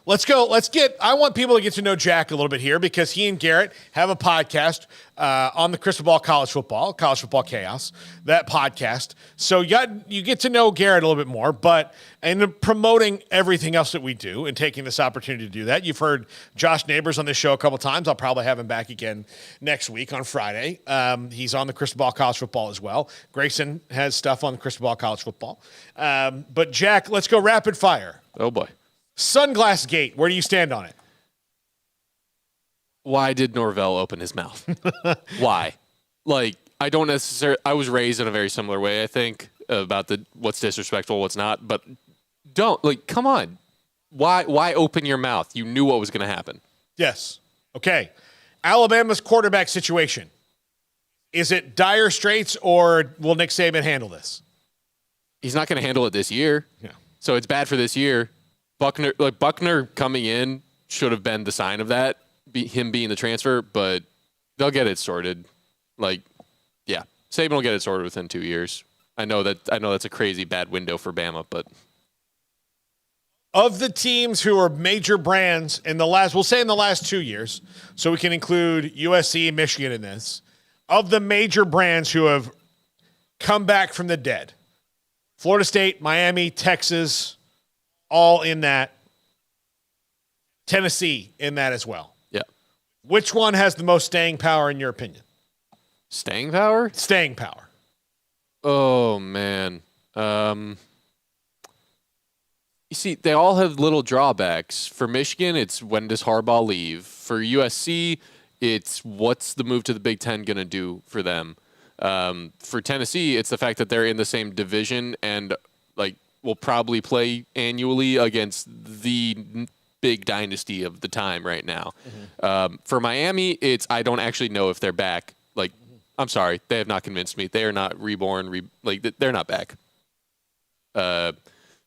Let's go. I want people to get to know Jack a little bit here because he and Garrett have a podcast on the Crystal Ball College Football Chaos, that podcast. So you get to know Garrett a little bit more, and promoting everything else that we do and taking this opportunity to do that. You've heard Josh Neighbors on this show a couple times. I'll probably have him back again next week on Friday. He's on the Crystal Ball College Football as well. Grayson has stuff on the Crystal Ball College Football. But Jack, let's go rapid fire. Oh boy. Sunglass Gate, where do you stand on it? Why did Norvell open his mouth? Why? Like, I don't necessarily. I was raised in a very similar way, I think, about what's disrespectful, what's not. But come on. Why open your mouth? You knew what was going to happen. Yes. Okay. Alabama's quarterback situation. Is it dire straits, or will Nick Saban handle this? He's not going to handle it this year. Yeah. So it's bad for this year. Buckner coming in should have been the sign of that, him being the transfer, but they'll get it sorted. Saban will get it sorted within 2 years. I know that's a crazy bad window for Bama, but of the teams who are major brands in the last 2 years, so we can include USC and Michigan in this, of the major brands who have come back from the dead, Florida State, Miami, Texas, all in that. Tennessee in that as well. Yeah. Which one has the most staying power in your opinion? Staying power? Staying power. Oh, man. You see, they all have little drawbacks. For Michigan, it's when does Harbaugh leave? For USC, it's what's the move to the Big Ten going to do for them? For Tennessee, it's the fact that they're in the same division and will probably play annually against the big dynasty of the time right now. Mm-hmm. For Miami, I don't actually know if they're back. I'm sorry, they have not convinced me. They are not reborn. They're not back.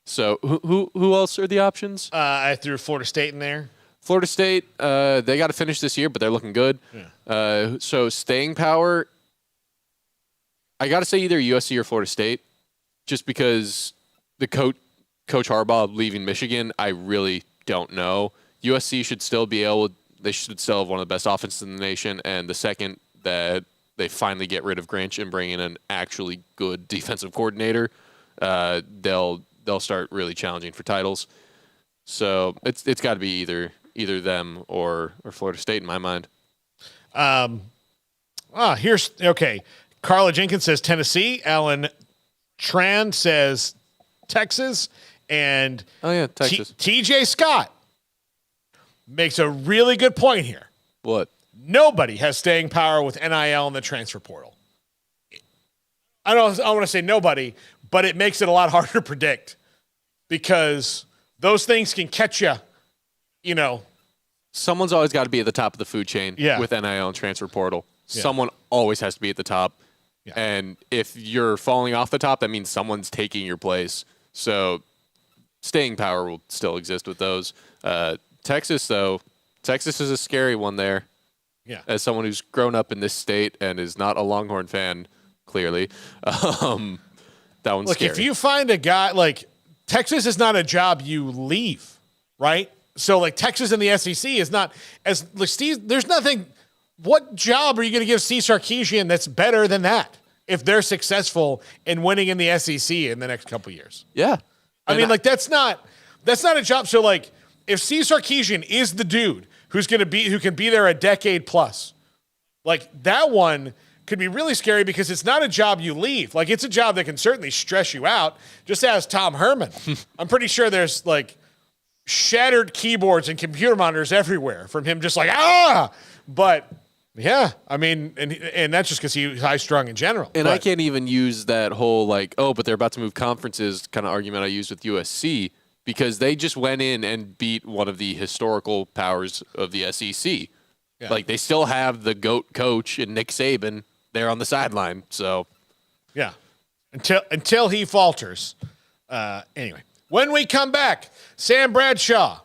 So who else are the options? I threw Florida State in there. Florida State, they got to finish this year, but they're looking good. Yeah. So staying power, I got to say either USC or Florida State, just because the Coach Harbaugh leaving Michigan, I really don't know. USC should still they should still have one of the best offenses in the nation, and the second that they finally get rid of Grinch and bring in an actually good defensive coordinator, they'll start really challenging for titles. So it's got to be either them or Florida State in my mind. Here's okay. Carla Jenkins says Tennessee. Alan Tran says Texas, and Texas. TJ Scott makes a really good point here. What? Nobody has staying power with NIL in the transfer portal. I want to say nobody, but it makes it a lot harder to predict because those things can catch you. Someone's always got to be at the top of the food chain with NIL and transfer portal. Yeah. Someone always has to be at the top. Yeah. And if you're falling off the top, that means someone's taking your place. So staying power will still exist with those. Texas, though, Texas is a scary one there. Yeah. As someone who's grown up in this state and is not a Longhorn fan, clearly, that one's scary. If you find a guy Texas is not a job you leave, right? So Texas in the SEC is not as Steve. There's nothing. What job are you going to give Steve Sarkisian that's better than that if they're successful in winning in the SEC in the next couple of years? Yeah, I mean, that's not a job. So if Steve Sarkisian is the dude who can be there a decade plus, that one could be really scary because it's not a job you leave. It's a job that can certainly stress you out. Just ask Tom Herman. I'm pretty sure there's shattered keyboards and computer monitors everywhere from him just but yeah, I mean, and that's just because he's high strung in general. And I can't even use that whole but they're about to move conferences kind of argument I used with USC because they just went in and beat one of the historical powers of the SEC. Yeah. They still have the GOAT coach and Nick Saban there on the sideline. So yeah, until he falters. Anyway, when we come back, Sam Bradshaw,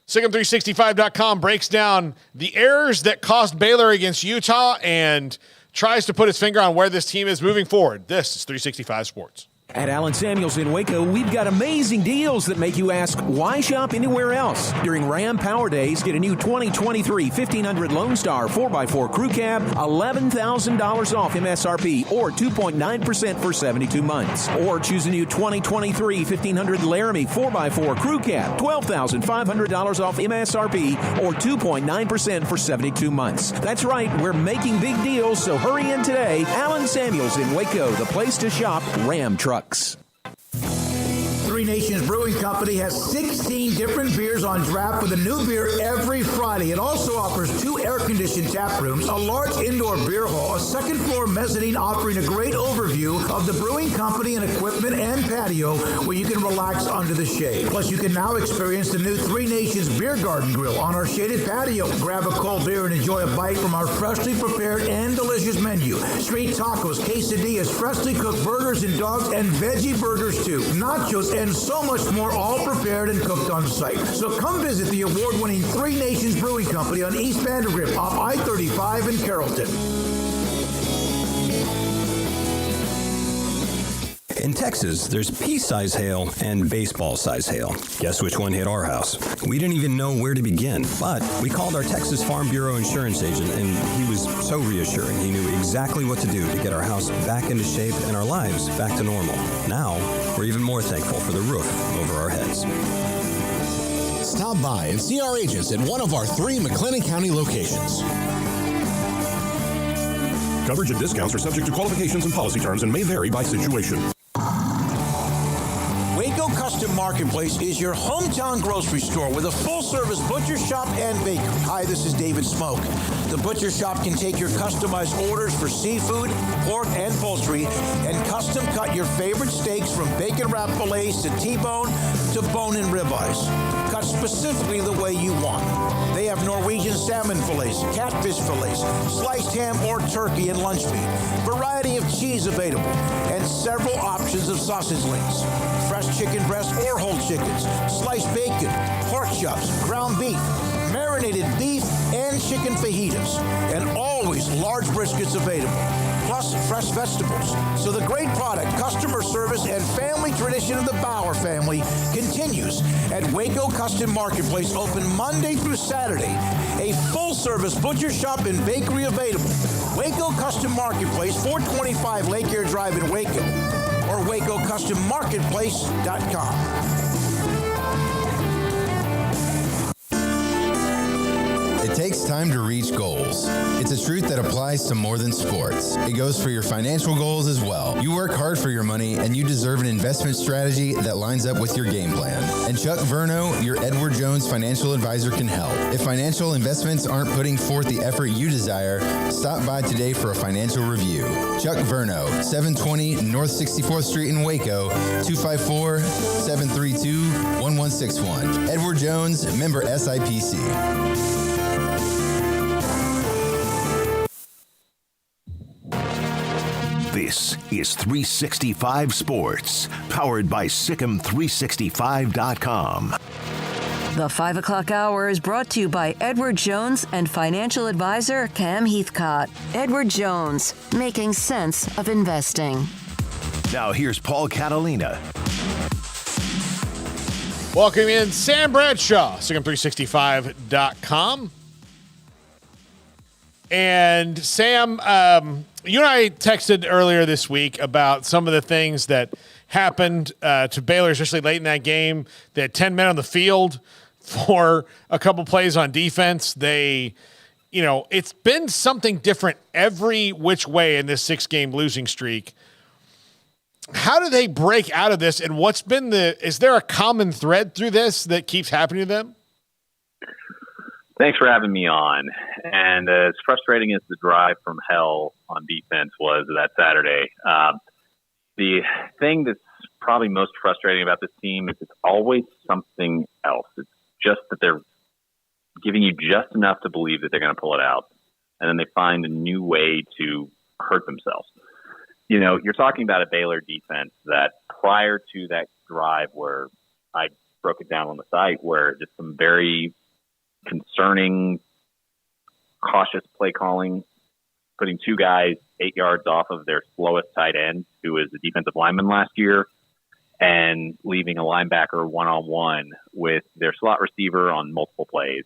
SicEm365.com breaks down the errors that cost Baylor against Utah and tries to put his finger on where this team is moving forward. This is 365 Sports. At Allen Samuels in Waco, we've got amazing deals that make you ask, why shop anywhere else? During Ram Power Days, get a new 2023 1500 Lone Star 4x4 Crew Cab, $11,000 off MSRP, or 2.9% for 72 months. Or choose a new 2023 1500 Laramie 4x4 Crew Cab, $12,500 off MSRP, or 2.9% for 72 months. That's right, we're making big deals, so hurry in today. Allen Samuels in Waco, the place to shop Ram trucks. Three Nations Brewing Company has 16 different beers on draft with a new beer every Friday. It also offers 2 air-conditioned tap rooms, a large indoor beer hall, a second-floor mezzanine offering a great overview of the brewing company and equipment and patio where you can relax under the shade. Plus, you can now experience the new Three Nations Beer Garden Grill on our shaded patio. Grab a cold beer and enjoy a bite from our freshly prepared and delicious menu. Street tacos, quesadillas, freshly cooked burgers and dogs, and veggie burgers too. Nachos and so much more, all prepared and cooked on site. So come visit the award-winning Three Nations Brewing Company on East Vandergrift off I-35 in Carrollton. In Texas, there's pea-size hail and baseball-size hail. Guess which one hit our house? We didn't even know where to begin, but we called our Texas Farm Bureau insurance agent, and he was so reassuring. He knew exactly what to do to get our house back into shape and our lives back to normal. Now, we're even more thankful for the roof over our heads. Stop by and see our agents at one of our 3 McLennan County locations. Coverage and discounts are subject to qualifications and policy terms and may vary by situation. Waco Custom Marketplace is your hometown grocery store with a full-service butcher shop and bakery. Hi, this is David Smoak. The butcher shop can take your customized orders for seafood, pork, and poultry and custom cut your favorite steaks from bacon-wrapped fillets to T-bone to bone-in ribeyes. Cut specifically the way you want. They have Norwegian salmon fillets, catfish fillets, sliced ham or turkey and lunch meat, variety of cheese available, and several options of sausage links. Fresh chicken breast or whole chickens, sliced bacon, pork chops, ground beef, marinated beef, and chicken fajitas, and always large briskets available, plus fresh vegetables. So the great product, customer service, and family tradition of the Bauer family continues at Waco Custom Marketplace, open Monday through Saturday. A full-service butcher shop and bakery available. Waco Custom Marketplace, 425 Lake Air Drive in Waco, or WacoCustomMarketplace.com. It takes time to reach goals. It's a truth that applies to more than sports. It goes for your financial goals as well. You work hard for your money, and you deserve an investment strategy that lines up with your game plan. And Chuck Verno, your Edward Jones financial advisor, can help. If financial investments aren't putting forth the effort you desire, stop by today for a financial review. Chuck Verno, 720 North 64th Street in Waco, 254-732-1161. Edward Jones, member SIPC. This is 365 Sports, powered by Sikkim365.com. The 5 o'clock hour is brought to you by Edward Jones and financial advisor Cam Heathcott. Edward Jones, making sense of investing. Now here's Paul Catalina. Welcome in Sam Bradshaw, Sikkim365.com. And Sam, you and I texted earlier this week about some of the things that happened to Baylor, especially late in that game. They had 10 men on the field for a couple plays on defense. It's been something different every which way in this 6-game losing streak. How do they break out of this? And is there a common thread through this that keeps happening to them? Thanks for having me on. And as frustrating as the drive from hell on defense was that Saturday, the thing that's probably most frustrating about this team is it's always something else. It's just that they're giving you just enough to believe that they're going to pull it out, and then they find a new way to hurt themselves. You're talking about a Baylor defense that prior to that drive where I broke it down on the site, where just some very concerning, cautious play calling, putting 2 guys 8 yards off of their slowest tight end, who was a defensive lineman last year, and leaving a linebacker one-on-one with their slot receiver on multiple plays,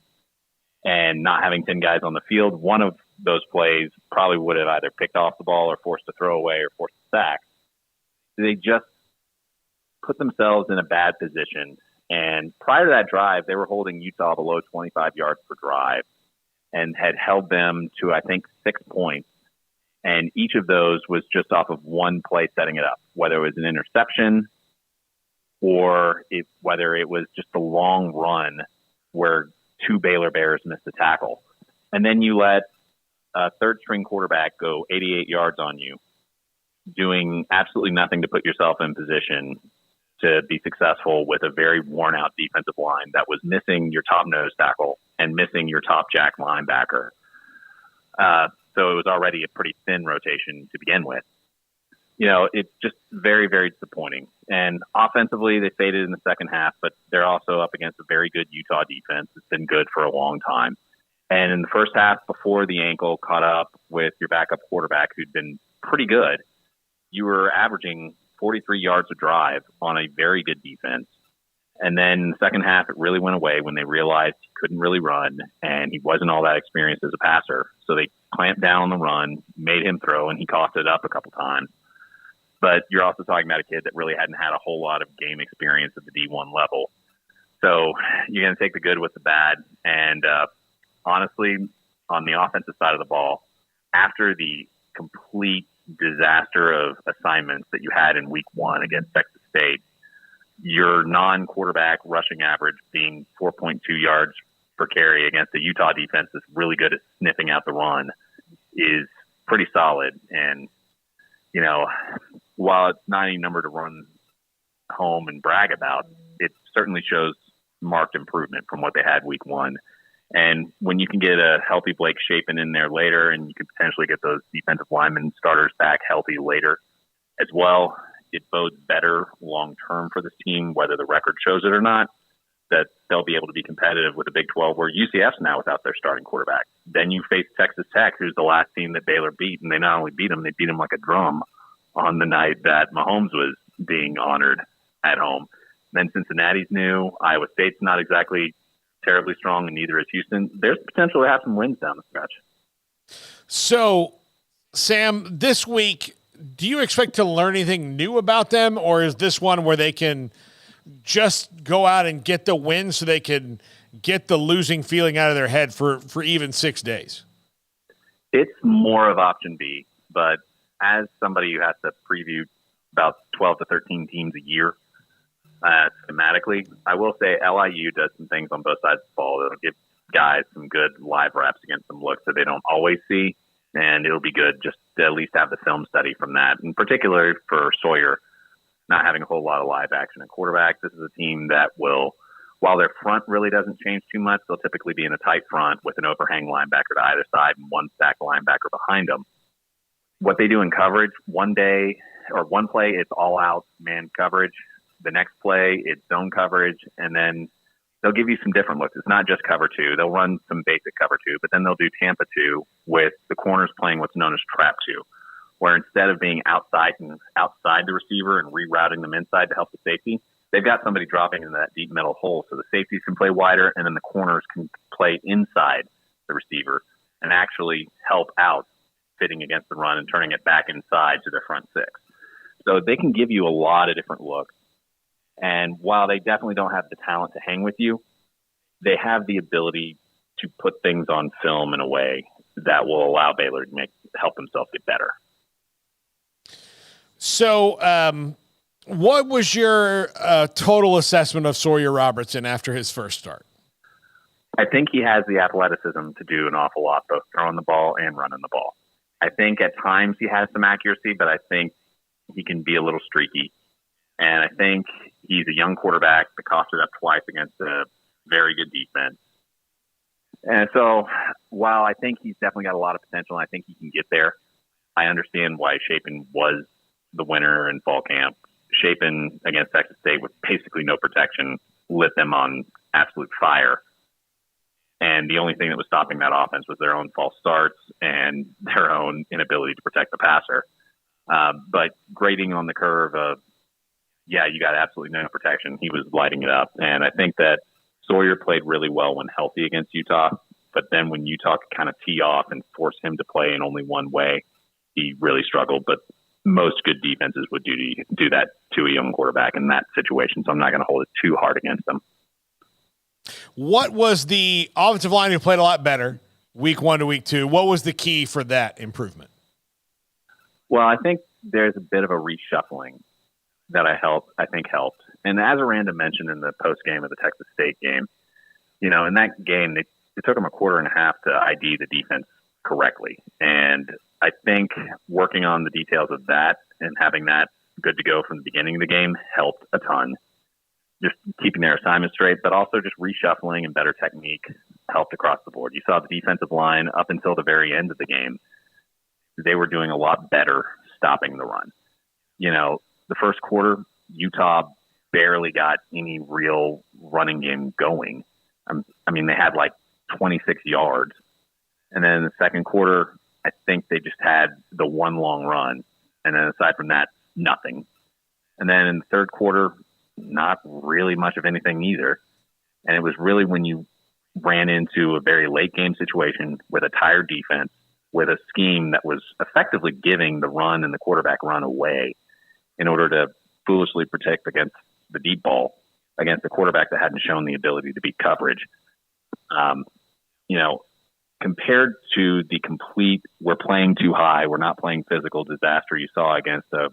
and not having 10 guys on the field. One of those plays probably would have either picked off the ball or forced a throwaway or forced a sack. They just put themselves in a bad position. And prior to that drive, they were holding Utah below 25 yards per drive and had held them to, I think, 6 points. And each of those was just off of one play setting it up, whether it was an interception or whether it was just a long run where 2 Baylor Bears missed a tackle. And then you let a third-string quarterback go 88 yards on you, doing absolutely nothing to put yourself in position to be successful with a very worn-out defensive line that was missing your top nose tackle and missing your top jack linebacker. So it was already a pretty thin rotation to begin with. It's just very, very disappointing. And offensively, they faded in the second half, but they're also up against a very good Utah defense. It's been good for a long time. And in the first half, before the ankle caught up with your backup quarterback, who'd been pretty good, you were averaging 43 yards a drive on a very good defense. And then in the second half, it really went away when they realized he couldn't really run and he wasn't all that experienced as a passer. So they clamped down on the run, made him throw, and he coughed it up a couple times. But you're also talking about a kid that really hadn't had a whole lot of game experience at the D1 level. So you're going to take the good with the bad. And honestly, on the offensive side of the ball, after the complete disaster of assignments that you had in week 1 against Texas State, your non-quarterback rushing average being 4.2 yards per carry against a Utah defense that's really good at sniffing out the run is pretty solid. And, while it's not any number to run home and brag about, it certainly shows marked improvement from what they had week 1. And when you can get a healthy Blake Shapen in there later, and you can potentially get those defensive lineman starters back healthy later as well, it bodes better long-term for this team, whether the record shows it or not, that they'll be able to be competitive with the Big 12, where UCF's now without their starting quarterback. Then you face Texas Tech, who's the last team that Baylor beat, and they not only beat them, they beat them like a drum on the night that Mahomes was being honored at home. Then Cincinnati's new. Iowa State's not exactly terribly strong, and neither is Houston. There's potential to have some wins down the stretch. So, Sam, this week, do you expect to learn anything new about them, or is this one where they can just go out and get the win so they can get the losing feeling out of their head for even 6 days? It's more of option B, but as somebody who has to preview about 12 to 13 teams a year, schematically, I will say LIU does some things on both sides of the ball that'll give guys some good live reps against some looks that they don't always see, and it'll be good just to at least have the film study from that. In particular for Sawyer, not having a whole lot of live action at quarterback, this is a team that will, while their front really doesn't change too much, they'll typically be in a tight front with an overhang linebacker to either side and one stack linebacker behind them. What they do in coverage, one play, it's all out man coverage. The next play, it's zone coverage, and then they'll give you some different looks. It's not just cover 2. They'll run some basic cover 2, but then they'll do Tampa 2 with the corners playing what's known as trap 2, where instead of being outside the receiver and rerouting them inside to help the safety, they've got somebody dropping into that deep middle hole so the safeties can play wider, and then the corners can play inside the receiver and actually help out fitting against the run and turning it back inside to their front 6. So they can give you a lot of different looks. And while they definitely don't have the talent to hang with you, they have the ability to put things on film in a way that will allow Baylor to help themselves get better. So what was your total assessment of Sawyer Robertson after his first start? I think he has the athleticism to do an awful lot, both throwing the ball and running the ball. I think at times he has some accuracy, but I think he can be a little streaky. And I think he's a young quarterback that costed up twice against a very good defense. And so while I think he's definitely got a lot of potential and I think he can get there, I understand why Shapen was the winner in fall camp. Shapen against Texas State with basically no protection lit them on absolute fire. And the only thing that was stopping that offense was their own false starts and their own inability to protect the passer. But grading on the curve of, yeah, you got absolutely no protection. He was lighting it up. And I think that Sawyer played really well when healthy against Utah. But then when Utah could kind of tee off and force him to play in only one way, he really struggled. But most good defenses would do that to a young quarterback in that situation. So I'm not going to hold it too hard against them. What was the offensive line who played a lot better week 1 to week 2? What was the key for that improvement? Well, I think there's a bit of a reshuffling that I think helped. And as Aranda mentioned in the post game of the Texas State game, in that game, it took them a quarter and a half to ID the defense correctly. And I think working on the details of that and having that good to go from the beginning of the game helped a ton. Just keeping their assignment straight, but also just reshuffling and better technique helped across the board. You saw the defensive line up until the very end of the game. They were doing a lot better stopping the run. The first quarter, Utah barely got any real running game going. They had like 26 yards. And then in the second quarter, I think they just had the one long run. And then aside from that, nothing. And then in the third quarter, not really much of anything either. And it was really when you ran into a very late game situation with a tired defense, with a scheme that was effectively giving the run and the quarterback run away in order to foolishly protect against the deep ball against a quarterback that hadn't shown the ability to beat coverage. Compared to the complete, we're playing too high, we're not playing physical disaster you saw against a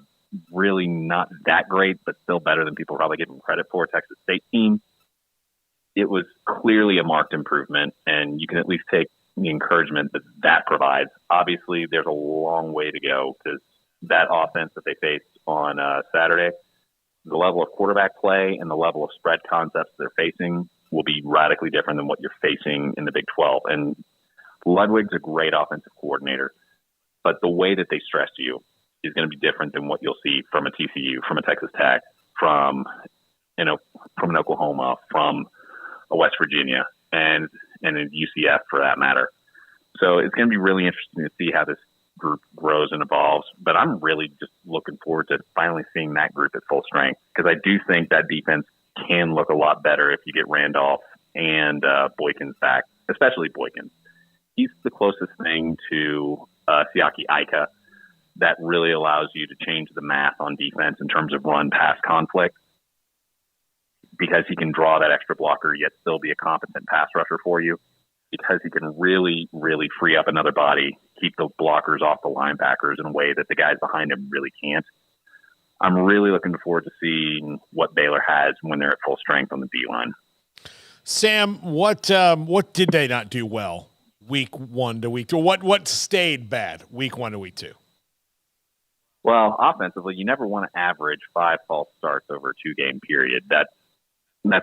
really not that great, but still better than people probably give him credit for, Texas State team, it was clearly a marked improvement, and you can at least take the encouragement that provides. Obviously, there's a long way to go because that offense that they faced on Saturday, the level of quarterback play and the level of spread concepts they're facing will be radically different than what you're facing in the Big 12. And Ludwig's a great offensive coordinator, but the way that they stress you is going to be different than what you'll see from a TCU, from a Texas Tech, from an Oklahoma, from a West Virginia, and a UCF for that matter. So it's going to be really interesting to see how this group grows and evolves. But I'm really just looking forward to finally seeing that group at full strength, because I do think that defense can look a lot better if you get Randolph and Boykins back, especially Boykins. He's the closest thing to Siaki Ika that really allows you to change the math on defense in terms of run-pass conflict, because he can draw that extra blocker yet still be a competent pass rusher for you, because he can really, really free up another body, keep the blockers off the linebackers in a way that the guys behind him really can't. I'm really looking forward to seeing what Baylor has when they're at full strength on the D-line. Sam, what did they not do well week 1 to week 2? What stayed bad week 1 to week 2? Well, offensively, you never want to average 5 false starts over a 2-game period. That's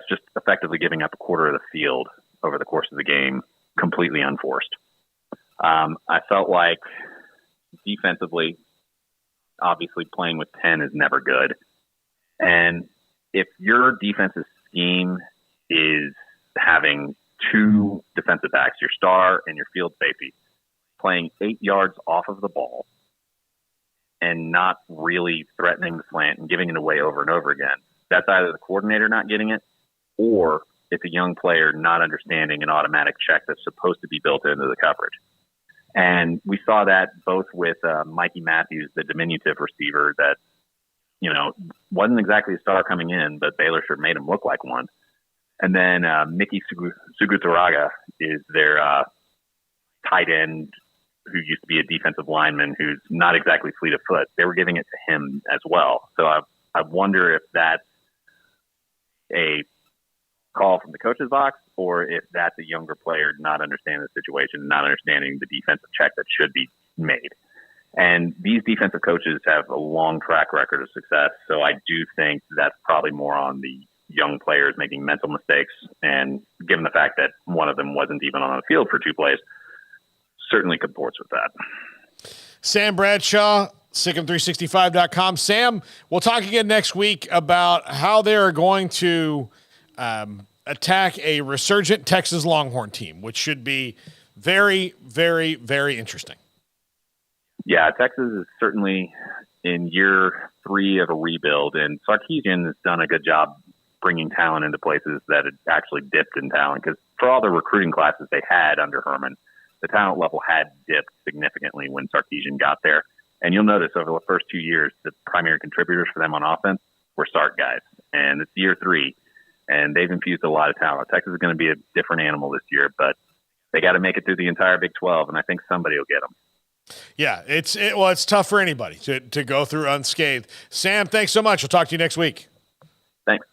just effectively giving up a quarter of the field over the course of the game, completely unforced. I felt like defensively, obviously playing with 10 is never good. And if your defensive scheme is having 2 defensive backs, your star and your field safety, playing 8 yards off of the ball and not really threatening the slant and giving it away over and over again, that's either the coordinator not getting it, or it's a young player not understanding an automatic check that's supposed to be built into the coverage. And we saw that both with Mikey Matthews, the diminutive receiver that, wasn't exactly a star coming in, but Baylor sure made him look like one. And then Mickey Sugutaraga is their tight end who used to be a defensive lineman who's not exactly fleet of foot. They were giving it to him as well. So I wonder if that's a call from the coach's box, or if that's a younger player not understanding the situation, not understanding the defensive check that should be made. And these defensive coaches have a long track record of success, so I do think that's probably more on the young players making mental mistakes, and given the fact that one of them wasn't even on the field for 2 plays, certainly comports with that. Sam Bradshaw, Sikkim365.com. Sam, we'll talk again next week about how they're going to attack a resurgent Texas Longhorn team, which should be very, very, very interesting. Yeah, Texas is certainly in year 3 of a rebuild, and Sarkisian has done a good job bringing talent into places that had actually dipped in talent, because for all the recruiting classes they had under Herman, the talent level had dipped significantly when Sarkisian got there. And you'll notice over the first 2 years, the primary contributors for them on offense were Sark guys. And it's year 3, and they've infused a lot of talent. Texas is going to be a different animal this year, but they got to make it through the entire Big 12, and I think somebody will get them. Yeah, it's tough for anybody to go through unscathed. Sam, thanks so much. We'll talk to you next week. Thanks.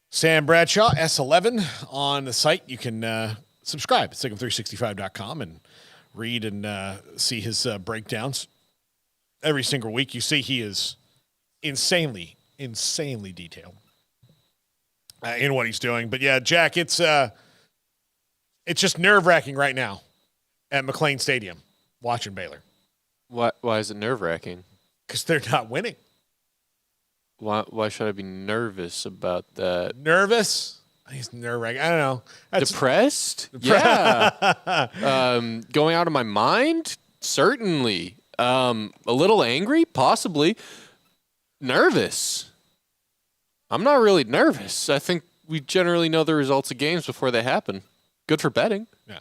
Sam Bradshaw, S11 on the site. You can subscribe at SicEm365.com and read and see his breakdowns every single week. You see he is insanely detailed in what he's doing. But yeah, Jack, it's just nerve-wracking right now at McLean Stadium watching Baylor. Why is it nerve-wracking? Because they're not winning. Why should I be nervous about that? Nervous? He's nerve-wracking. I don't know. Depressed? Yeah. Going out of my mind? Certainly. A little angry? Possibly. Nervous? I'm not really nervous. I think we generally know the results of games before they happen. Good for betting. Yeah.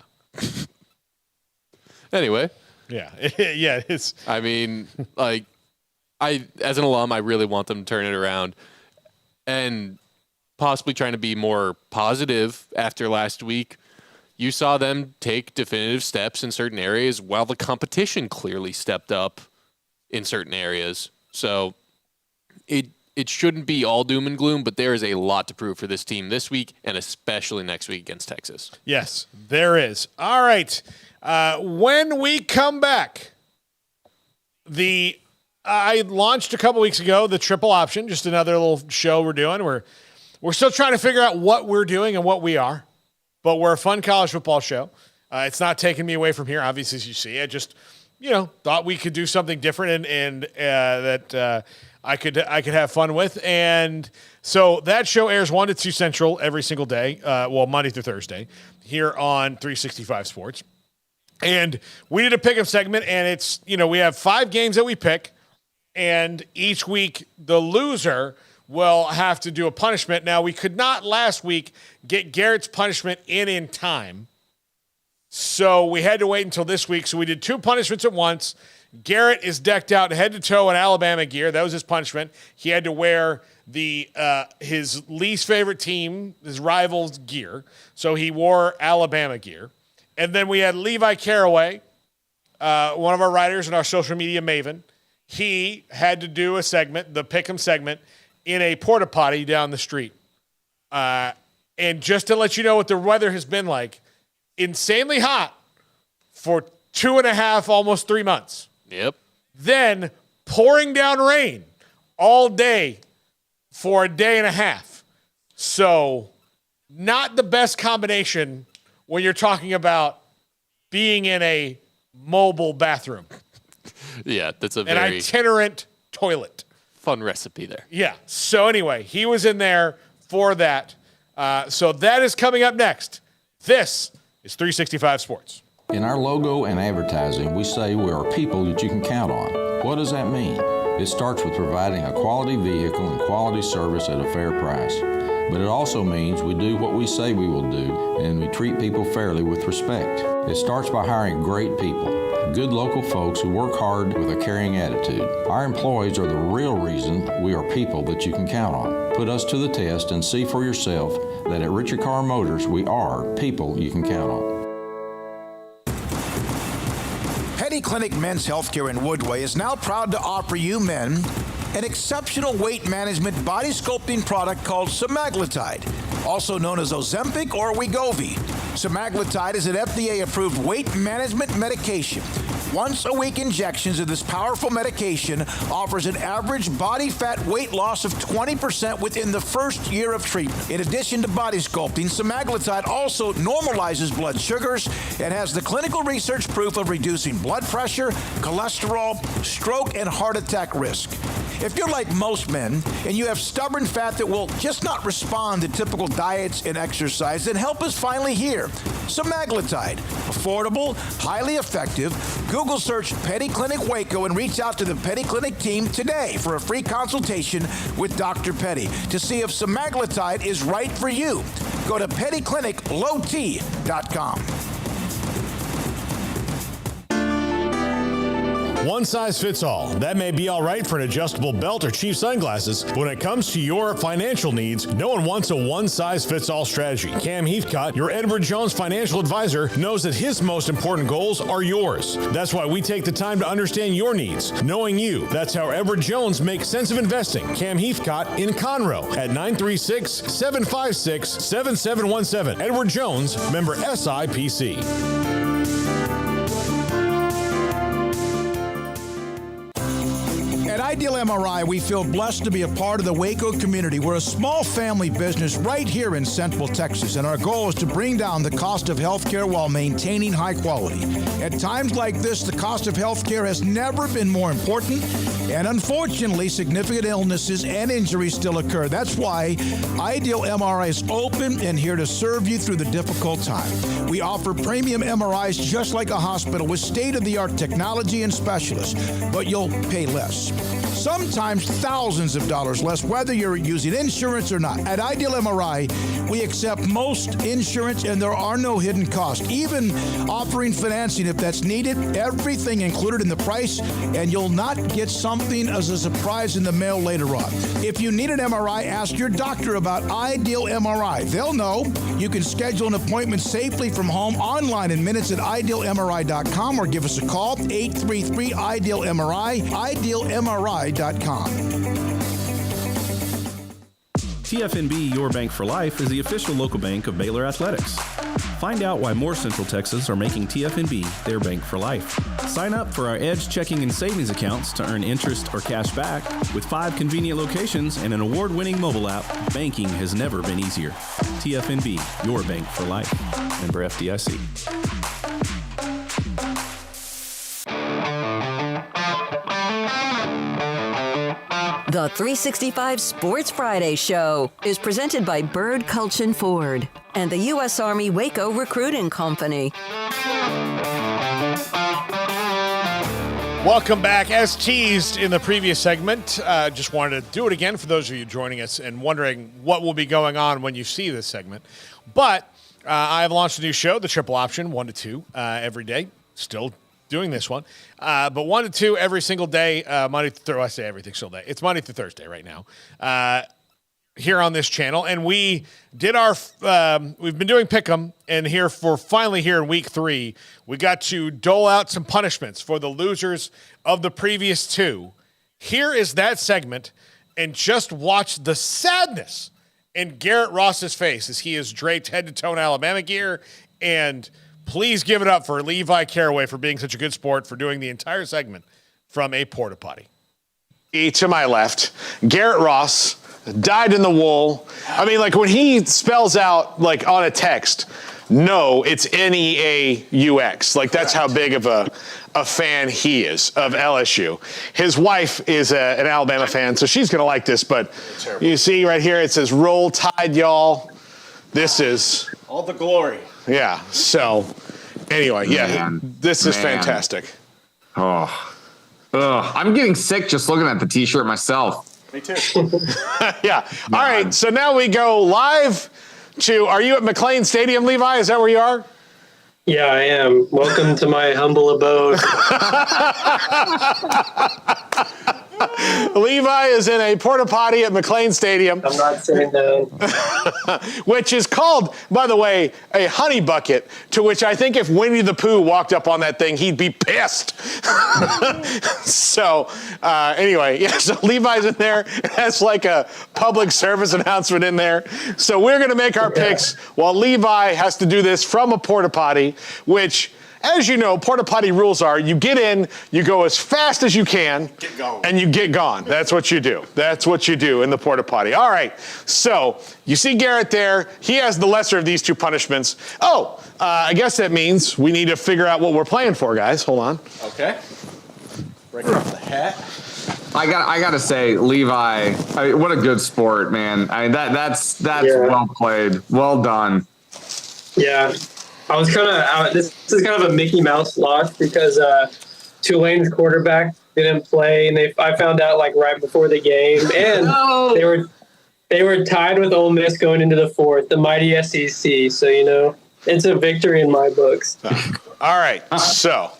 Anyway. Yeah. Yeah, it's. I mean, like, as an alum, I really want them to turn it around and possibly trying to be more positive after last week. You saw them take definitive steps in certain areas while the competition clearly stepped up in certain areas. So it shouldn't be all doom and gloom, but there is a lot to prove for this team this week and especially next week against Texas. Yes, there is. All right. When we come back, I launched a couple weeks ago the triple option, just another little show we're doing. We're still trying to figure out what we're doing and what we are, but we're a fun college football show. It's not taking me away from here, obviously, as you see. I just, thought we could do something different and that I could have fun with. And so that show airs 1 to 2 Central every single day, Monday through Thursday, here on 365 Sports. And we did a pick'em segment, and it's, we have 5 games that we pick, and each week the loser will have to do a punishment. Now, we could not last week get Garrett's punishment in time, so we had to wait until this week. So we did 2 punishments at once. Garrett is decked out head to toe in Alabama gear. That was his punishment. He had to wear his least favorite team, his rival's gear. So he wore Alabama gear. And then we had Levi Caraway, one of our writers and our social media maven. He had to do a segment, the Pick'em segment, in a porta potty down the street. And just to let you know what the weather has been like, insanely hot for 2.5, almost 3 months. Yep. Then pouring down rain all day for a day and a half. So not the best combination when you're talking about being in a mobile bathroom. Yeah, that's an itinerant toilet. Fun recipe there. Yeah. So anyway, he was in there for that. So that is coming up next. This is 365 Sports. In our logo and advertising, we say we are people that you can count on. What does that mean? It starts with providing a quality vehicle and quality service at a fair price. But it also means we do what we say we will do, and we treat people fairly with respect. It starts by hiring great people, good local folks who work hard with a caring attitude. Our employees are the real reason we are people that you can count on. Put us to the test and see for yourself that at Richard Carr Motors, we are people you can count on. Petty Clinic Men's Healthcare in Woodway is now proud to offer you men an exceptional weight management body sculpting product called semaglutide, also known as Ozempic or Wegovy. Semaglutide is an FDA-approved weight management medication. Once-a-week injections of this powerful medication offers an average body fat weight loss of 20% within the first year of treatment. In addition to body sculpting, semaglutide also normalizes blood sugars and has the clinical research proof of reducing blood pressure, cholesterol, stroke, and heart attack risk. If you're like most men and you have stubborn fat that will just not respond to typical diets and exercise, then help is finally here. Semaglutide. Affordable, highly effective. Google search Petty Clinic Waco and reach out to the Petty Clinic team today for a free consultation with Dr. Petty to see if semaglutide is right for you. Go to pettycliniclowt.com. One size fits all. That may be all right for an adjustable belt or cheap sunglasses. But when it comes to your financial needs, no one wants a one-size-fits-all strategy. Cam Heathcott, your Edward Jones financial advisor, knows that his most important goals are yours. That's why we take the time to understand your needs, knowing you. That's how Edward Jones makes sense of investing. Cam Heathcott in Conroe at 936-756-7717. Edward Jones, member SIPC. At Ideal MRI, we feel blessed to be a part of the Waco community. We're a small family business right here in Central Texas, and our goal is to bring down the cost of healthcare while maintaining high quality. At times like this, the cost of healthcare has never been more important, and unfortunately, significant illnesses and injuries still occur. That's why Ideal MRI is open and here to serve you through the difficult time. We offer premium MRIs just like a hospital with state-of-the-art technology and specialists, but you'll pay less. Sometimes thousands of dollars less, whether you're using insurance or not. At Ideal MRI, we accept most insurance and there are no hidden costs, even offering financing if that's needed. Everything included in the price, and you'll not get something as a surprise in the mail later on. If you need an MRI, ask your doctor about Ideal MRI. They'll know. You can schedule an appointment safely from home online in minutes at idealmri.com or give us a call, 833-IDEAL-MRI, idealmri.com. TFNB Your Bank for Life is the official local bank of Baylor Athletics. Find out why more Central Texans are making TFNB their bank for life. Sign up for our Edge checking and savings accounts to earn interest or cash back. With 5 convenient locations and an award-winning mobile app, banking has never been easier. TFNB Your Bank for Life. Member FDIC. The 365 Sports Friday Show is presented by Bird Culchin Ford and the U.S. Army Waco Recruiting Company. Welcome back. As teased in the previous segment, just wanted to do it again for those of you joining us and wondering what will be going on when you see this segment. But I have launched a new show, The Triple Option, 1 to 2 every day. Still doing this one. But 1 to 2 every single day, Monday through, I say everything single day. It's Monday through Thursday right now here on this channel. And we did our, we've been doing Pick'em, and finally here in week 3, we got to dole out some punishments for the losers of the previous 2. Here is that segment, and just watch the sadness in Garrett Ross's face as he is draped head to toe in Alabama gear. And please give it up for Levi Caraway for being such a good sport for doing the entire segment from a porta potty. To my left, Garrett Ross, dyed in the wool. I mean, like when he spells out like on a text, no, it's Neaux. Like that's how big of a fan he is of LSU. His wife is an Alabama fan, so she's going to like this. But you see right here, it says "Roll Tide, y'all." This is all the glory. Yeah. So anyway, this is fantastic. I'm getting sick just looking at the T-shirt myself. Me too. Yeah. All right. So now we go live to. Are you at McLean Stadium, Levi? Is that where you are? Yeah, I am. Welcome to my humble abode. Levi is in a porta potty at McLean Stadium. I'm not sitting down. Which is called, by the way, a honey bucket, to which I think if Winnie the Pooh walked up on that thing, he'd be pissed. So anyway, so Levi's in there. That's like a public service announcement in there. So we're going to make our picks while Levi has to do this from a porta potty, which, as you know, porta potty rules are you get in, you go as fast as you can, and you get gone. That's what you do. That's what you do in the porta potty. All right. So you see Garrett there. He has the lesser of these 2 punishments. I guess that means we need to figure out what we're playing for, guys. Hold on. Okay. Break off the hat. I got to say, Levi, what a good sport, man. That's well played. Well done. Yeah. I was kind of this is kind of a Mickey Mouse loss because Tulane's quarterback didn't play, and I found out like right before the game, and they were tied with Ole Miss going into the fourth, the mighty SEC. So it's a victory in my books. All right, so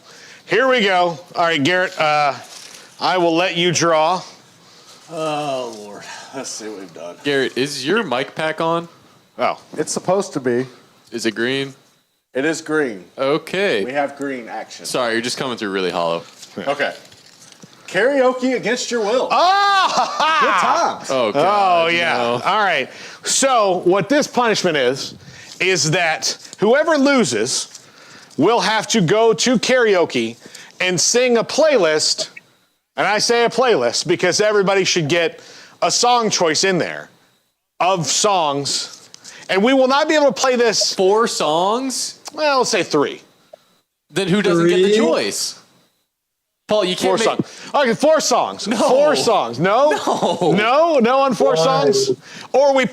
here we go. All right, Garrett, I will let you draw. Oh Lord, let's see what we've done. Garrett, is your mic pack on? Oh, it's supposed to be. Is it green? It is green. Okay. We have green action. Sorry, you're just coming through really hollow. Okay. Karaoke against your will. Oh, good times. Oh, God, oh yeah. no. All right. So what this punishment is that whoever loses will have to go to karaoke and sing a playlist. And I say a playlist because everybody should get a song choice in there of songs. And we will not be able to play this. 4 songs? Well, let's say 3. Then who doesn't get the choice? Paul, you can't 4 songs. Okay, 4 songs. No. 4 songs. No. No on 4 songs. Or we'll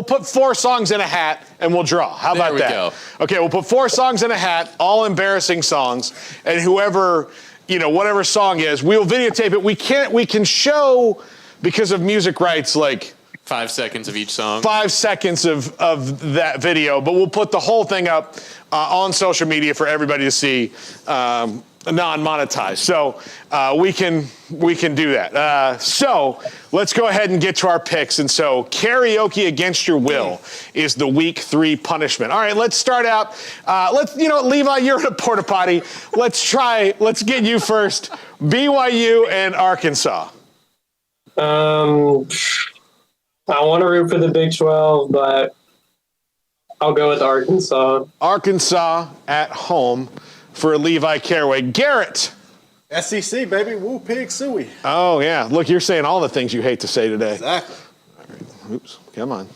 put 4 songs in a hat and we'll draw. How about that? Go. Okay, we'll put 4 songs in a hat, all embarrassing songs, and whoever, whatever song is, we'll videotape it. We can show, because of music rights, like 5 seconds of each song. 5 seconds of that video, but we'll put the whole thing up on social media for everybody to see, non-monetized. So we can do that. So let's go ahead and get to our picks. And so karaoke against your will is the week 3 punishment. All right, let's start out. Levi, you're in a porta potty. Let's get you first. BYU and Arkansas. I want to root for the Big 12, but I'll go with Arkansas. Arkansas at home for Levi Caraway. Garrett. SEC, baby. Woo, pig, suey. Oh, yeah. Look, you're saying all the things you hate to say today. Exactly. All right. Oops. Come on.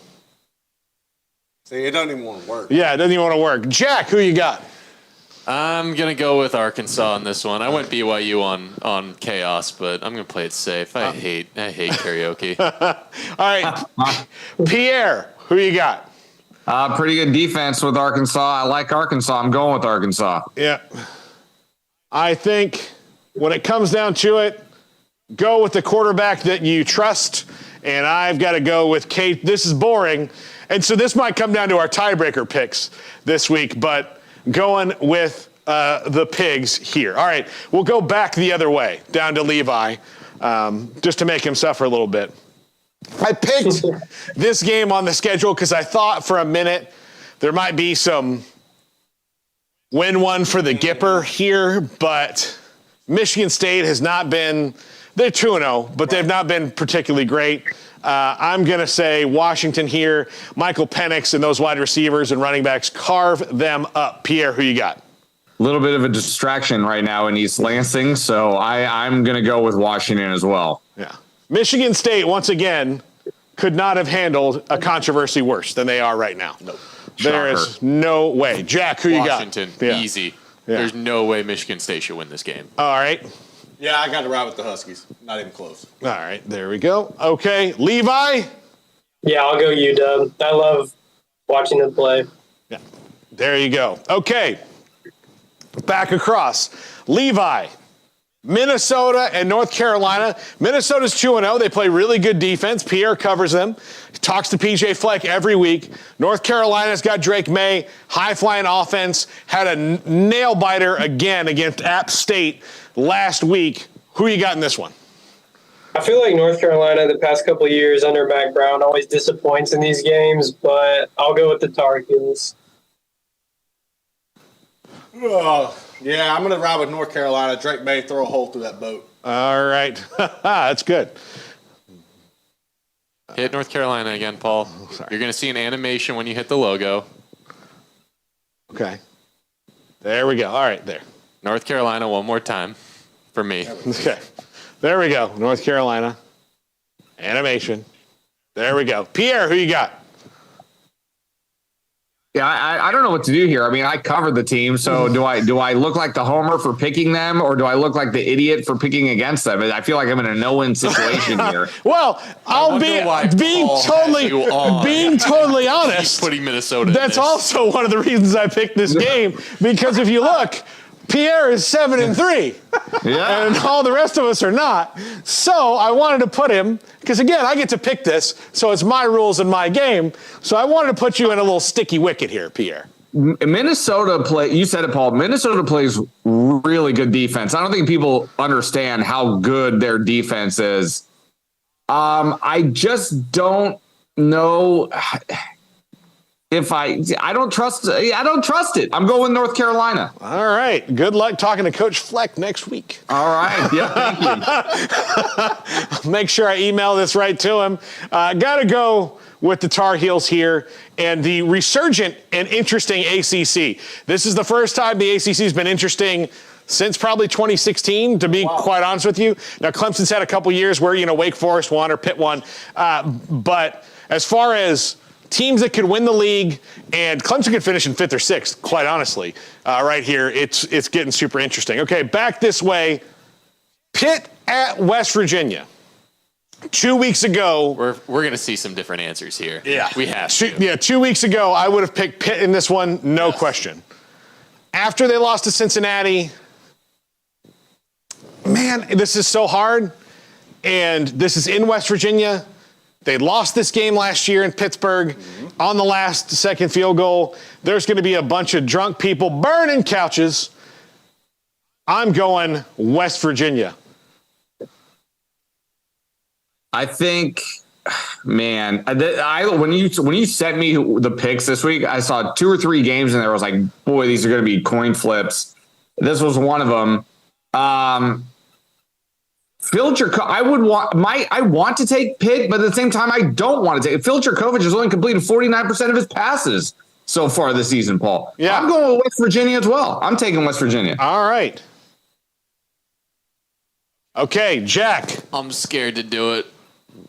See, it doesn't even want to work. Yeah, it doesn't even want to work. Jack, who you got? I'm going to go with Arkansas on this one. I went BYU on chaos, but I'm going to play it safe. I hate karaoke. All right. Pierre, who you got? Pretty good defense with Arkansas. I like Arkansas. I'm going with Arkansas. Yeah. I think when it comes down to it, go with the quarterback that you trust, and I've got to go with Kate. This is boring, and so this might come down to our tiebreaker picks this week, but going with the Pigs here. All right, we'll go back the other way, down to Levi, just to make him suffer a little bit. I picked this game on the schedule because I thought for a minute there might be some win one for the Gipper here, but Michigan State has not been – they're 2-0, but they've not been particularly great. I'm going to say Washington here. Michael Penix and those wide receivers and running backs carve them up. Pierre, who you got? A little bit of a distraction right now in East Lansing, so I'm going to go with Washington as well. Yeah. Michigan State, once again, could not have handled a controversy worse than they are right now. Nope. There is no way. Jack, who you got? Washington, easy. Yeah. There's no way Michigan State should win this game. All right. Yeah, I got to ride with the Huskies. Not even close. All right, there we go. Okay, Levi? Yeah, I'll go UW. I love watching them play. Yeah, there you go. Okay, back across. Levi, Minnesota and North Carolina. Minnesota's 2-0. They play really good defense. Pierre covers them. He talks to PJ Fleck every week. North Carolina's got Drake May. High-flying offense. Had a nail-biter again against App State last week. Who you got in this one? I feel like North Carolina the past couple of years under Mac Brown always disappoints in these games, but I'll go with the Tar Heels. Yeah, I'm going to ride with North Carolina. Drake May throw a hole through that boat. All right. That's good. Hit North Carolina again, Paul. You're going to see an animation when you hit the logo. Okay. There we go. All right, there. North Carolina one more time for me. Okay. There we go. North Carolina. Animation. There we go. Pierre, who you got? Yeah, I don't know what to do here. I mean, I covered the team, so do I look like the homer for picking them, or do I look like the idiot for picking against them? I feel like I'm in a no-win situation here. Well, I'll being totally honest. Putting Minnesota. That's also one of the reasons I picked this game, because if you look, Pierre is 7-3, and all the rest of us are not. So I wanted to put him, because again, I get to pick this, so it's my rules and my game. So I wanted to put you in a little sticky wicket here, Pierre. Minnesota you said it, Paul. Minnesota plays really good defense. I don't think people understand how good their defense is. I just don't know if I don't trust it. I'm going with North Carolina. All right. Good luck talking to Coach Fleck next week. All right. Yeah, thank you. Make sure I email this right to him. Got to go with the Tar Heels here and the resurgent and interesting ACC. This is the first time the ACC has been interesting since probably 2016, to be quite honest with you. Now, Clemson's had a couple years where, Wake Forest won or Pitt won. But as far as teams that could win the league, and Clemson could finish in 5th or 6th, quite honestly, right here, it's getting super interesting. Okay, back this way. Pitt at West Virginia. 2 weeks ago. We're going to see some different answers here. Yeah. We have to. Yeah, 2 weeks ago, I would have picked Pitt in this one, no question. After they lost to Cincinnati, man, this is so hard. And this is in West Virginia. They lost this game last year in Pittsburgh on the last second field goal. There's going to be a bunch of drunk people burning couches. I'm going West Virginia. I think, man, when you sent me the picks this week, I saw 2 or 3 games and there was like, boy, these are going to be coin flips. This was one of them. I want to take Pitt, but at the same time, I don't want to take it. Phil Jurkovich has only completed 49% of his passes so far this season, Paul. Yeah. I'm going with West Virginia as well. I'm taking West Virginia. All right. Okay, Jack. I'm scared to do it,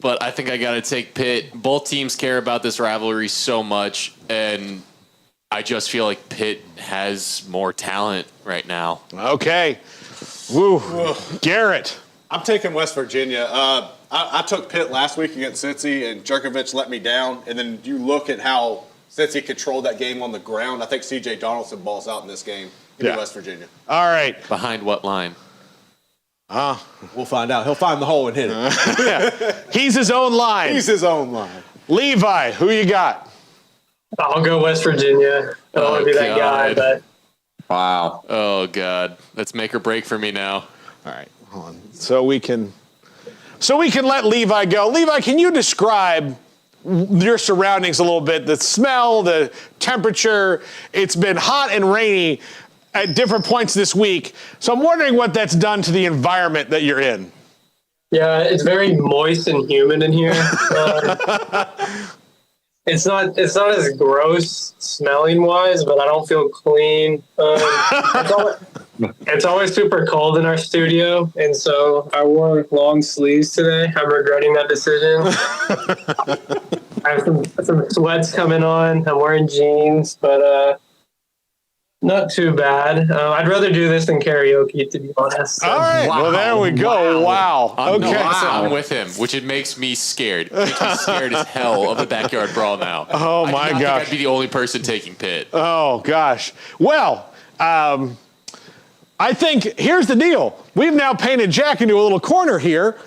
but I think I got to take Pitt. Both teams care about this rivalry so much, and I just feel like Pitt has more talent right now. Okay. Woo. Garrett. I'm taking West Virginia. I took Pitt last week against Cincy, and Jurkovich let me down. And then you look at how Cincy controlled that game on the ground. I think C.J. Donaldson balls out in this game. Give me West Virginia. All right. Behind what line? We'll find out. He'll find the hole and hit it. Yeah. He's his own line. He's his own line. Levi, who you got? I'll go West Virginia. I don't want to be that guy, but. Wow. Oh, God. That's make or break for me now. All right. Hold on. So we can let Levi go. Levi, can you describe your surroundings a little bit? The smell, the temperature. It's been hot and rainy at different points this week. So I'm wondering what that's done to the environment that you're in. Yeah, it's very moist and humid in here. It's not as gross smelling wise, but I don't feel clean. It's always super cold in our studio, and so I wore long sleeves today. I'm regretting that decision. I have some sweats coming on. I'm wearing jeans, but not too bad. I'd rather do this than karaoke, to be honest. All right. Wow. Well, there we go. Wow. Okay. I'm with him, which it makes me scared. It makes me scared as hell of the backyard brawl now. Oh, my gosh. I'd be the only person taking Pitt. Oh, gosh. Well, I think here's the deal. We've now painted Jack into a little corner here.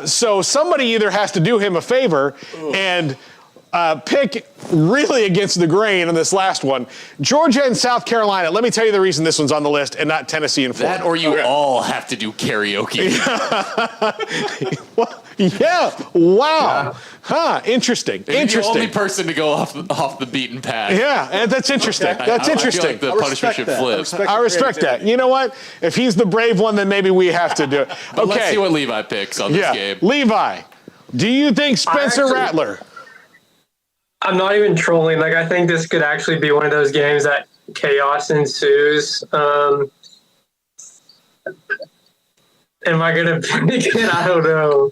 So somebody either has to do him a favor and pick really against the grain on this last one. Georgia and South Carolina. Let me tell you the reason this one's on the list and not Tennessee and Florida. That or you all have to do karaoke. Yeah. Wow. Yeah. Huh. Interesting. You're the only person to go off the beaten path. Yeah, and that's interesting. That's interesting. I feel like the punishment should flip. I respect that. You know what? If he's the brave one, then maybe we have to do it. Okay. Let's see what Levi picks on this game. Levi, do you think Spencer Rattler? I'm not even trolling. Like, I think this could actually be one of those games that chaos ensues. Am I going to pick it? I don't know.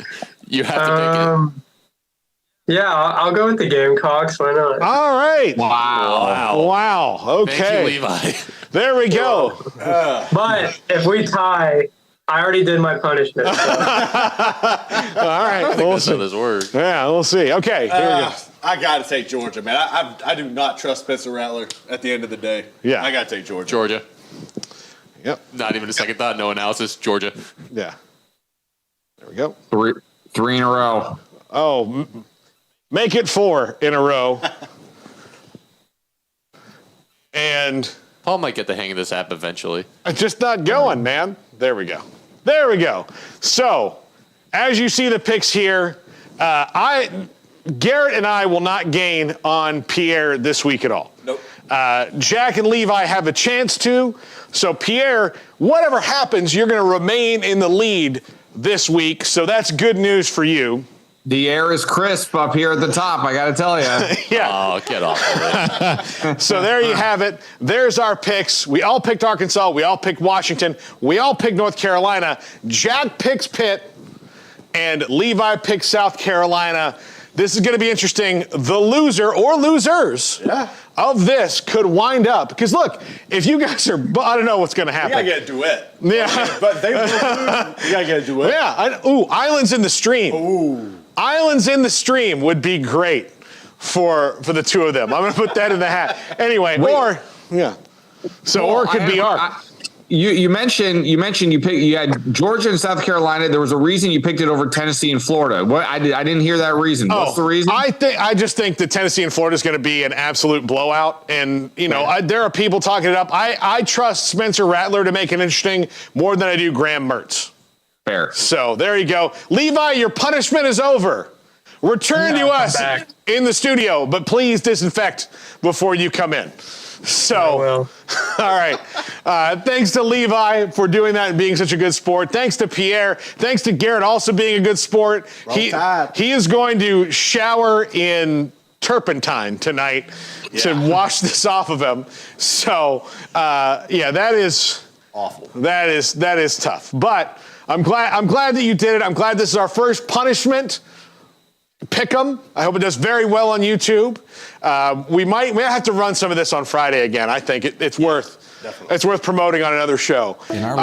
You have to pick it. Yeah, I'll go with the Gamecocks. Why not? All right. Wow. Okay. Thank you, Levi. There we go. But if we tie, I already did my punishment. So. All right. We'll see. This works. Yeah, we'll see. Okay, here we go. I got to take Georgia, man. I do not trust Spencer Rattler at the end of the day. Yeah. I got to take Georgia. Georgia. Yep. Not even a second thought. No analysis. Georgia. Yeah. There we go. Three in a row. Oh, make it 4 in a row. And Paul might get the hang of this app eventually. it's just not going, man. There we go. There we go. So, as you see the picks here, Garrett and I will not gain on Pierre this week at all. Nope. Jack and Levi have a chance to. So, Pierre, whatever happens, you're going to remain in the lead this week. So, that's good news for you. The air is crisp up here at the top, I got to tell you. Yeah. Oh, get off of it. So there you have it. There's our picks. We all picked Arkansas. We all picked Washington. We all picked North Carolina. Jack picks Pitt. And Levi picks South Carolina. This is going to be interesting. The loser or losers of this could wind up. Because, look, if you guys are – I don't know what's going to happen. You got to get a duet. Yeah. But they will lose. You got to get a duet. Yeah. Islands in the Stream. Ooh. Islands in the Stream would be great for the two of them. I'm going to put that in the hat. Anyway, or it could be Ark. You mentioned you had Georgia and South Carolina. There was a reason you picked it over Tennessee and Florida. What I didn't hear that reason. What's the reason? I just think that Tennessee and Florida is going to be an absolute blowout. And there are people talking it up. I trust Spencer Rattler to make it interesting more than I do Graham Mertz. Fair. So there you go, Levi. Your punishment is over. Return to us in the studio, but please disinfect before you come in. So, all right. Thanks to Levi for doing that and being such a good sport. Thanks to Pierre. Thanks to Garrett also being a good sport. He is going to shower in turpentine tonight to wash this off of him. So, that is awful. That is tough. But I'm glad that you did it. I'm glad this is our first punishment. Pick 'em. I hope it does very well on YouTube. We might have to run some of this on Friday again. I think it's worth promoting on another show. I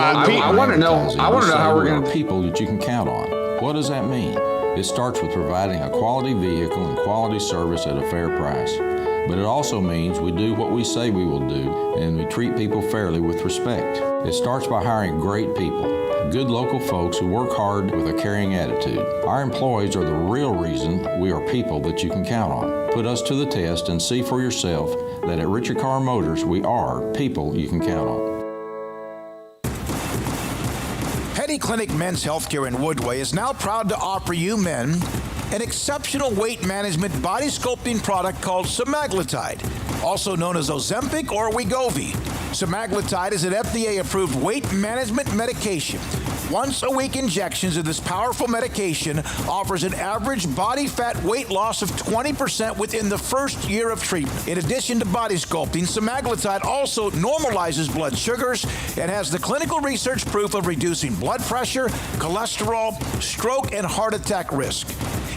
want to know how we're going to people that you can count on. What does that mean? It starts with providing a quality vehicle and quality service at a fair price. But it also means we do what we say we will do, and we treat people fairly with respect. It starts by hiring great people, good local folks who work hard with a caring attitude. Our employees are the real reason we are people that you can count on. Put us to the test and see for yourself that at Richard Carr Motors, we are people you can count on. Petty Clinic Men's Healthcare in Woodway is now proud to offer you men an exceptional weight management body sculpting product called semaglutide, also known as Ozempic or Wegovy. Semaglutide is an FDA-approved weight management medication. Once-a-week injections of this powerful medication offers an average body fat weight loss of 20% within the first year of treatment. In addition to body sculpting, semaglutide also normalizes blood sugars and has the clinical research proof of reducing blood pressure, cholesterol, stroke, and heart attack risk.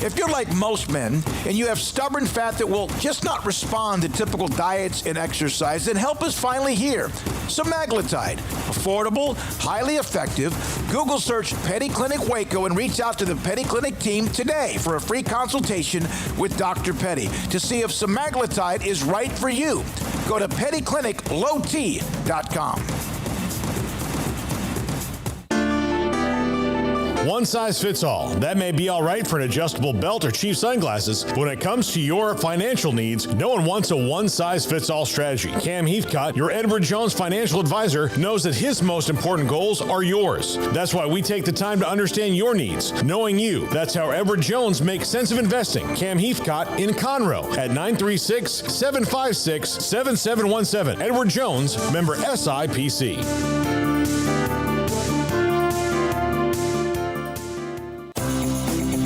If you're like most men and you have stubborn fat that will just not respond to typical diets and exercise, then help is finally here. Semaglutide, affordable, highly effective. Google search Petty Clinic Waco and reach out to the Petty Clinic team today for a free consultation with Dr. Petty to see if semaglutide is right for you. Go to pettycliniclowt.com. One size fits all. That may be all right for an adjustable belt or cheap sunglasses. When it comes to your financial needs, no one wants a one-size-fits-all strategy. Cam Heathcott, your Edward Jones financial advisor, knows that his most important goals are yours. That's why we take the time to understand your needs, knowing you. That's how Edward Jones makes sense of investing. Cam Heathcott in Conroe at 936-756-7717. Edward Jones, member SIPC.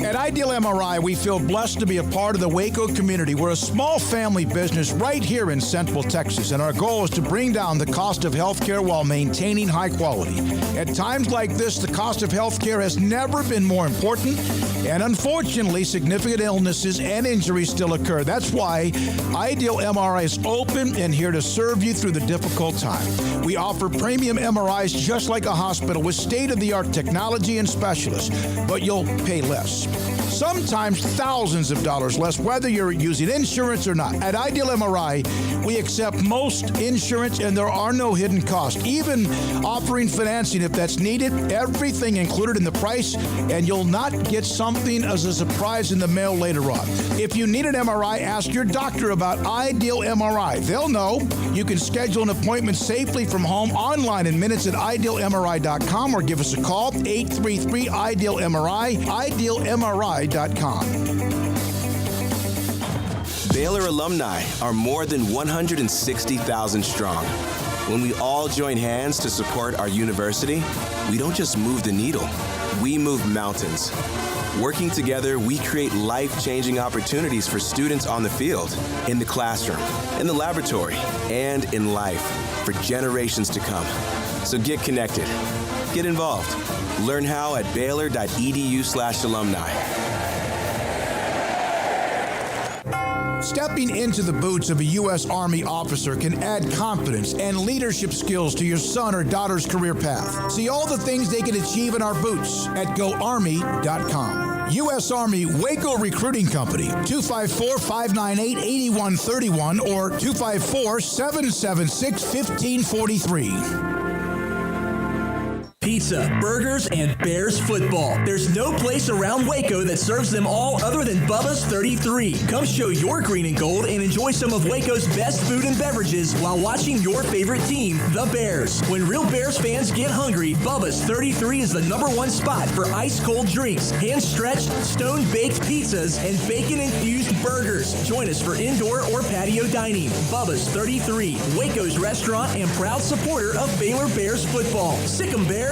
At Ideal MRI, we feel blessed to be a part of the Waco community. We're a small family business right here in Central Texas, and our goal is to bring down the cost of healthcare while maintaining high quality. At times like this, the cost of healthcare has never been more important, And unfortunately, significant illnesses and injuries still occur. That's why Ideal MRI is open and here to serve you through the difficult time. We offer premium MRIs just like a hospital with state-of-the-art technology and specialists, but you'll pay less. Sometimes thousands of dollars less, whether you're using insurance or not. At Ideal MRI, we accept most insurance and there are no hidden costs. Even offering financing if that's needed, everything included in the price, and you'll not get something as a surprise in the mail later on. If you need an MRI, ask your doctor about Ideal MRI. They'll know. You can schedule an appointment safely from home online in minutes at idealmri.com or give us a call, 833-IDEAL-MRI, idealmri.com. Baylor alumni are more than 160,000 strong. When we all join hands to support our university, we don't just move the needle, we move mountains. Working together, we create life-changing opportunities for students on the field, in the classroom, in the laboratory, and in life for generations to come. So get connected. Get involved. Learn how at baylor.edu/alumni. Stepping into the boots of a U.S. Army officer can add confidence and leadership skills to your son or daughter's career path. See all the things they can achieve in our boots at GoArmy.com. U.S. Army Waco Recruiting Company, 254-598-8131 or 254-776-1543. Pizza, burgers, and Bears football. There's no place around Waco that serves them all other than Bubba's 33. Come show your green and gold and enjoy some of Waco's best food and beverages while watching your favorite team, the Bears. When real Bears fans get hungry, Bubba's 33 is the #1 spot for ice-cold drinks, hand-stretched, stone-baked pizzas, and bacon-infused burgers. Join us for indoor or patio dining. Bubba's 33, Waco's restaurant and proud supporter of Baylor Bears football. Sick 'em, Bears.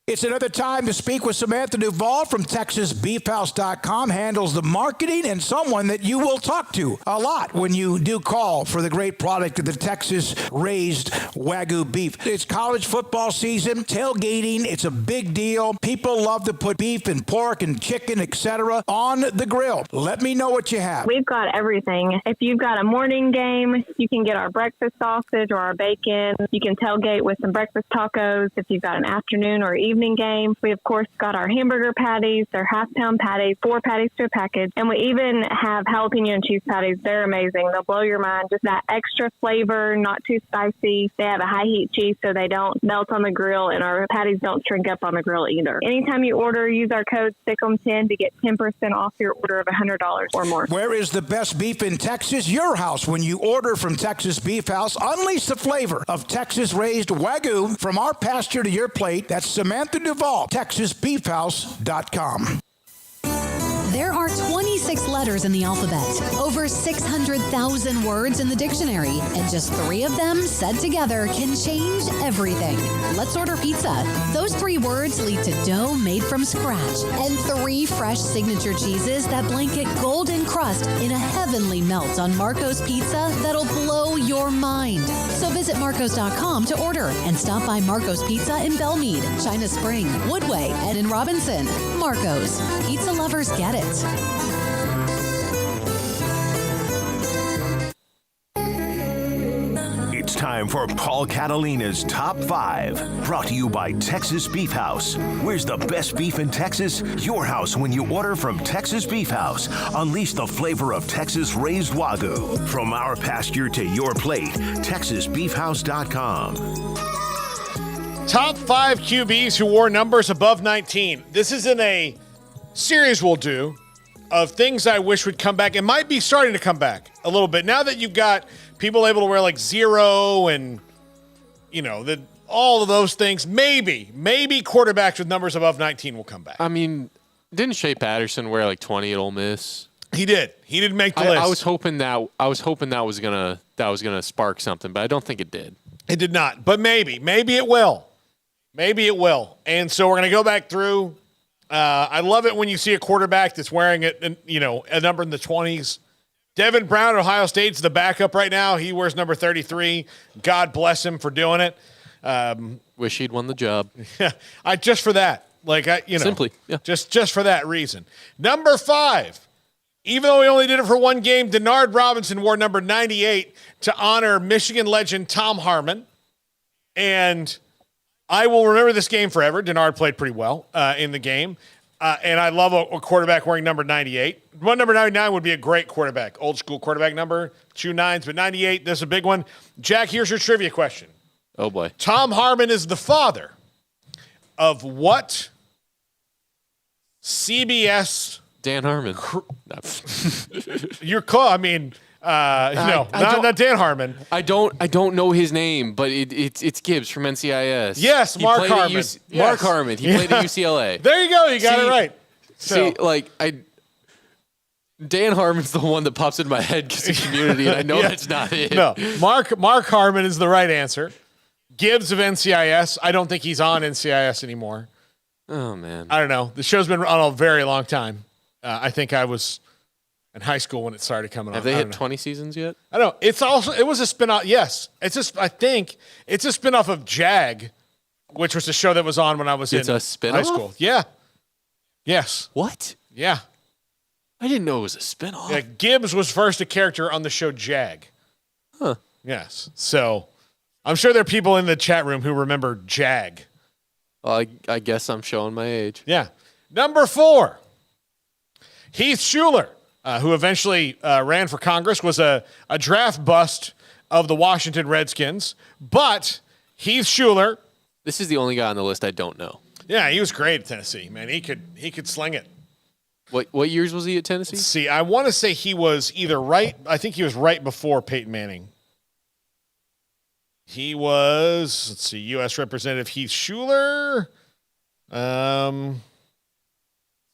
It's another time to speak with Samantha Duvall from TexasBeefHouse.com, handles the marketing and someone that you will talk to a lot when you do call for the great product of the Texas-raised Wagyu beef. It's college football season, tailgating, it's a big deal. People love to put beef and pork and chicken, etc. on the grill. Let me know what you have. We've got everything. If you've got a morning game, you can get our breakfast sausage or our bacon. You can tailgate with some breakfast tacos. If you've got an afternoon or evening game, we of course got our hamburger patties. They're half-pound patties, 4 patties to a package, and we even have jalapeno and cheese patties. They're amazing. They'll blow your mind. Just that extra flavor, not too spicy. They have a high heat cheese so they don't melt on the grill, and our patties don't shrink up on the grill either. Anytime you order, use our code SICK'EM10 to get 10% off your order of $100 or more. Where is the best beef in Texas? Your house. When you order from Texas Beef House, unleash the flavor of Texas-raised Wagyu from our pasture to your plate. That's Samantha Duvall, TexasBeefHouse.com. There are 26 letters in the alphabet, over 600,000 words in the dictionary, and just 3 of them said together can change everything. Let's order pizza. Those 3 words lead to dough made from scratch and 3 fresh signature cheeses that blanket golden crust in a heavenly melt on Marco's Pizza that'll blow your mind. So visit Marcos.com to order and stop by Marco's Pizza in Belmead, China Spring, Woodway, and in Robinson. Marco's. Pizza lovers get it. It's time for Paul Catalina's Top 5, brought to you by Texas Beef House. Where's the best beef in Texas? Your house when you order from Texas Beef House. Unleash the flavor of Texas-raised Wagyu. From our pasture to your plate, TexasBeefHouse.com. Top 5 QBs who wore numbers above 19. This is in a series we'll do of things I wish would come back. It might be starting to come back a little bit now that you've got people able to wear like 0 and, you know, all of those things. Maybe quarterbacks with numbers above 19 will come back. I mean, didn't Shea Patterson wear like 20 at Ole Miss? He did. He didn't make the list. I was hoping that was gonna spark something, but I don't think it did. It did not. But maybe it will. Maybe it will. And so we're gonna go back through. I love it when you see a quarterback that's wearing a number in the 20s. Devin Brown at Ohio State's the backup right now. He wears number 33. God bless him for doing it. Wish he'd won the job. Just for that. Simply, just for that reason. Number 5. Even though he only did it for one game, Denard Robinson wore number 98 to honor Michigan legend Tom Harmon. And I will remember this game forever. Denard played pretty well in the game. And I love a quarterback wearing number 98. Number 99 would be a great quarterback. Old school quarterback number, 2 9s, but 98, this is a big one. Jack, here's your trivia question. Oh, boy. Tom Harmon is the father of what CBS... Dan Harmon. You're close. I mean, not Dan Harmon. I don't know his name, but it's Gibbs from NCIS. Yes, Mark Harmon. Mark Harmon. He played at UCLA. There you go. You got it right. Dan Harmon's the one that pops into my head because of Community, and I know that's not it. No, Mark Harmon is the right answer. Gibbs of NCIS. I don't think he's on NCIS anymore. Oh, man. I don't know. The show's been on a very long time. I think I was in high school when it started coming on. Have they hit 20 seasons yet? I don't know. It was a spinoff. Yes. I think it's a spinoff of Jag, which was a show that was on when I was in a spinoff? high school. Yeah. Yes. What? Yeah. I didn't know it was a spinoff. Yeah, Gibbs was first a character on the show Jag. Huh. Yes. So I'm sure there are people in the chat room who remember Jag. Well, I guess I'm showing my age. Yeah. Number 4. Heath Schuler, who eventually ran for Congress, was a draft bust of the Washington Redskins. But Heath Schuler. This is the only guy on the list I don't know. Yeah, he was great at Tennessee, man. He could sling it. What years was he at Tennessee? Let's see, I want to say he was I think he was right before Peyton Manning. He was, let's see, U.S. Representative Heath Schuler.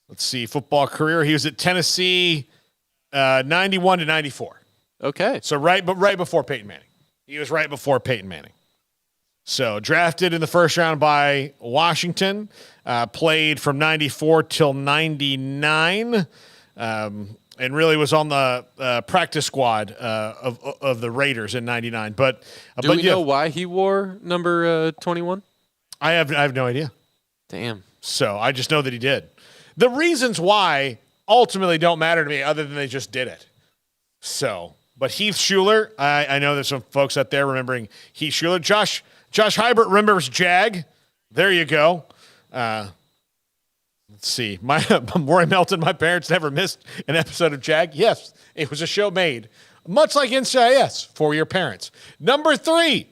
Let's see, football career. He was at Tennessee 91 to 94. Okay. So right before Peyton Manning. He was right before Peyton Manning. So drafted in the first round by Washington, played from 94 till 99, and really was on the practice squad of the Raiders in 99. But do we know why he wore number 21? I have no idea. Damn. So I just know that he did. The reasons why ultimately don't matter to me other than they just did it. So, but Heath Schuler, I know there's some folks out there remembering Heath Schuler. Josh Hybert remembers Jag. There you go. Let's see. Roy Melton, my parents never missed an episode of Jag. Yes, it was a show made, much like NCIS, for your parents. Number 3.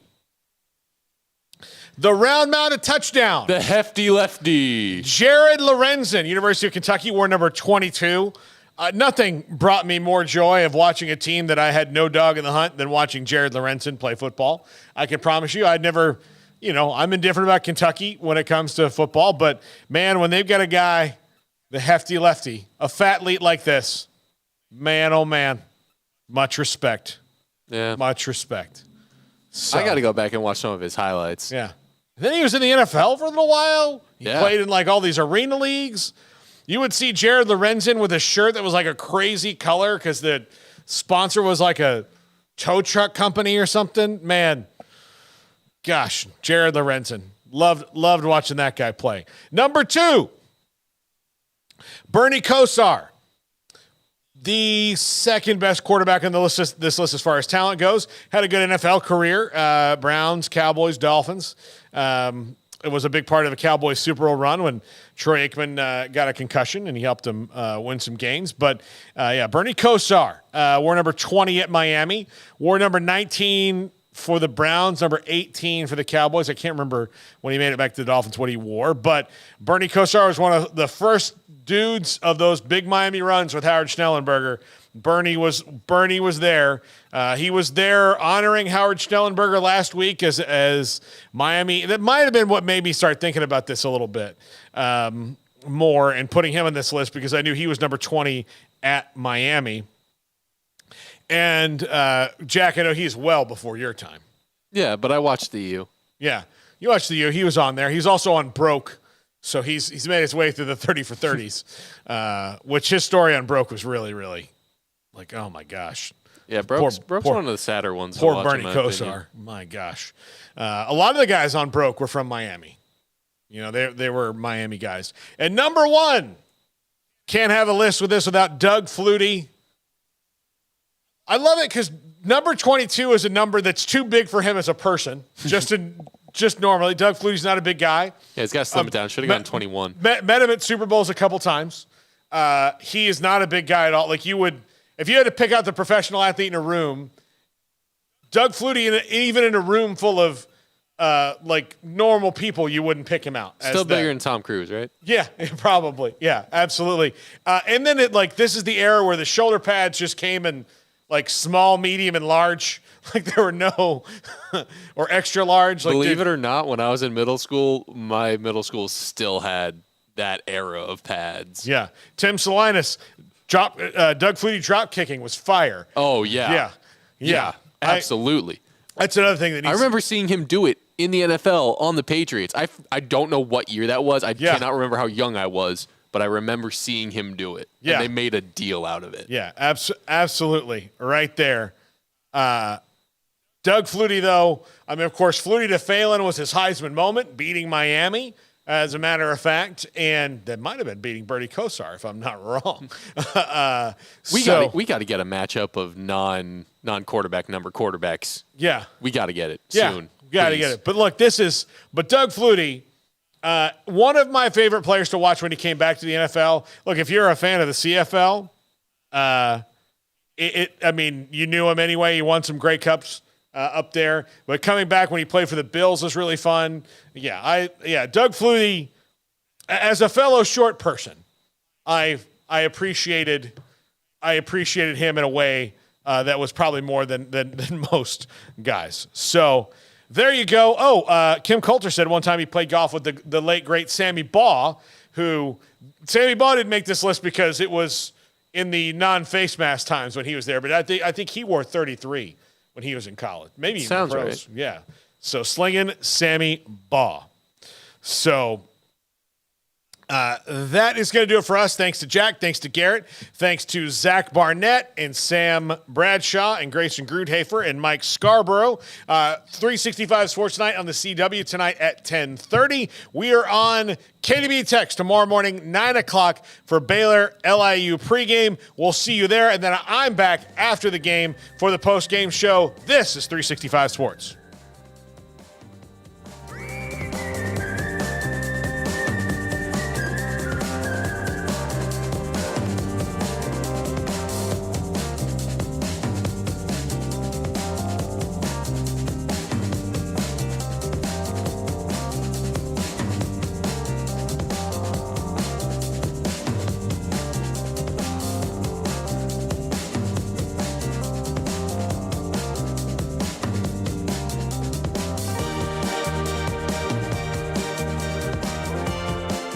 The round-mounted touchdown. The hefty lefty. Jared Lorenzen, University of Kentucky, wore number 22. Nothing brought me more joy of watching a team that I had no dog in the hunt than watching Jared Lorenzen play football. I can promise you I'd never, I'm indifferent about Kentucky when it comes to football. But, man, when they've got a guy, the hefty lefty, a fat lead like this, man, oh, man, much respect. Yeah. Much respect. So, I got to go back and watch some of his highlights. Yeah. Then he was in the NFL for a little while. He Yeah. played in like all these arena leagues. You would see Jared Lorenzen with a shirt that was like a crazy color because the sponsor was like a tow truck company or something. Man, gosh, Jared Lorenzen. Loved watching that guy play. Number 2, Bernie Kosar. The second best quarterback on this list as far as talent goes. Had a good NFL career. Browns, Cowboys, Dolphins. It was a big part of the Cowboys Super Bowl run when Troy Aikman got a concussion and he helped them win some games. But, Bernie Kosar wore number 20 at Miami. Wore number 19 for the Browns, number 18 for the Cowboys. I can't remember when he made it back to the Dolphins what he wore. But Bernie Kosar was one of the first dudes of those big Miami runs with Howard Schnellenberger. Bernie was there. He was there honoring Howard Schnellenberger last week as Miami. That might have been what made me start thinking about this a little bit more and putting him on this list because I knew he was number 20 at Miami. And Jack, I know he's well before your time. Yeah, but I watched the U. Yeah, you watched the U. He was on there. He's also on Broke. So he's made his way through the 30 for 30s, which his story on Broke was really, really like, oh my gosh. Yeah, Broke's one of the sadder ones. Poor Bernie Kosar. My gosh. A lot of the guys on Broke were from Miami. They were Miami guys. And number 1, can't have a list with this without Doug Flutie. I love it because number 22 is a number that's too big for him as a person. Just normally, Doug Flutie's not a big guy. Yeah, he's got to slim it down. Should have gotten 21. Met him at Super Bowls a couple times. He is not a big guy at all. Like if you had to pick out the professional athlete in a room, Doug Flutie, even in a room full of like normal people, you wouldn't pick him out. Still bigger than Tom Cruise, right? Yeah, probably. Yeah, absolutely. And then this is the era where the shoulder pads just came in like small, medium, and large. Like there were no or extra large. Like Believe it or not, when I was in middle school, my middle school still had that era of pads. Yeah. Tim Salinas, Doug Flutie drop kicking was fire. Oh, yeah. Yeah. Absolutely. That's another thing that I remember seeing him do it in the NFL on the Patriots. I don't know what year that was. I cannot remember how young I was, but I remember seeing him do it. Yeah. And they made a deal out of it. Yeah, absolutely. Right there. Doug Flutie, though, I mean, of course, Flutie to Phelan was his Heisman moment, beating Miami, as a matter of fact, and that might have been beating Bertie Kosar, if I'm not wrong. We got to get a matchup of non-quarterback number quarterbacks. Yeah. We got to get it soon. Got to get it. But look, but Doug Flutie, one of my favorite players to watch when he came back to the NFL. Look, if you're a fan of the CFL, I mean, you knew him anyway. He won some Grey Cups up there. But coming back when he played for the Bills was really fun. Yeah, Doug Flutie, as a fellow short person, I appreciated him in a way that was probably more than most guys. So there you go. Oh, Kim Coulter said one time he played golf with the late, great Sammy Baugh, Sammy Baugh didn't make this list because it was in the non-face mask times when he was there, but I think he wore 33 when he was in college. Maybe even Sounds pros. right. Yeah. So slinging Sammy Baugh. So that is going to do it for us. Thanks to Jack. Thanks to Garrett. Thanks to Zach Barnett and Sam Bradshaw and Grayson Grudhafer and Mike Scarborough. 365 Sports Night on the CW tonight at 10:30. We are on KDB Text tomorrow morning, 9 o'clock for Baylor LIU pregame. We'll see you there. And then I'm back after the game for the post-game show. This is 365 Sports.